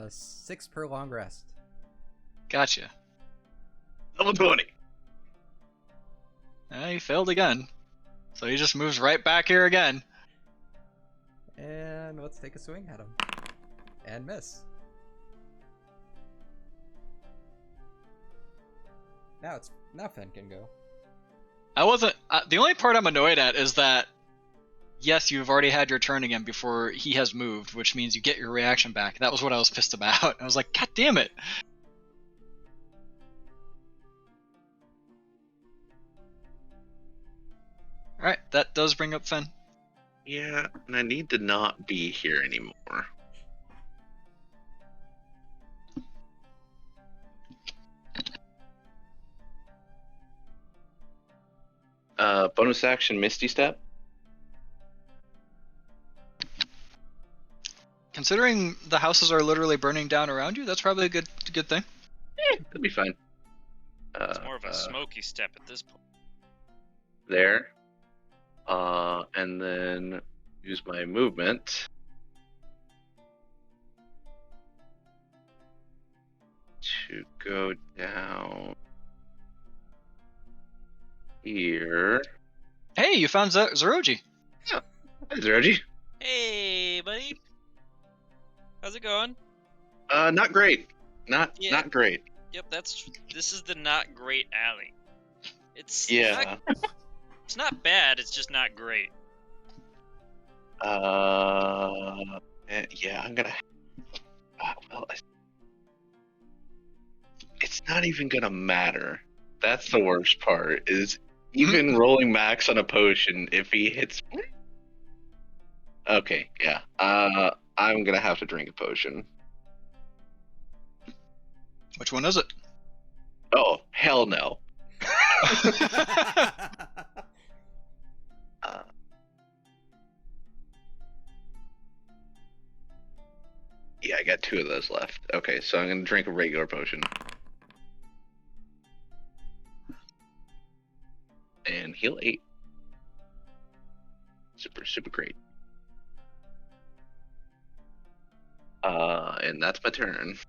6 per long rest. Gotcha. Level 20. He failed again. So he just moves right back here again. And let's take a swing at him. And miss. Now Fen can go. I wasn't. The only part I'm annoyed at is that, yes, you've already had your turn again before he has moved, which means you get your reaction back. That was what I was pissed about. I was like, God damn it. Alright, that does bring up Fen. Yeah, and I need to not be here anymore. Bonus action Misty Step. Considering the houses are literally burning down around you, that's probably a good thing. That'd be fine. It's more of a smoky step at this point. There. And then use my movement to go down here. Hey, you found Zeroji. Hi, Zeroji. Hey, buddy. How's it going? Not great. Not great. Yep, this is the not great alley. It's Yeah. It's not bad. It's just not great. Yeah, I'm gonna. Well, it's not even gonna matter. That's the worst part. Is even rolling max on a potion if he hits. Okay, yeah. I'm gonna have to drink a potion. Which one is it? Oh, hell no. Yeah, I got 2 of those left. Okay, so I'm gonna drink a regular potion. And heal 8. Super great. And that's my turn.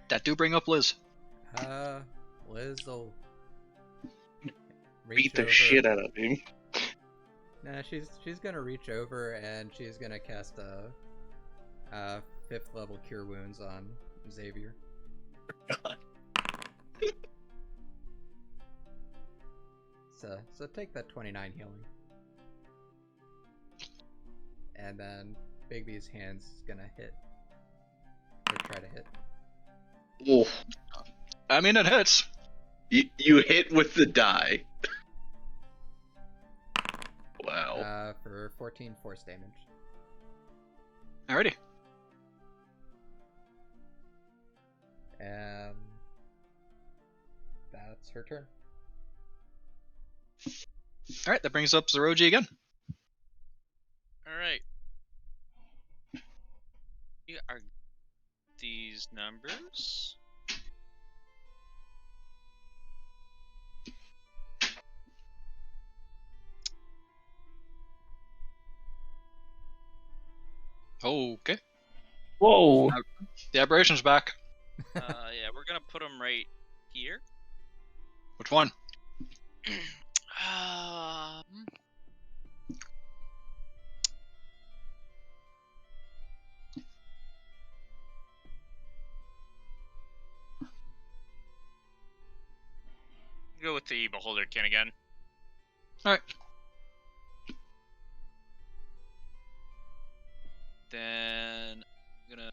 That do bring up Liz. Liz will Beat the shit out of him. Nah, she's gonna reach over and she's gonna cast a 5th level Cure Wounds on Xavier. God. So take that 29 healing. And then Bigby's hand's gonna hit. Or try to hit. Oh, I mean, it hits. you hit with the die. Wow. For 14 force damage. Alrighty. And that's her turn. Alright, that brings up Zeroji again. All right. Here are these numbers. Okay. Whoa. The aberration's back. Yeah, we're gonna put them right here. Which one? Um, go with the Beholderkin again. Alright. Then I'm gonna.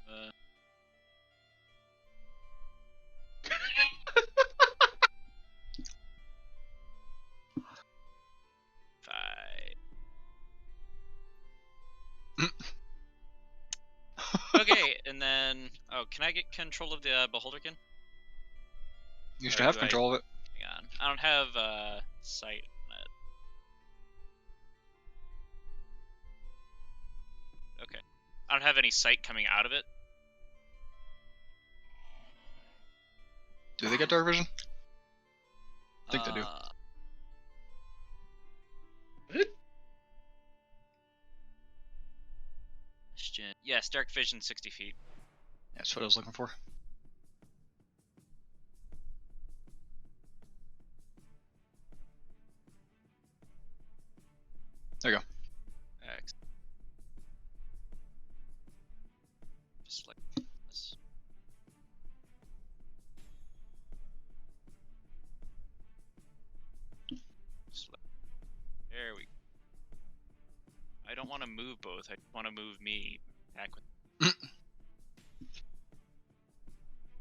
Okay, and then can I get control of the Beholderkin? You should Or have do control of it. Hang on, I don't have sight on it. Okay, I don't have any sight coming out of it. Do they get dark vision? I think they do. Question. Yes, dark vision 60 feet. That's what I was looking for. There you go. Excellent. Just like this. There we go. I don't want to move both. I want to move me back with.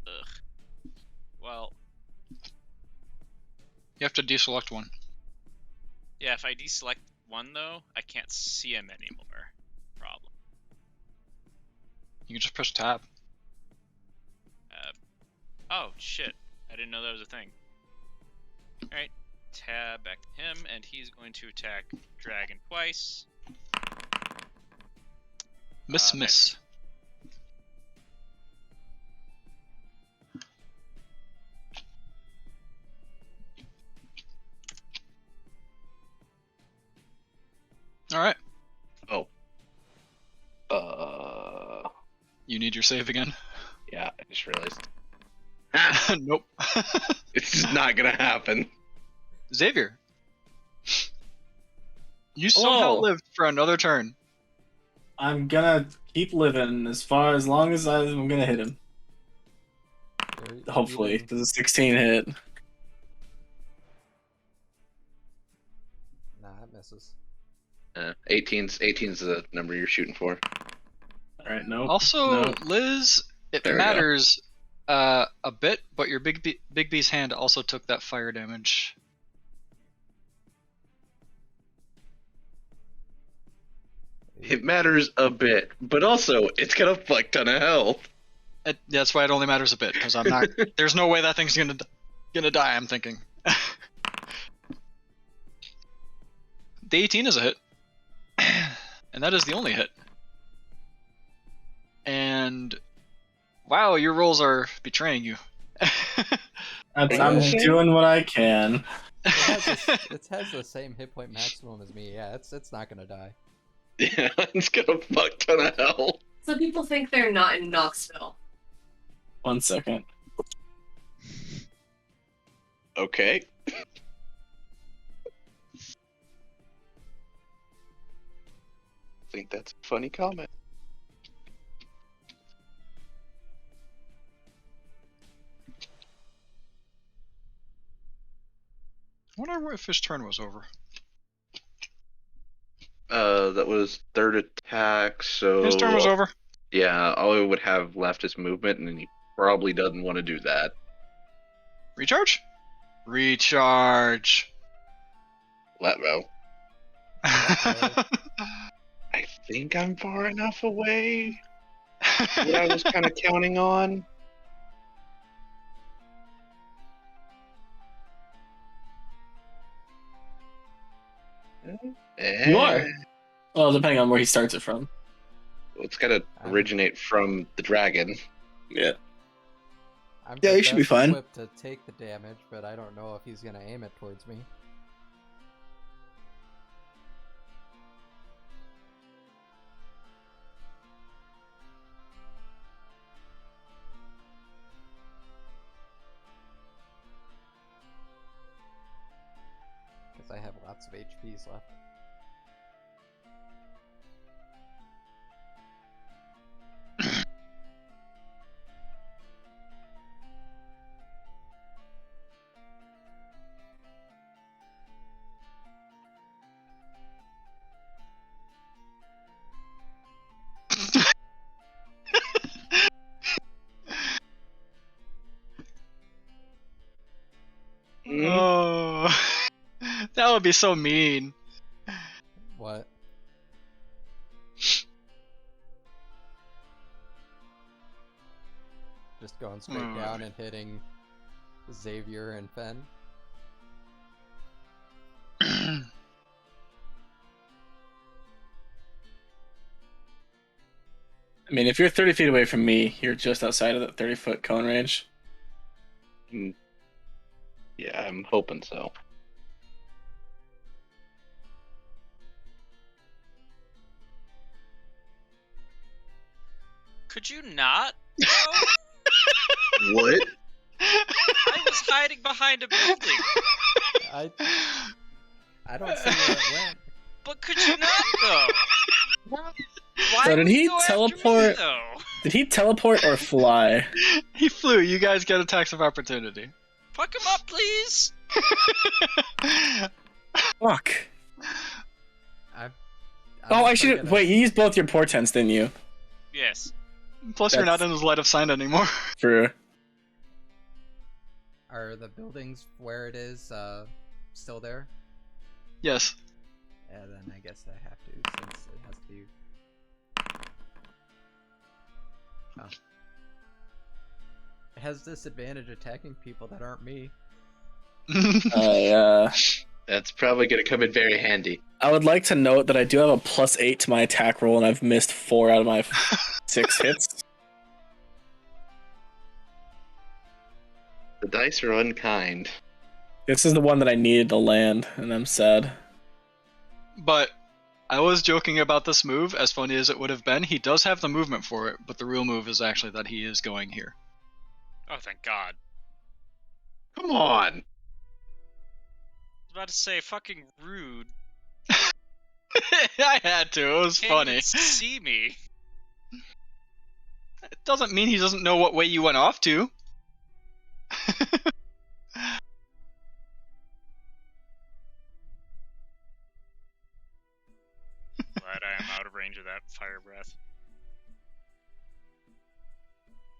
Ugh. Well. You have to deselect one. Yeah, if I deselect one though, I can't see him anymore. Problem. You can just press tab. Oh shit! I didn't know that was a thing. All right, tab back to him, and he's going to attack Dragon twice. Miss. Alright. Oh. You need your save again? Yeah, I just realized. Nope. It's just not gonna happen. Xavier. You somehow Hello. lived for another turn. I'm gonna keep living as long as I'm gonna hit him. Hopefully. Does a 16 hit? Nah, it misses. 18's the number you're shooting for. Alright, nope. Also, Nope. Liz, it There we go. matters a bit, but your Big B's hand also took that fire damage. It matters a bit, but also it's got a fuck ton of health. That's why it only matters a bit, because I'm not. There's no way that thing's gonna die. I'm thinking. The 18 is a hit, and that is the only hit. And wow, your rolls are betraying you. I'm Yeah. doing what I can. It has the same hit point maximum as me. Yeah, it's not gonna die. Yeah, it's got a fuck ton of health. Some people think they're not in Knoxville. 1 second. Okay. I think that's a funny comment. wonder if his turn was over. That was third attack, so His turn was over. yeah, all he would have left is movement, and he probably doesn't want to do that. Recharge? Recharge. Let go. go. I think I'm far enough away. What I was kind of counting on. You are. Well, depending on where he starts it from. It's got to originate from the dragon. Yeah. I'm Yeah, the you should be best fine. equipped to take the damage, but I don't know if he's gonna aim it towards me. Because I have lots of HPs left. Oh, that would be so mean. What? Just going straight down and hitting Xavier and Fen. I mean, if you're 30 feet away from me, you're just outside of that 30-foot cone range. Yeah, I'm hoping so. Could you not? No? What? I was hiding behind a building. I don't see where it went. But could you not, though? Why So did would he you go after me, teleport- though? Did he teleport or fly? He flew. You guys get attacks of opportunity. Fuck him up, please. Fuck. I'm Oh, I also should. gonna- Wait, you used both your portents, didn't you? Yes. Plus, you're not That's- in his light of sight anymore. For Are the buildings where it is still there? Yes. Yeah, then I guess I have to, since it has to be. Oh. It has disadvantage attacking people that aren't me. That's probably going to come in very handy. I would like to note that I do have a +8 to my attack roll, and I've missed 4 out of my 6 hits. The dice are unkind. This is the one that I needed to land, and I'm sad. But I was joking about this move, as funny as it would have been. He does have the movement for it, but the real move is actually that he is going here. Oh, thank God. Come on. I was about to say, fucking rude. I had to. It was Can't funny. even see me. It doesn't mean he doesn't know what way you went off to. Glad I am out of range of that fire breath.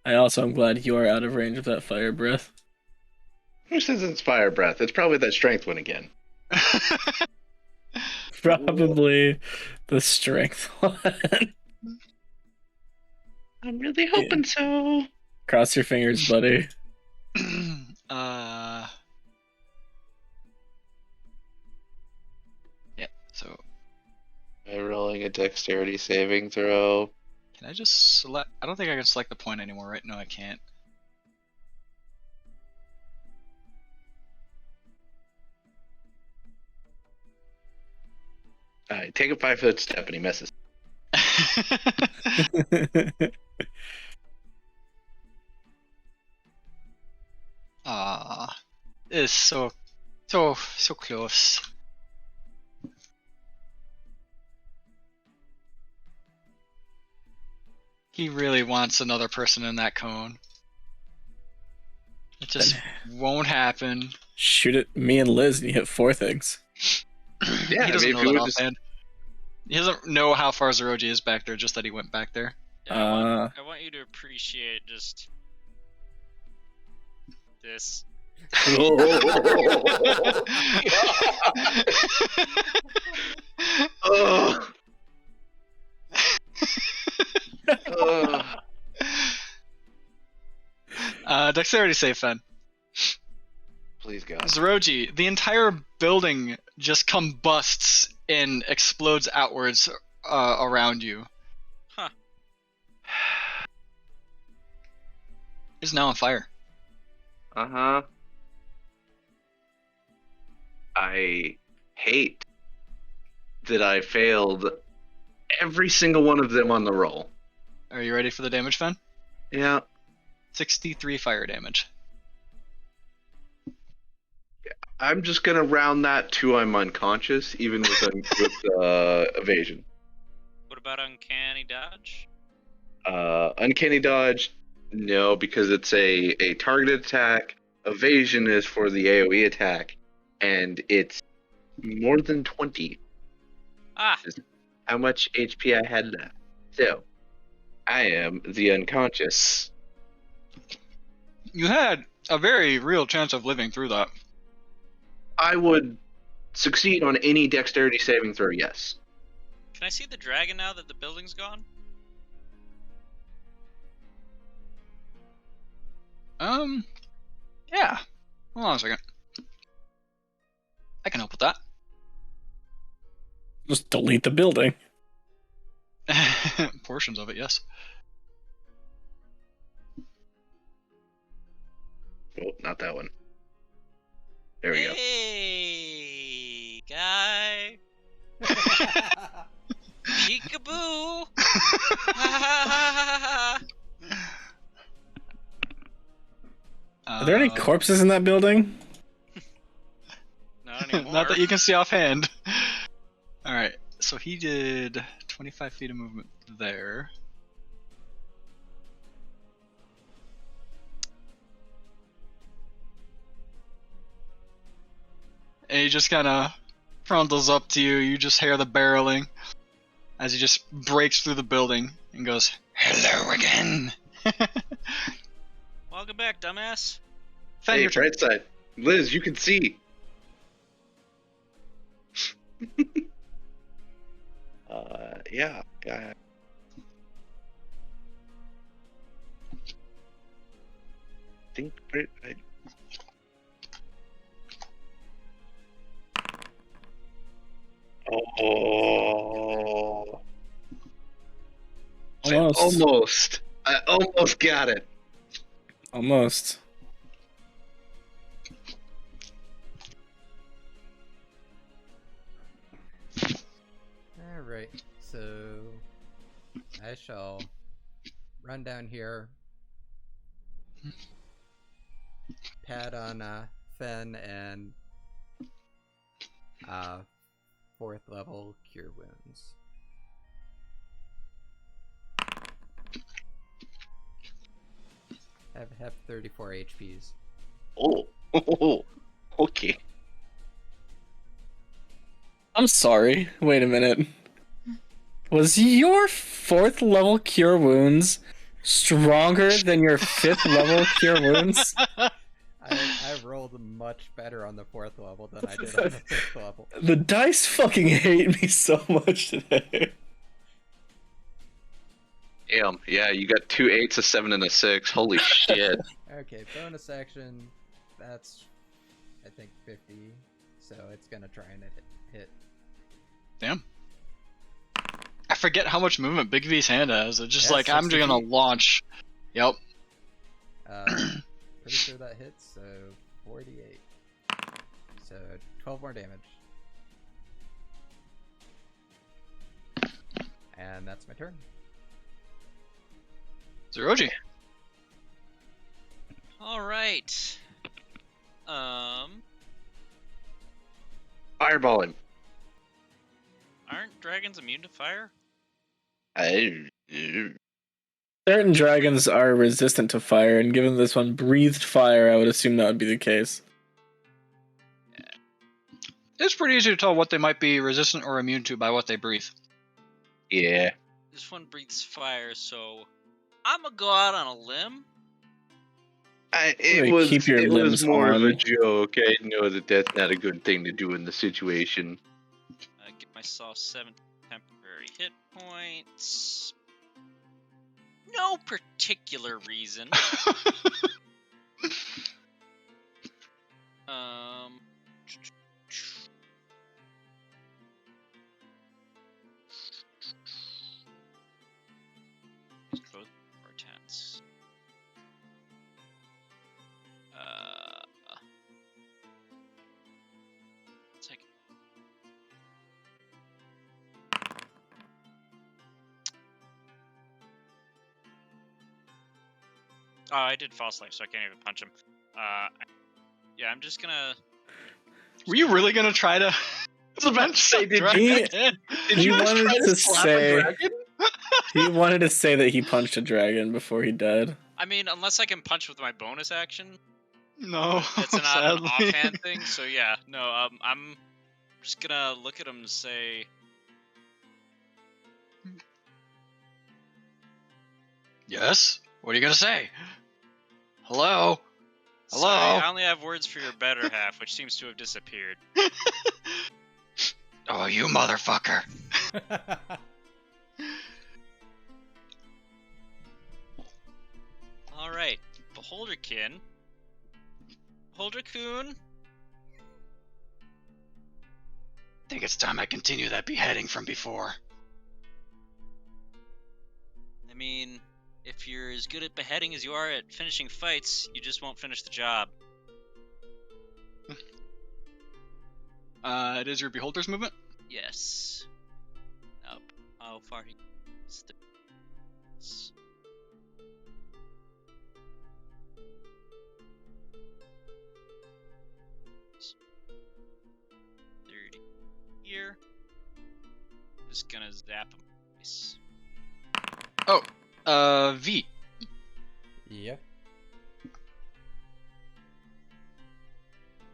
I also am glad you are out of range of that fire breath. Who says it's fire breath? It's probably that strength one again. Probably the strength one. I'm really hoping so. Cross your fingers, buddy. Yeah, so By rolling a dexterity saving throw. can I just select? I don't think I can select the point anymore, right? No, I can't. Alright, take a 5-foot step and he misses. Ah, it's so close. He really wants another person in that cone. It just won't happen. Shoot at me and Liz, and you hit 4 things. Yeah, He doesn't if know you that would just offhand. He doesn't know how far Zeroji is back there, just that he went back there. Yeah, I want you to appreciate just this. Oh. Oh. Dexterity save, Fen. Please God. Zeroji, the entire building just combusts and explodes outwards around you. Huh. It's now on fire. Uh-huh. I hate that I failed every single one of them on the roll. Are you ready for the damage, Fen? Yeah. 63 fire damage. I'm just gonna round that to I'm unconscious, even with evasion. What about uncanny dodge? Uncanny dodge, no, because it's a targeted attack. Evasion is for the AoE attack, and it's more than 20. Ah, Is how much HP I had left. So, I am the unconscious. You had a very real chance of living through that. I would succeed on any dexterity saving throw, yes. can I see the dragon now that the building's gone? Yeah. Hold on a second. I can help with that. Just delete the building. Portions of it, yes. Oh, not that one. There we go. Hey, guy. Peekaboo. Are there any corpses in that building? Not anymore. Not that you can see offhand. Alright, so he did 25 feet of movement there. And he just kind of frontals up to you. You just hear the barreling as he just breaks through the building and goes, "Hello again." Welcome back, dumbass. Fen, Hey, your turn. right side. Liz, you can see. Yeah. Think. Oh. Almost. I almost got it. Almost. Alright, so I shall run down here, pat on Fen, and 4th level cure wounds. Have 34 HPs. Oh. Okay. I'm sorry. Wait a minute. Was your 4th level cure wounds stronger than your 5th level cure wounds? I rolled much better on the 4th level than I did on the 5th level. The dice fucking hate me so much today. Damn. Yeah, you got 2 8s, a 7, and a 6. Holy shit. Okay, bonus action. That's, I think, 50. So it's gonna try and hit. Damn. I forget how much movement Big V's hand has. It's just Yeah, like, I'm 60 just gonna feet. launch. Yep. Pretty sure that hits, so 48. So 12 more damage. And that's my turn. Zeroji. All right. Fireball him. Aren't dragons immune to fire? Certain dragons are resistant to fire, and given this one breathed fire, I would assume that would be the case. It's pretty easy to tell what they might be resistant or immune to by what they breathe. Yeah. This one breathes fire, so I'm gonna go out on a limb. Hey, keep your it limbs was more of a on. joke. I know that that's not a good thing to do in the situation. Give myself 7 temporary hit points. No particular reason. um. Both more tense. Second. Oh, I did false life, so I can't even punch him. Yeah, I'm just gonna. Were you really gonna try to? I was about to say, did He- Did he you just wanted try to to slap say- a dragon? He wanted to say that he punched a dragon before he died. I mean, unless I can punch with my bonus action, No, it's not an sadly. offhand thing. So yeah, no. I'm just gonna look at him and say, Yes. What are you gonna say? Hello. Hello? sorry, I only have words for your better half, which seems to have disappeared. Oh, you motherfucker. All right, Beholderkin. Beholder-kun. Think it's time I continue that beheading from before. I mean, if you're as good at beheading as you are at finishing fights, you just won't finish the job. It is your beholder's movement. Yes. Up. How far he steps. Here. Just gonna zap him. Nice. V. Yep.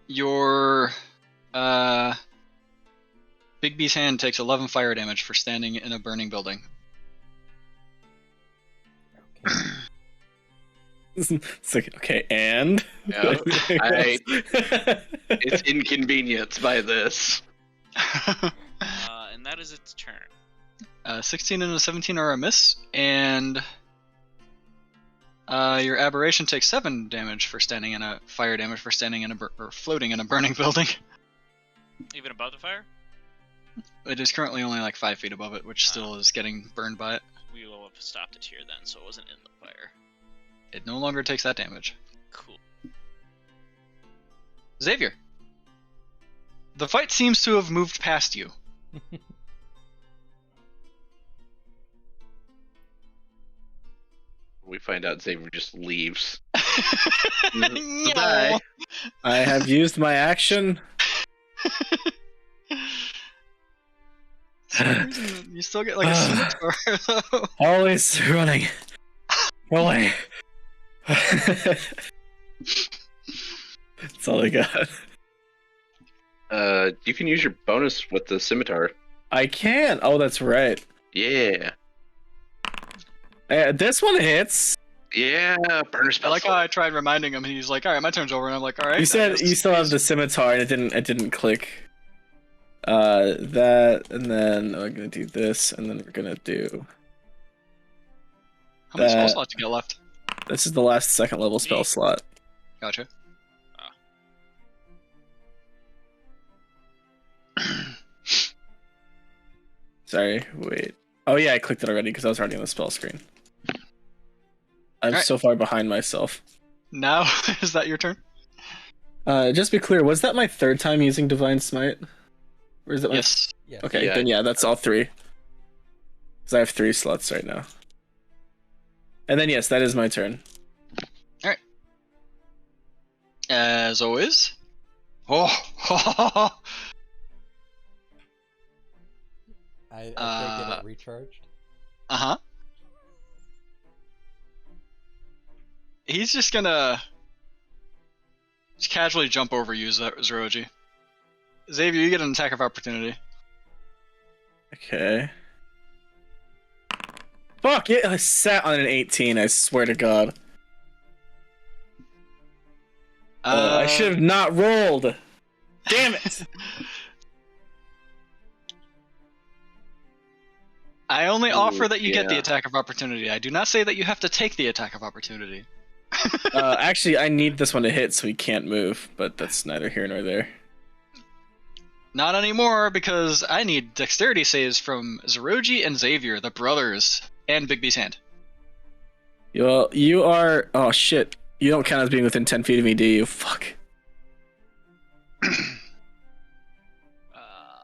Your Big B's hand takes 11 fire damage for standing in a burning building. Okay. It's like, okay, and? Yeah, it's inconvenienced by this. And that is its turn. 16 and a 17 are a miss, and your aberration takes 7 damage for standing in a fire damage for standing in a or floating in a burning building. Even above the fire? It is currently only like 5 feet above it, which still is getting burned by it. We will have stopped it here then, so it wasn't in the fire. It no longer takes that damage. Cool. Xavier, the fight seems to have moved past you. We find out Xavier just leaves. Bye. I have used my action. You still get like a scimitar though. Always running. Away. That's all I got. You can use your bonus with the scimitar. I can. Oh, that's right. Yeah. This one hits. Yeah, burner I spell. like how I tried reminding him, and he's like, "All right, my turn's over," and I'm like, "All right." You said you still have the scimitar, and it didn't click. That, and then we're gonna do this, and then we're gonna do. How many spell that. slots you got left? This is the last second level spell slot. Gotcha. Sorry, wait. Oh yeah, I clicked it already because I was already on the spell screen. I'm Alright. so far behind myself. Now, is that your turn? Just be clear, was that my third time using Divine Smite? Or is it my... Yes. Yes. Okay, Yeah. then yeah, that's all 3. Because I have 3 slots right now. And then yes, that is my turn. As always. Oh. I did get it recharged. Uh-huh. He's just gonna casually jump over you, Zeroji. Xavier, you get an attack of opportunity. Okay. Fuck it! I sat on an 18. I swear to God. I should have not rolled. Damn it! I only offer that you get the yeah. attack of opportunity. I do not say that you have to take the attack of opportunity. Actually, I need this one to hit so he can't move, but that's neither here nor there. Not anymore, because I need dexterity saves from Zeroji and Xavier, the brothers, and Bigby's hand. Well, you are. Oh shit! You don't count as being within 10 feet of me, do you? Fuck.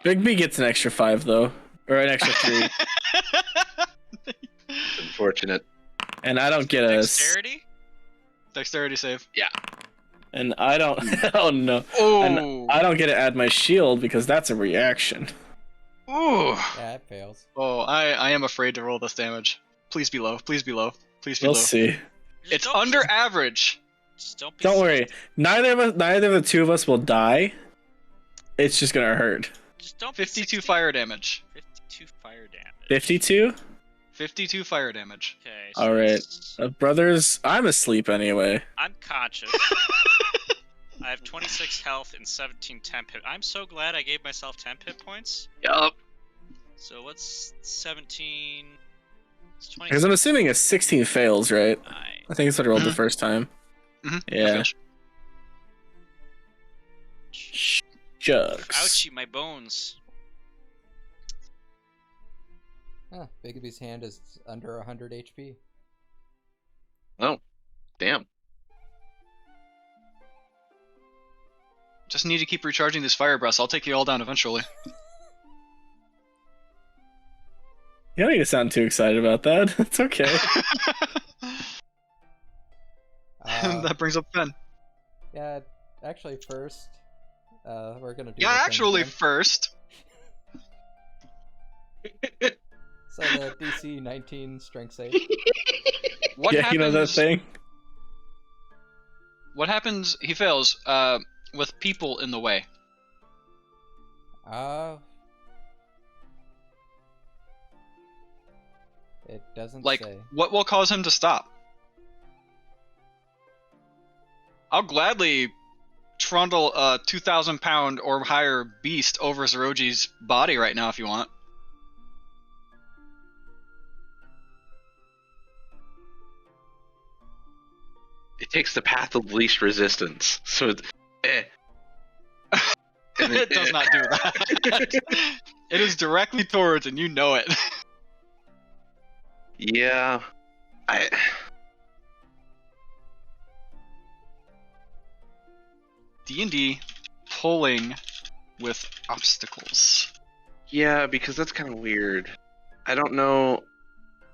Big B gets an extra 5 though, or an extra 3, Unfortunate. and I don't get a. Dexterity? Dexterity save. And I don't. Oh no! Oh. And I don't get to add my shield because that's a reaction. Ooh. Yeah, it fails. Oh, I am afraid to roll this damage. Please be low. Please be low. Please be We'll low. see. Just It's don't- under average. Just don't be Don't worry. Neither of the two of us will die. It's just gonna hurt. Just don't be 52 60. fire damage. 52 fire damage. 52. 52 fire damage. Okay. All right. it's- Brothers, I'm asleep anyway. I'm conscious. I have 26 health and 17 temp hit. I'm so glad I gave myself temp hit points. Yup. So what's 17? It's 20. Because I'm assuming a 16 fails, right? I think it's what I rolled the first time. Yeah. Shucks. Ouchie, my bones. Huh, Bigby's hand is under 100 HP. Damn. Just need to keep recharging these fire breaths. I'll take you all down eventually. You don't need to sound too excited about that. It's okay. That brings up Ben. Yeah, actually, first, we're gonna do. Yeah, the thing actually, again. first. So the DC 19 strength save. What yeah, happens? you know that thing? What happens? He fails. With people in the way. It doesn't Like, say. what will cause him to stop? I'll gladly trundle a 2,000 pound or higher beast over Zeroji's body right now if you want. It takes the path of least resistance. So it's It does not do that. It is directly towards, and you know it. Yeah. D&D pulling with obstacles. Yeah, because that's kind of weird. I don't know.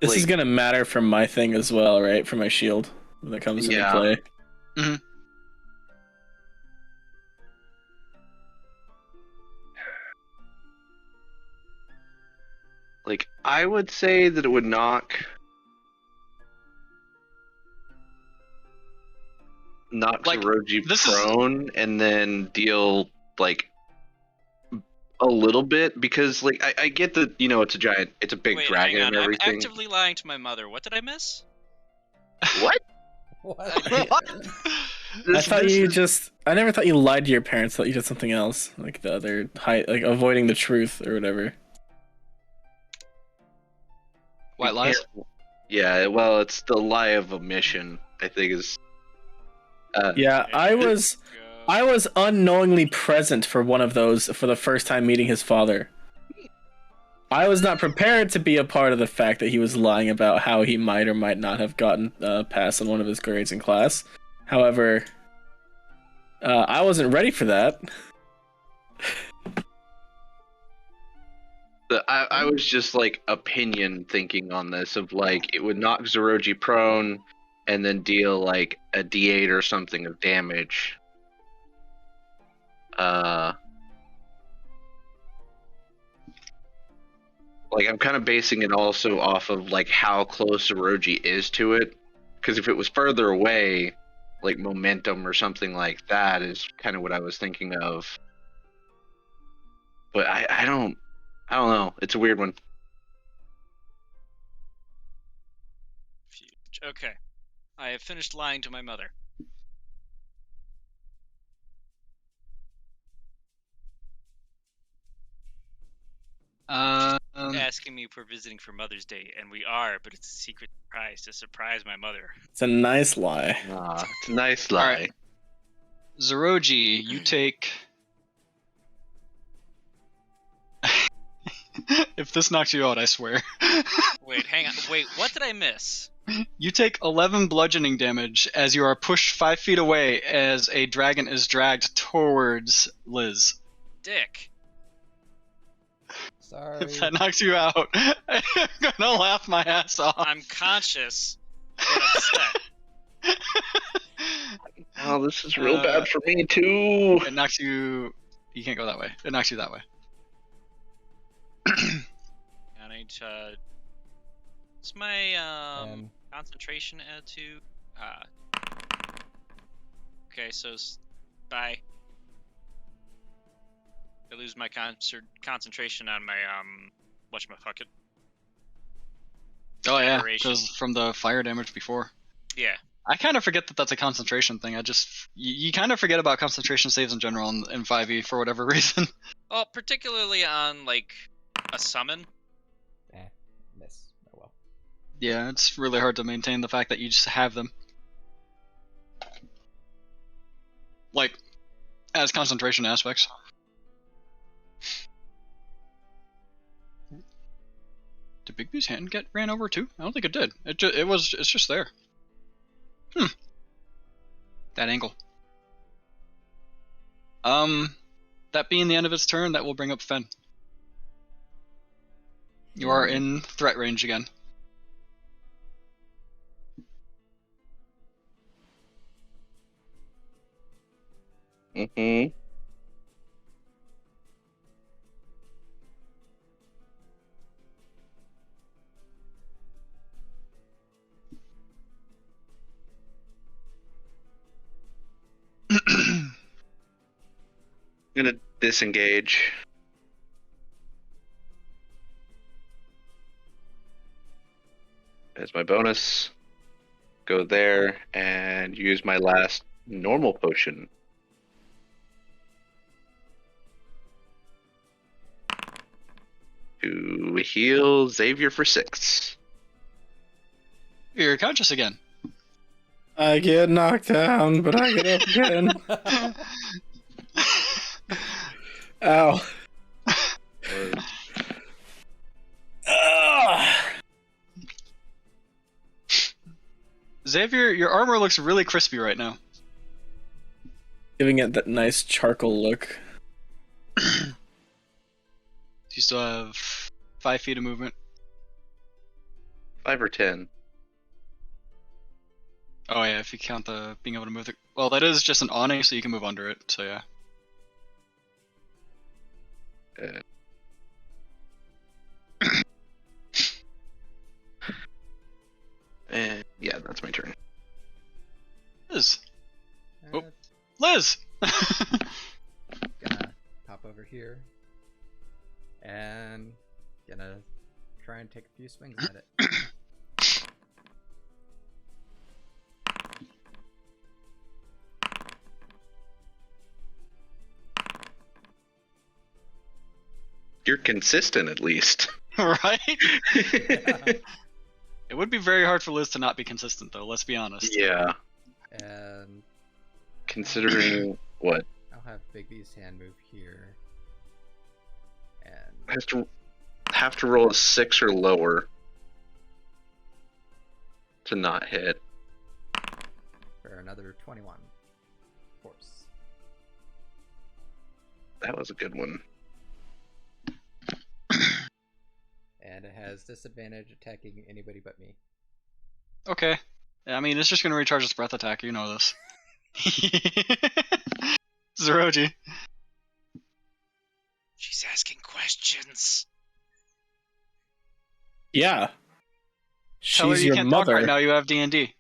This is Like- gonna matter for my thing as well, right? For my shield when that comes into Yeah. play. Like, I would say that it would knock Like, Zeroji this is- prone and then deal like a little bit because like I get that it's a giant, it's a big Wait, dragon hang on. and everything. I'm actively lying to my mother. What did I miss? What? What? I thought you just. I never thought you lied to your parents. I thought you did something else, like the other like avoiding the truth or whatever. White lies? Yeah, well, it's the lie of omission. I think is. Yeah, I was. Go. I was unknowingly present for one of those for the first time meeting his father. I was not prepared to be a part of the fact that he was lying about how he might or might not have gotten passed on one of his grades in class. However, I wasn't ready for that. I was just like opinion thinking on this of like it would knock Zeroji prone and then deal like a D8 or something of damage. Like I'm kind of basing it also off of like how close Zeroji is to it, because if it was further away, like momentum or something like that is kind of what I was thinking of. But I don't know. It's a weird one. Okay. I have finished lying to my mother. Asking me if we're visiting for Mother's Day, and we are, but it's a secret surprise to surprise my mother. It's a nice lie. It's a nice lie. Alright. Zeroji, you take. If this knocks you out, I swear. Wait, hang on. Wait, what did I miss? You take 11 bludgeoning damage as you are pushed 5 feet away as a dragon is dragged towards Liz. Dick. Sorry. If that knocks you out, I'm gonna laugh my ass off. I'm conscious, but upset. Oh, this is real bad for me too. It knocks you. You can't go that way. It knocks you that way. I need to. What's my concentration add to? Okay, so bye. I lose my concentration on my whatchamacallit. Oh yeah, Aberration. because from the fire damage before. Yeah. I kind of forget that that's a concentration thing. You kind of forget about concentration saves in general in 5e for whatever reason. Oh, particularly on like a summon. Miss. Oh well. Yeah, it's really hard to maintain the fact that you just have them. Like, as concentration aspects. Did Bigby's hand get ran over too? I don't think it did. It's just there. That angle. That being the end of its turn, that will bring up Fen. You are in threat range again. Mm-hmm. I'm gonna disengage. As my bonus, go there and use my last normal potion. To heal Xavier for 6. You're conscious again. I get knocked down, but I get up again. Ow. Xavier, your armor looks really crispy right now. Giving it that nice charcoal look. You still have 5 feet of movement. 5 or 10. Oh yeah, if you count the being able to move it. Well, that is just an awning, so you can move under it, so yeah. And yeah, that's my turn. Liz! Oh. Liz! Gonna pop over here. And gonna try and take a few swings at it. You're consistent, at least. Right? It would be very hard for Liz to not be consistent, though, let's be honest. Yeah. And Considering what? I'll have Big B's hand move here. And Have to roll a 6 or lower to not hit. for another 21 force. That was a good one. And it has disadvantage attacking anybody but me. Okay. I mean, it's just gonna recharge its breath attack, you know this. Zeroji. She's asking questions. Yeah. Tell her She's you your can't talk mother. right now, you have D&D.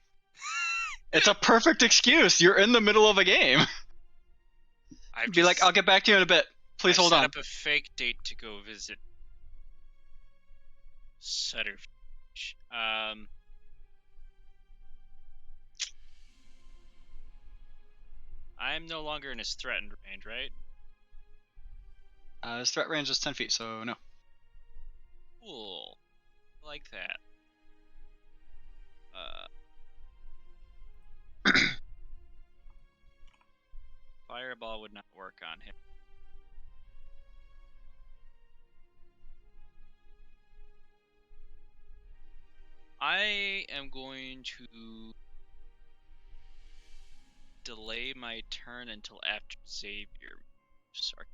It's a perfect excuse, you're in the middle of a game. I've Be like, I'll get back to you in a bit. Please hold set on. up a fake date to go visit Sutterfish. I'm no longer in his threatened range, right? His threat range is 10 feet, so no. Cool. I like that. Fireball would not work on him. I am going to delay my turn until after Xavier. Sorry.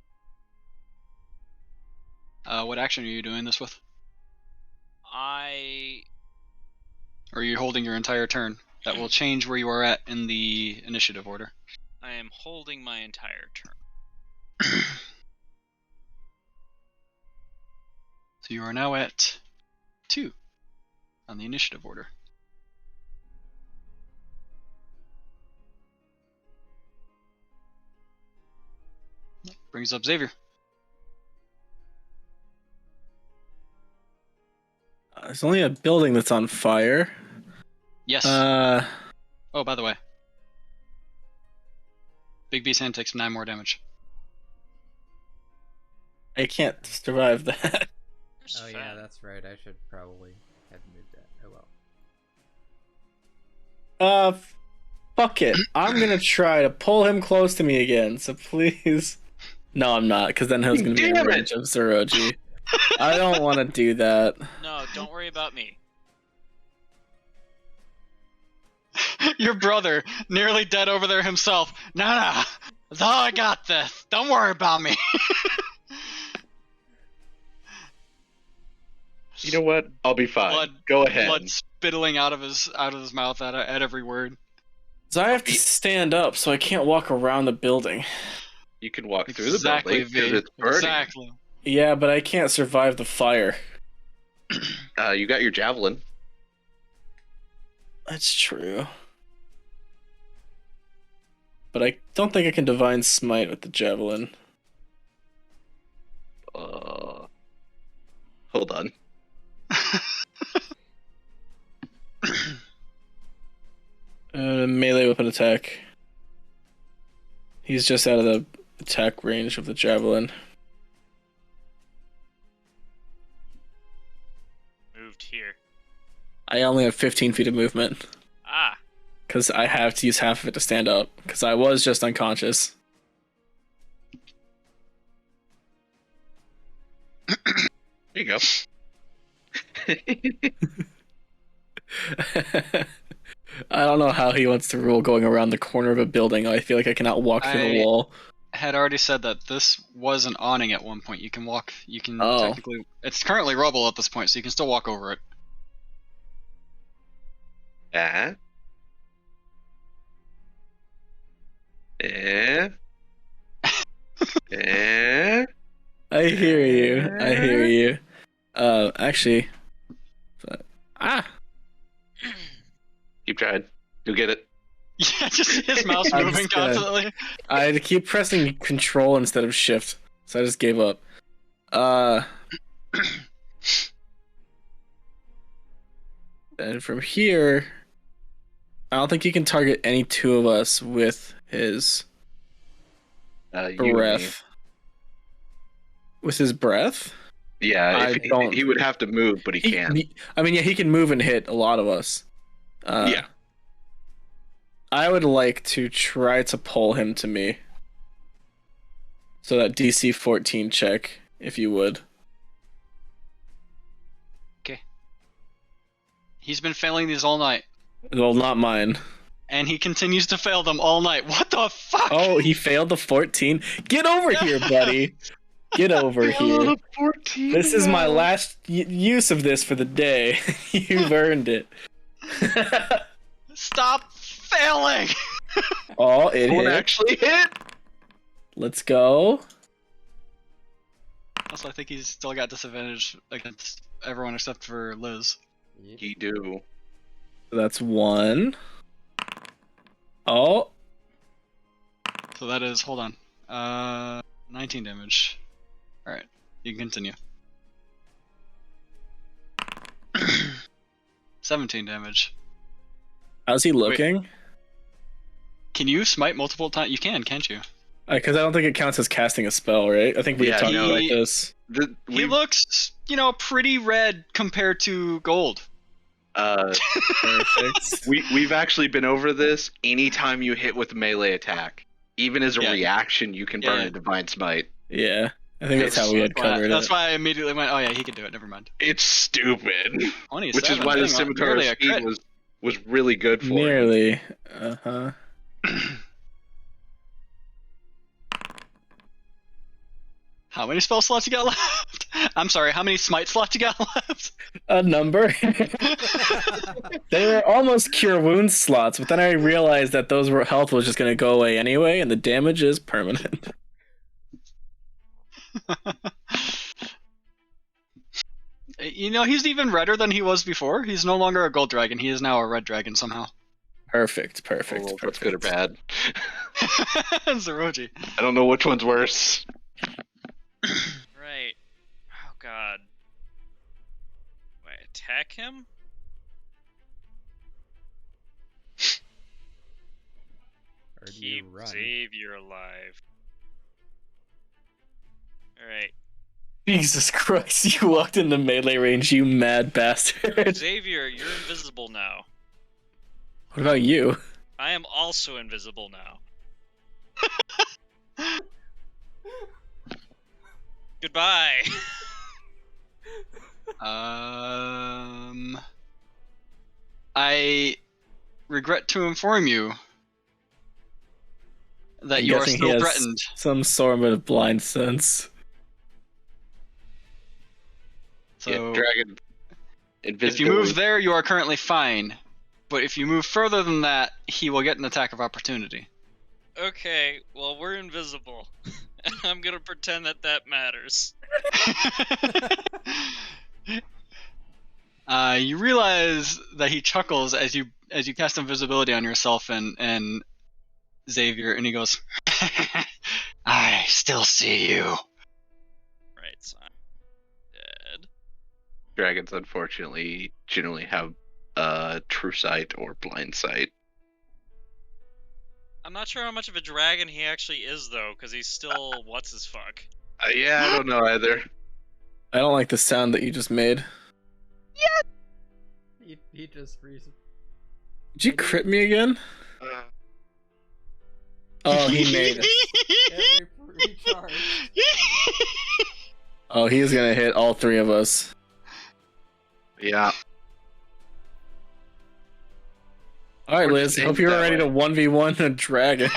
What action are you doing this with? I Or are you holding your entire turn? That will change where you are at in the initiative order. am holding my entire turn. So you are now at 2 on the initiative order. Brings up Xavier. There's only a building that's on fire. Yes. Oh, by the way. Big Beast hand takes 9 more damage. I can't survive that. Oh yeah, that's right. I should probably have moved that. Oh well. Fuck it. I'm gonna try to pull him close to me again, so please. No, I'm not, because then he's gonna be in Damn it! range of Zeroji. I don't want to do that. No, don't worry about me. Your brother, nearly dead over there himself. No, I got this. Don't worry about me. You know what? I'll be fine. Blood, Go ahead. Blood spittling out of his mouth at every word. So I have to stand up, so I can't walk around the building. You can walk through Exactly, the building because V. it's burning. Exactly. Yeah, but I can't survive the fire. You got your javelin. That's true. But I don't think I can divine smite with the javelin. Hold on. Melee weapon attack. He's just out of the attack range of the javelin. Moved here. I only have 15 feet of movement. Ah. Because I have to use half of it to stand up. Because I was just unconscious. There you go. I don't know how he wants to rule going around the corner of a building. I feel like I cannot walk through the wall. I had already said that this was an awning at one point. You can walk. You can Oh. technically. It's currently rubble at this point, so you can still walk over it. Yeah. Yeah. Yeah. I hear you. I hear you. Actually. Keep trying. You'll get it. Yeah, just his mouse I'm moving just gonna- constantly. I had to keep pressing control instead of shift. So I just gave up. And from here, I don't think he can target any two of us with his You and me. breath. With his breath? Yeah, I don't- he would have to move, but he can. Yeah, he can move and hit a lot of us. Yeah. I would like to try to pull him to me. So that DC 14 check, if you would. He's been failing these all night, Well, not mine. and he continues to fail them all night. What the fuck? Oh, he failed the 14? Get over here, buddy. Get over here. 14. This is my last use of this for the day. You've earned it. Stop failing! Oh, it One hit. actually hit. Let's go. Also, I think he's still got disadvantage against everyone except for Liz. Yep. He do. That's one. Oh, So that is, hold on, 19 damage. All right, you can continue. 17 damage. How's he looking? Can you smite multiple times? You can, can't you? Because I don't think it counts as casting a spell, right? I think we Yeah, talked no. about this. He looks, pretty red compared to gold. Perfect. We've actually been over this. Anytime you hit with melee attack, even as a Yeah. reaction, you can burn Yeah. a divine smite. Yeah, I think that's how we had covered That's it. why I immediately went, oh yeah, he can do it. Never mind. It's stupid. 27. Which is why the scimitar nearly of a speed crit. was really good for him. Nearly. Uh-huh. How many spell slots you got left? I'm sorry, how many smite slots you got left? A number. They were almost cure wounds slots, but then I realized that those were health was just going to go away anyway, and the damage is permanent. He's even redder than he was before. He's no longer a gold dragon. He is now a red dragon somehow. Perfect. Oh, that's good or bad. Zeroji. I don't know which one's worse. Right. Oh god. Do I attack him? Or do you Keep run? Xavier alive. Alright. Jesus Christ, you walked into melee range, you mad bastard. Xavier, you're invisible now. What about you? I am also invisible now. Goodbye. I regret to inform you that I'm you are guessing he still has threatened. some sort of blind sense. So Yeah, dragon. if you move there, you are currently fine. But if you move further than that, he will get an attack of opportunity. Okay, well, we're invisible. I'm gonna pretend that matters. You realize that he chuckles as you cast invisibility on yourself and Xavier, and he goes, "I still see you." Right, so I'm dead. Dragons, unfortunately, generally have true sight or blind sight. I'm not sure how much of a dragon he actually is, though, because he's still what's-his-fuck. Yeah, I don't know either. I don't like the sound that you just made. He just Did you crit me again? Oh, he made it. recharged. Oh, he's gonna hit all three of us. Yeah. Alright, Or Liz, just hope aimed you're that ready way. to 1v1 a dragon.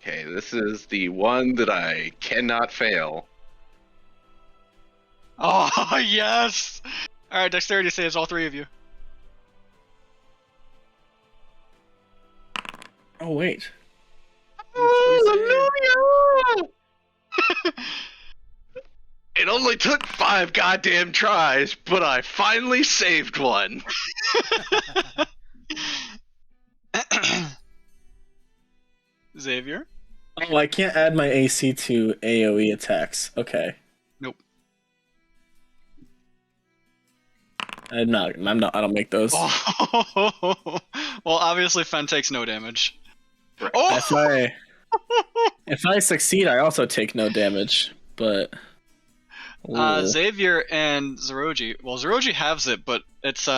Okay, this is the one that I cannot fail. Oh yes! All right, dexterity saves all three of you. Oh, wait. It only took 5 goddamn tries, but I finally saved one. Xavier? Oh, I can't add my AC to AoE attacks. Okay. Nope. I don't make those. Oh. Well, obviously Fen takes no damage. Right. Oh! If I succeed, I also take no damage, but... Ooh. Xavier and Zeroji. Well, Zeroji halves it, but it's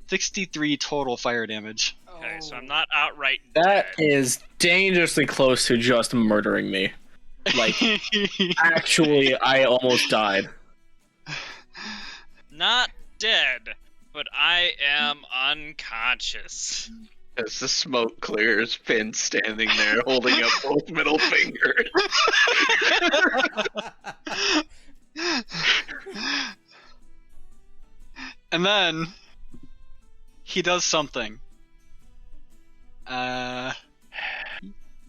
63 total fire damage. Okay, so I'm not outright That dead. is dangerously close to just murdering me. Like, actually, I almost died. Not dead, but I am unconscious. As the smoke clears, Finn standing there holding up both middle fingers. And then he does something.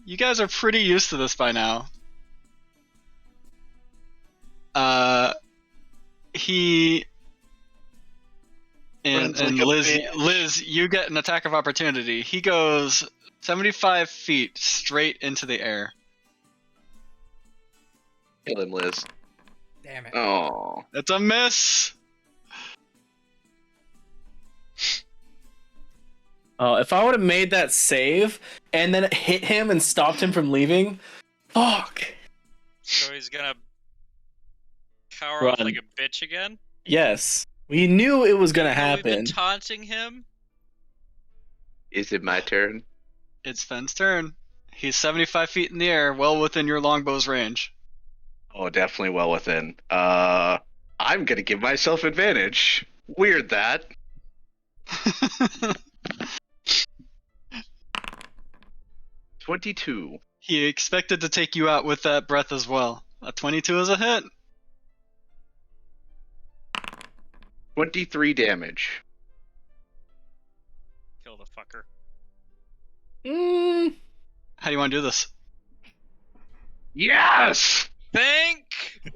You guys are pretty used to this by now. He and Runs like a Liz, bitch. Liz, you get an attack of opportunity. He goes 75 feet straight into the air. Kill him, Liz. Damn it. Oh. It's a miss. Oh, if I would have made that save and then it hit him and stopped him from leaving, fuck. So he's gonna cower Run. off like a bitch again? Yes, we knew it was gonna Even though we've been happen. taunting him? Is it my turn? It's Fenn's turn. He's 75 feet in the air, well within your longbow's range. Oh, definitely well within. I'm gonna give myself advantage. Weird that. 22. He expected to take you out with that breath as well. A 22 is a hit. 23 damage. Kill the fucker. How do you want to do this? Yes! Thank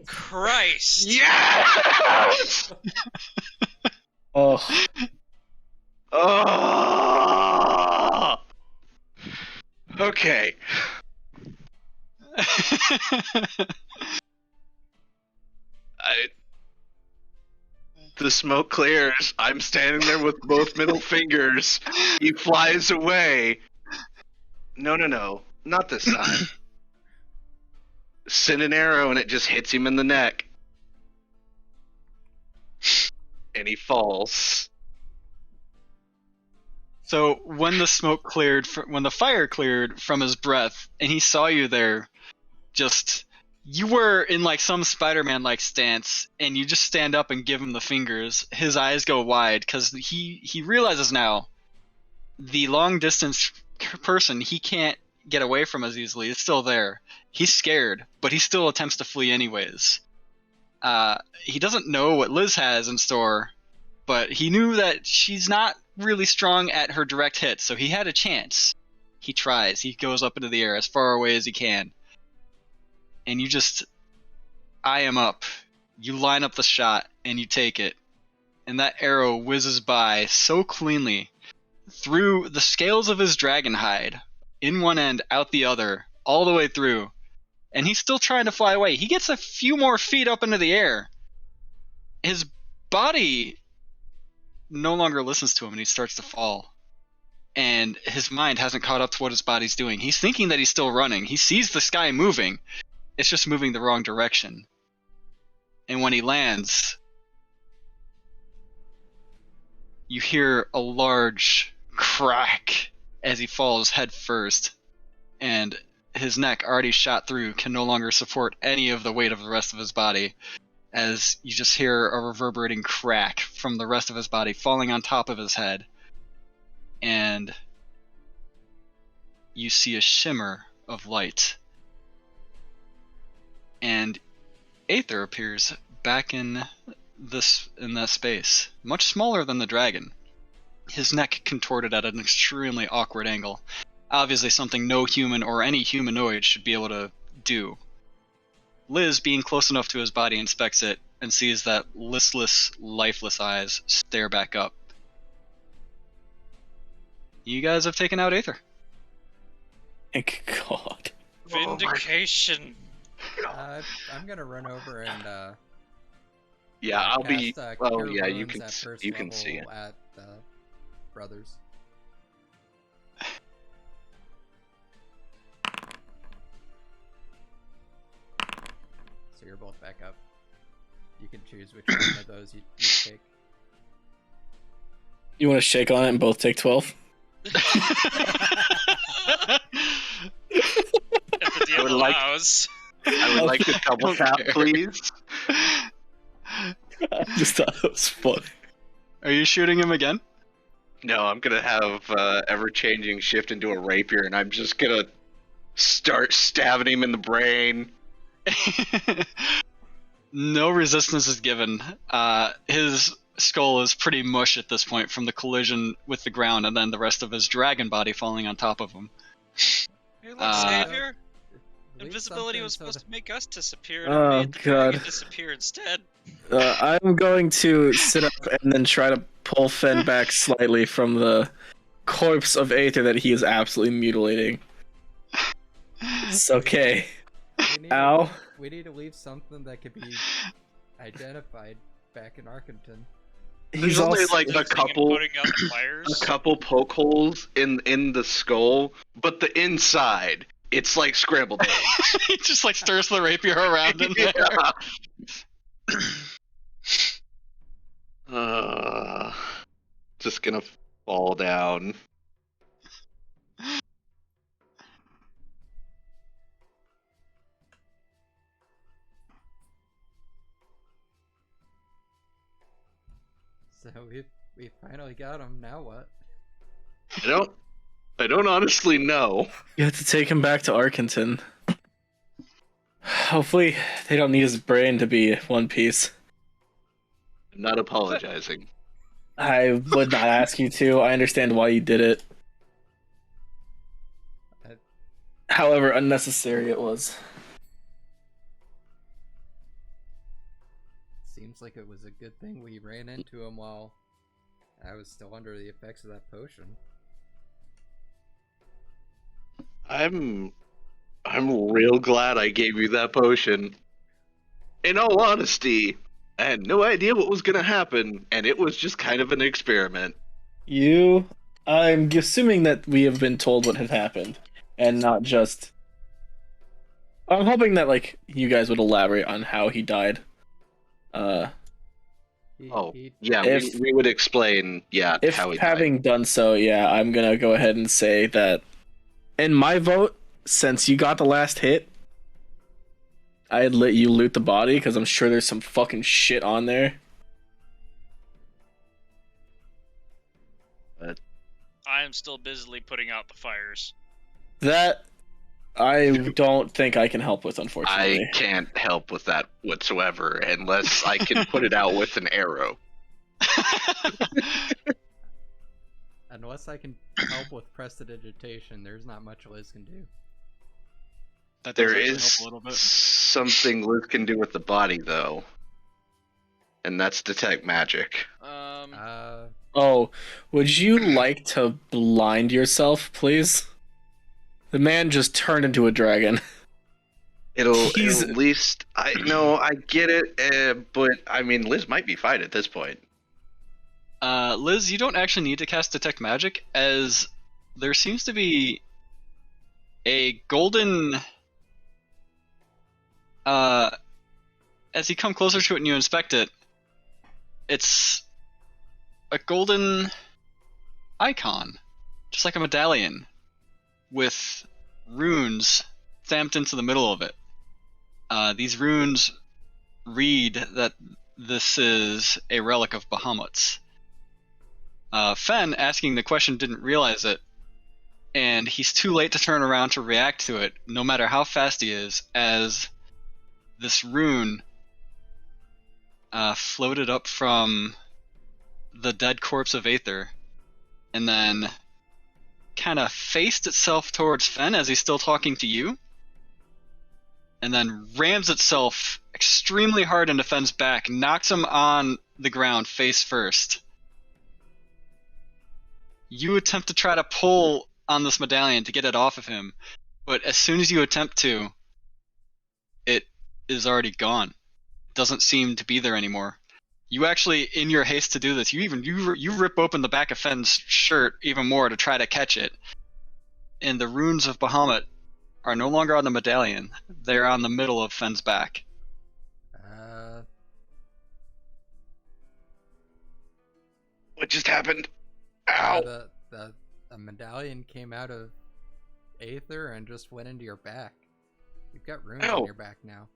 Christ! Yes! Oh, Oh! Okay. The smoke clears. I'm standing there with both middle fingers. He flies away. No, not this time. Send an arrow and it just hits him in the neck. And he falls. So when the smoke cleared, when the fire cleared from his breath, and he saw you there, you were in like some Spider-Man like stance, and you just stand up and give him the fingers. His eyes go wide because he realizes now the long distance person he can't get away from as easily is still there. He's scared, but he still attempts to flee anyways. He doesn't know what Liz has in store, but he knew that she's not really strong at her direct hits, so he had a chance. He tries. He goes up into the air as far away as he can. And you just eye him up. You line up the shot, and you take it. And that arrow whizzes by so cleanly through the scales of his dragon hide, in one end, out the other, all the way through. And he's still trying to fly away. He gets a few more feet up into the air. His body no longer listens to him, and he starts to fall. And his mind hasn't caught up to what his body's doing. He's thinking that he's still running. He sees the sky moving. It's just moving the wrong direction. And when he lands, you hear a large crack as he falls head first. And his neck, already shot through, can no longer support any of the weight of the rest of his body, as you just hear a reverberating crack from the rest of his body falling on top of his head. And you see a shimmer of light. And Aether appears back in that space, much smaller than the dragon. His neck contorted at an extremely awkward angle. Obviously something no human or any humanoid should be able to do. Liz, being close enough to his body, inspects it and sees that listless, lifeless eyes stare back up. You guys have taken out Aether. thank God. Vindication. I'm gonna run over and Yeah, I'll be. cast, Oh, Cure yeah, you Wounds can. at first You can see it. level at brothers. So you're both back up. You can choose which one of those you take. You want to shake on it and both take 12? If the I would DM like- allows. I would like to double tap, care. please. I just thought it was funny. Are you shooting him again? No, I'm gonna have ever-changing shift into a rapier, and I'm just gonna start stabbing him in the brain. No resistance is given. His skull is pretty mush at this point from the collision with the ground and then the rest of his dragon body falling on top of him. Hey, look, Uh, Savior. Leave Invisibility was something so supposed to make us disappear, and Oh, it made the dragon God. disappear instead. I'm going to sit up and then try to pull Fen back slightly from the corpse of Aether that he is absolutely mutilating. It's okay. We need Ow. We need to leave something that could be identified back in Arkenton. There's only like a Fixing and couple putting out the fires. poke holes in the skull, but the inside, it's like scrambled eggs. He just like stirs the rapier around in there. Just gonna fall down. So we finally got him. Now what? I don't honestly know. You have to take him back to Arkenton. Hopefully, they don't need his brain to be one piece. I'm not apologizing. I would not ask you to. I understand why you did it. However unnecessary it was. Seems like it was a good thing we ran into him while I was still under the effects of that potion. I'm real glad I gave you that potion. In all honesty, I had no idea what was gonna happen, and it was just kind of an experiment. I'm assuming that we have been told what had happened, and not just... I'm hoping that, like, you guys would elaborate on how he died. Yeah, we would explain, If how he having died. done so, yeah, I'm gonna go ahead and say that in my vote, since you got the last hit, I'd let you loot the body, because I'm sure there's some fucking shit on there. I am still busily putting out the fires. That I don't think I can help with, unfortunately. I can't help with that whatsoever, unless I can put it out with an arrow. Unless I can help with prestidigitation, there's not much Liz can do. That does There actually is help a little bit. something Liz can do with the body, though. And that's detect magic. Oh, would you like to blind yourself, please? The man just turned into a dragon. It'll He's- at least... I get it, but, I mean, Liz might be fine at this point. Liz, you don't actually need to cast Detect Magic, as there seems to be a golden... as you come closer to it and you inspect it, it's a golden icon, just like a medallion, with runes stamped into the middle of it. These runes read that this is a relic of Bahamut's. Fen, asking the question, didn't realize it, and he's too late to turn around to react to it, no matter how fast he is, as this rune floated up from the dead corpse of Aether, and then kind of faced itself towards Fen as he's still talking to you, and then rams itself extremely hard into Fen's back, knocks him on the ground face first. You attempt to try to pull on this medallion to get it off of him, but as soon as you attempt to, it is already gone. It doesn't seem to be there anymore. You actually, in your haste to do this, you rip open the back of Fen's shirt even more to try to catch it, and the runes of Bahamut are no longer on the medallion. They're on the middle of Fen's back. What just happened? Ow! The medallion came out of Aether and just went into your back. You've got runes Ow. on your back now.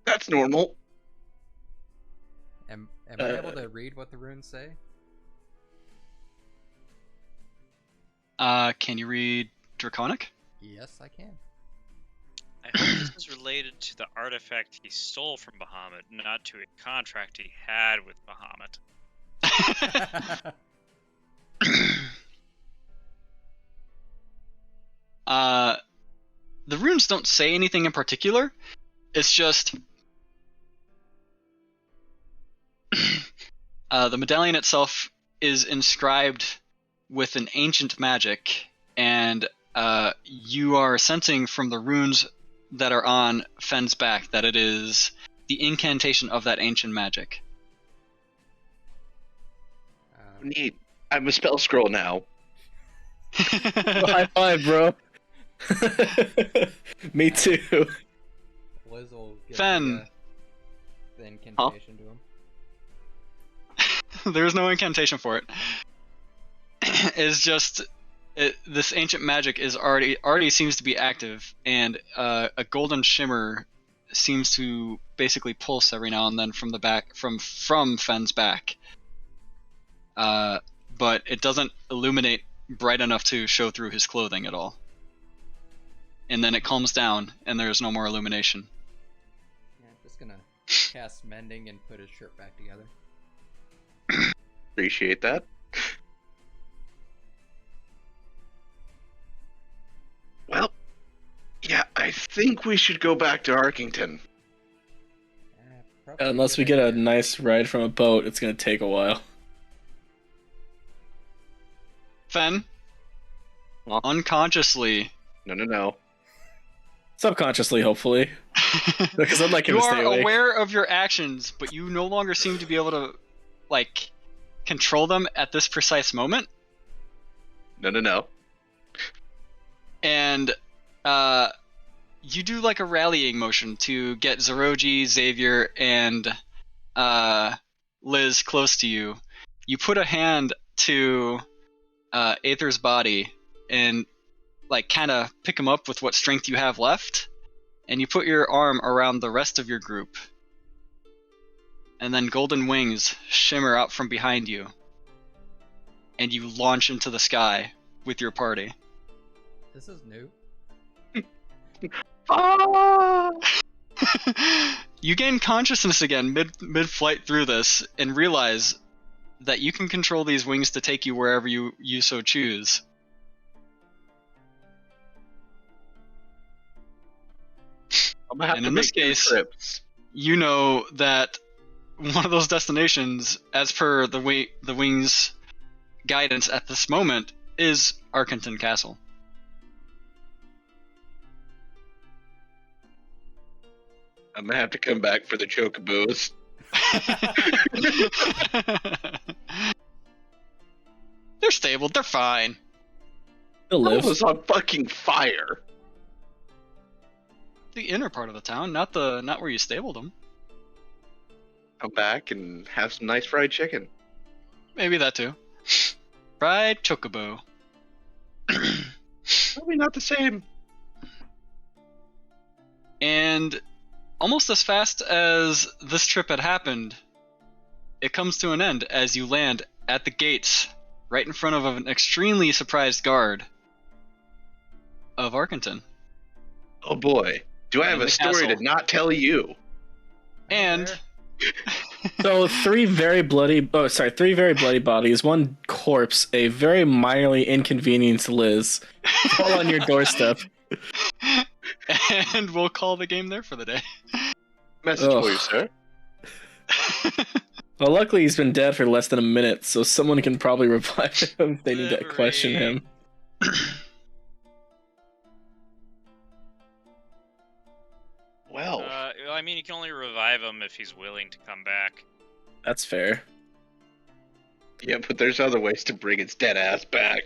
That's normal. Am I able to read what the runes say? Can you read Draconic? Yes, I can. I hope this is related to the artifact he stole from Bahamut, not to a contract he had with Bahamut. The runes don't say anything in particular. It's just the medallion itself is inscribed with an ancient magic, and you are sensing from the runes that are on Fenn's back that it is the incantation of that ancient magic. Neat. I'm a spell scroll now. High five, bro. Me too. Liz will give Fen. the incantation to him. There's no incantation for it. It's just this ancient magic is already seems to be active, and a golden shimmer seems to basically pulse every now and then from the back from Fenn's back. But it doesn't illuminate bright enough to show through his clothing at all. And then it calms down, and there's no more illumination. Yeah, I'm just gonna cast mending and put his shirt back together. Appreciate that. Well, yeah, I think we should go back to Arkington. Probably Unless we good get a idea. nice ride from a boat, it's gonna take a while. Fen, Huh? unconsciously, No. Subconsciously, hopefully. Because I'd like him you to stay are awake. aware of your actions, but you no longer seem to be able to, like, control them at this precise moment. No. And you do like a rallying motion to get Zeroji, Xavier, and Liz close to you. You put a hand to Aether's body and like kind of pick him up with what strength you have left, and you put your arm around the rest of your group. And then golden wings shimmer out from behind you, and you launch into the sky with your party. This is new. Ah! You gain consciousness again mid-flight through this, and realize that you can control these wings to take you wherever you so choose. I'm gonna have And to in make this two case- trips. You know that one of those destinations, as per the wings' guidance at this moment, is Arkington Castle. I'm gonna have to come back for the chocobos. They're stable. They're fine. He'll That live. was on fucking fire. The inner part of the town, not where you stabled them. Come back and have some nice fried chicken. Maybe that too. Fried chocobo. Probably not the same. And almost as fast as this trip had happened, it comes to an end as you land at the gates, right in front of an extremely surprised guard of Arkington. Oh boy. Do I have And a the story castle. to not tell you? And There. So three very bloody bodies, one corpse, a very minorly inconvenienced Liz, all on your doorstep. and we'll call the game there for the day. Message Ugh. for you, sir. Well, luckily he's been dead for less than a minute, so someone can probably revive him if they need to Delivery. question him. Well, I mean, you can only revive him if he's willing to come back. That's fair. yeah, but there's other ways to bring its dead ass back.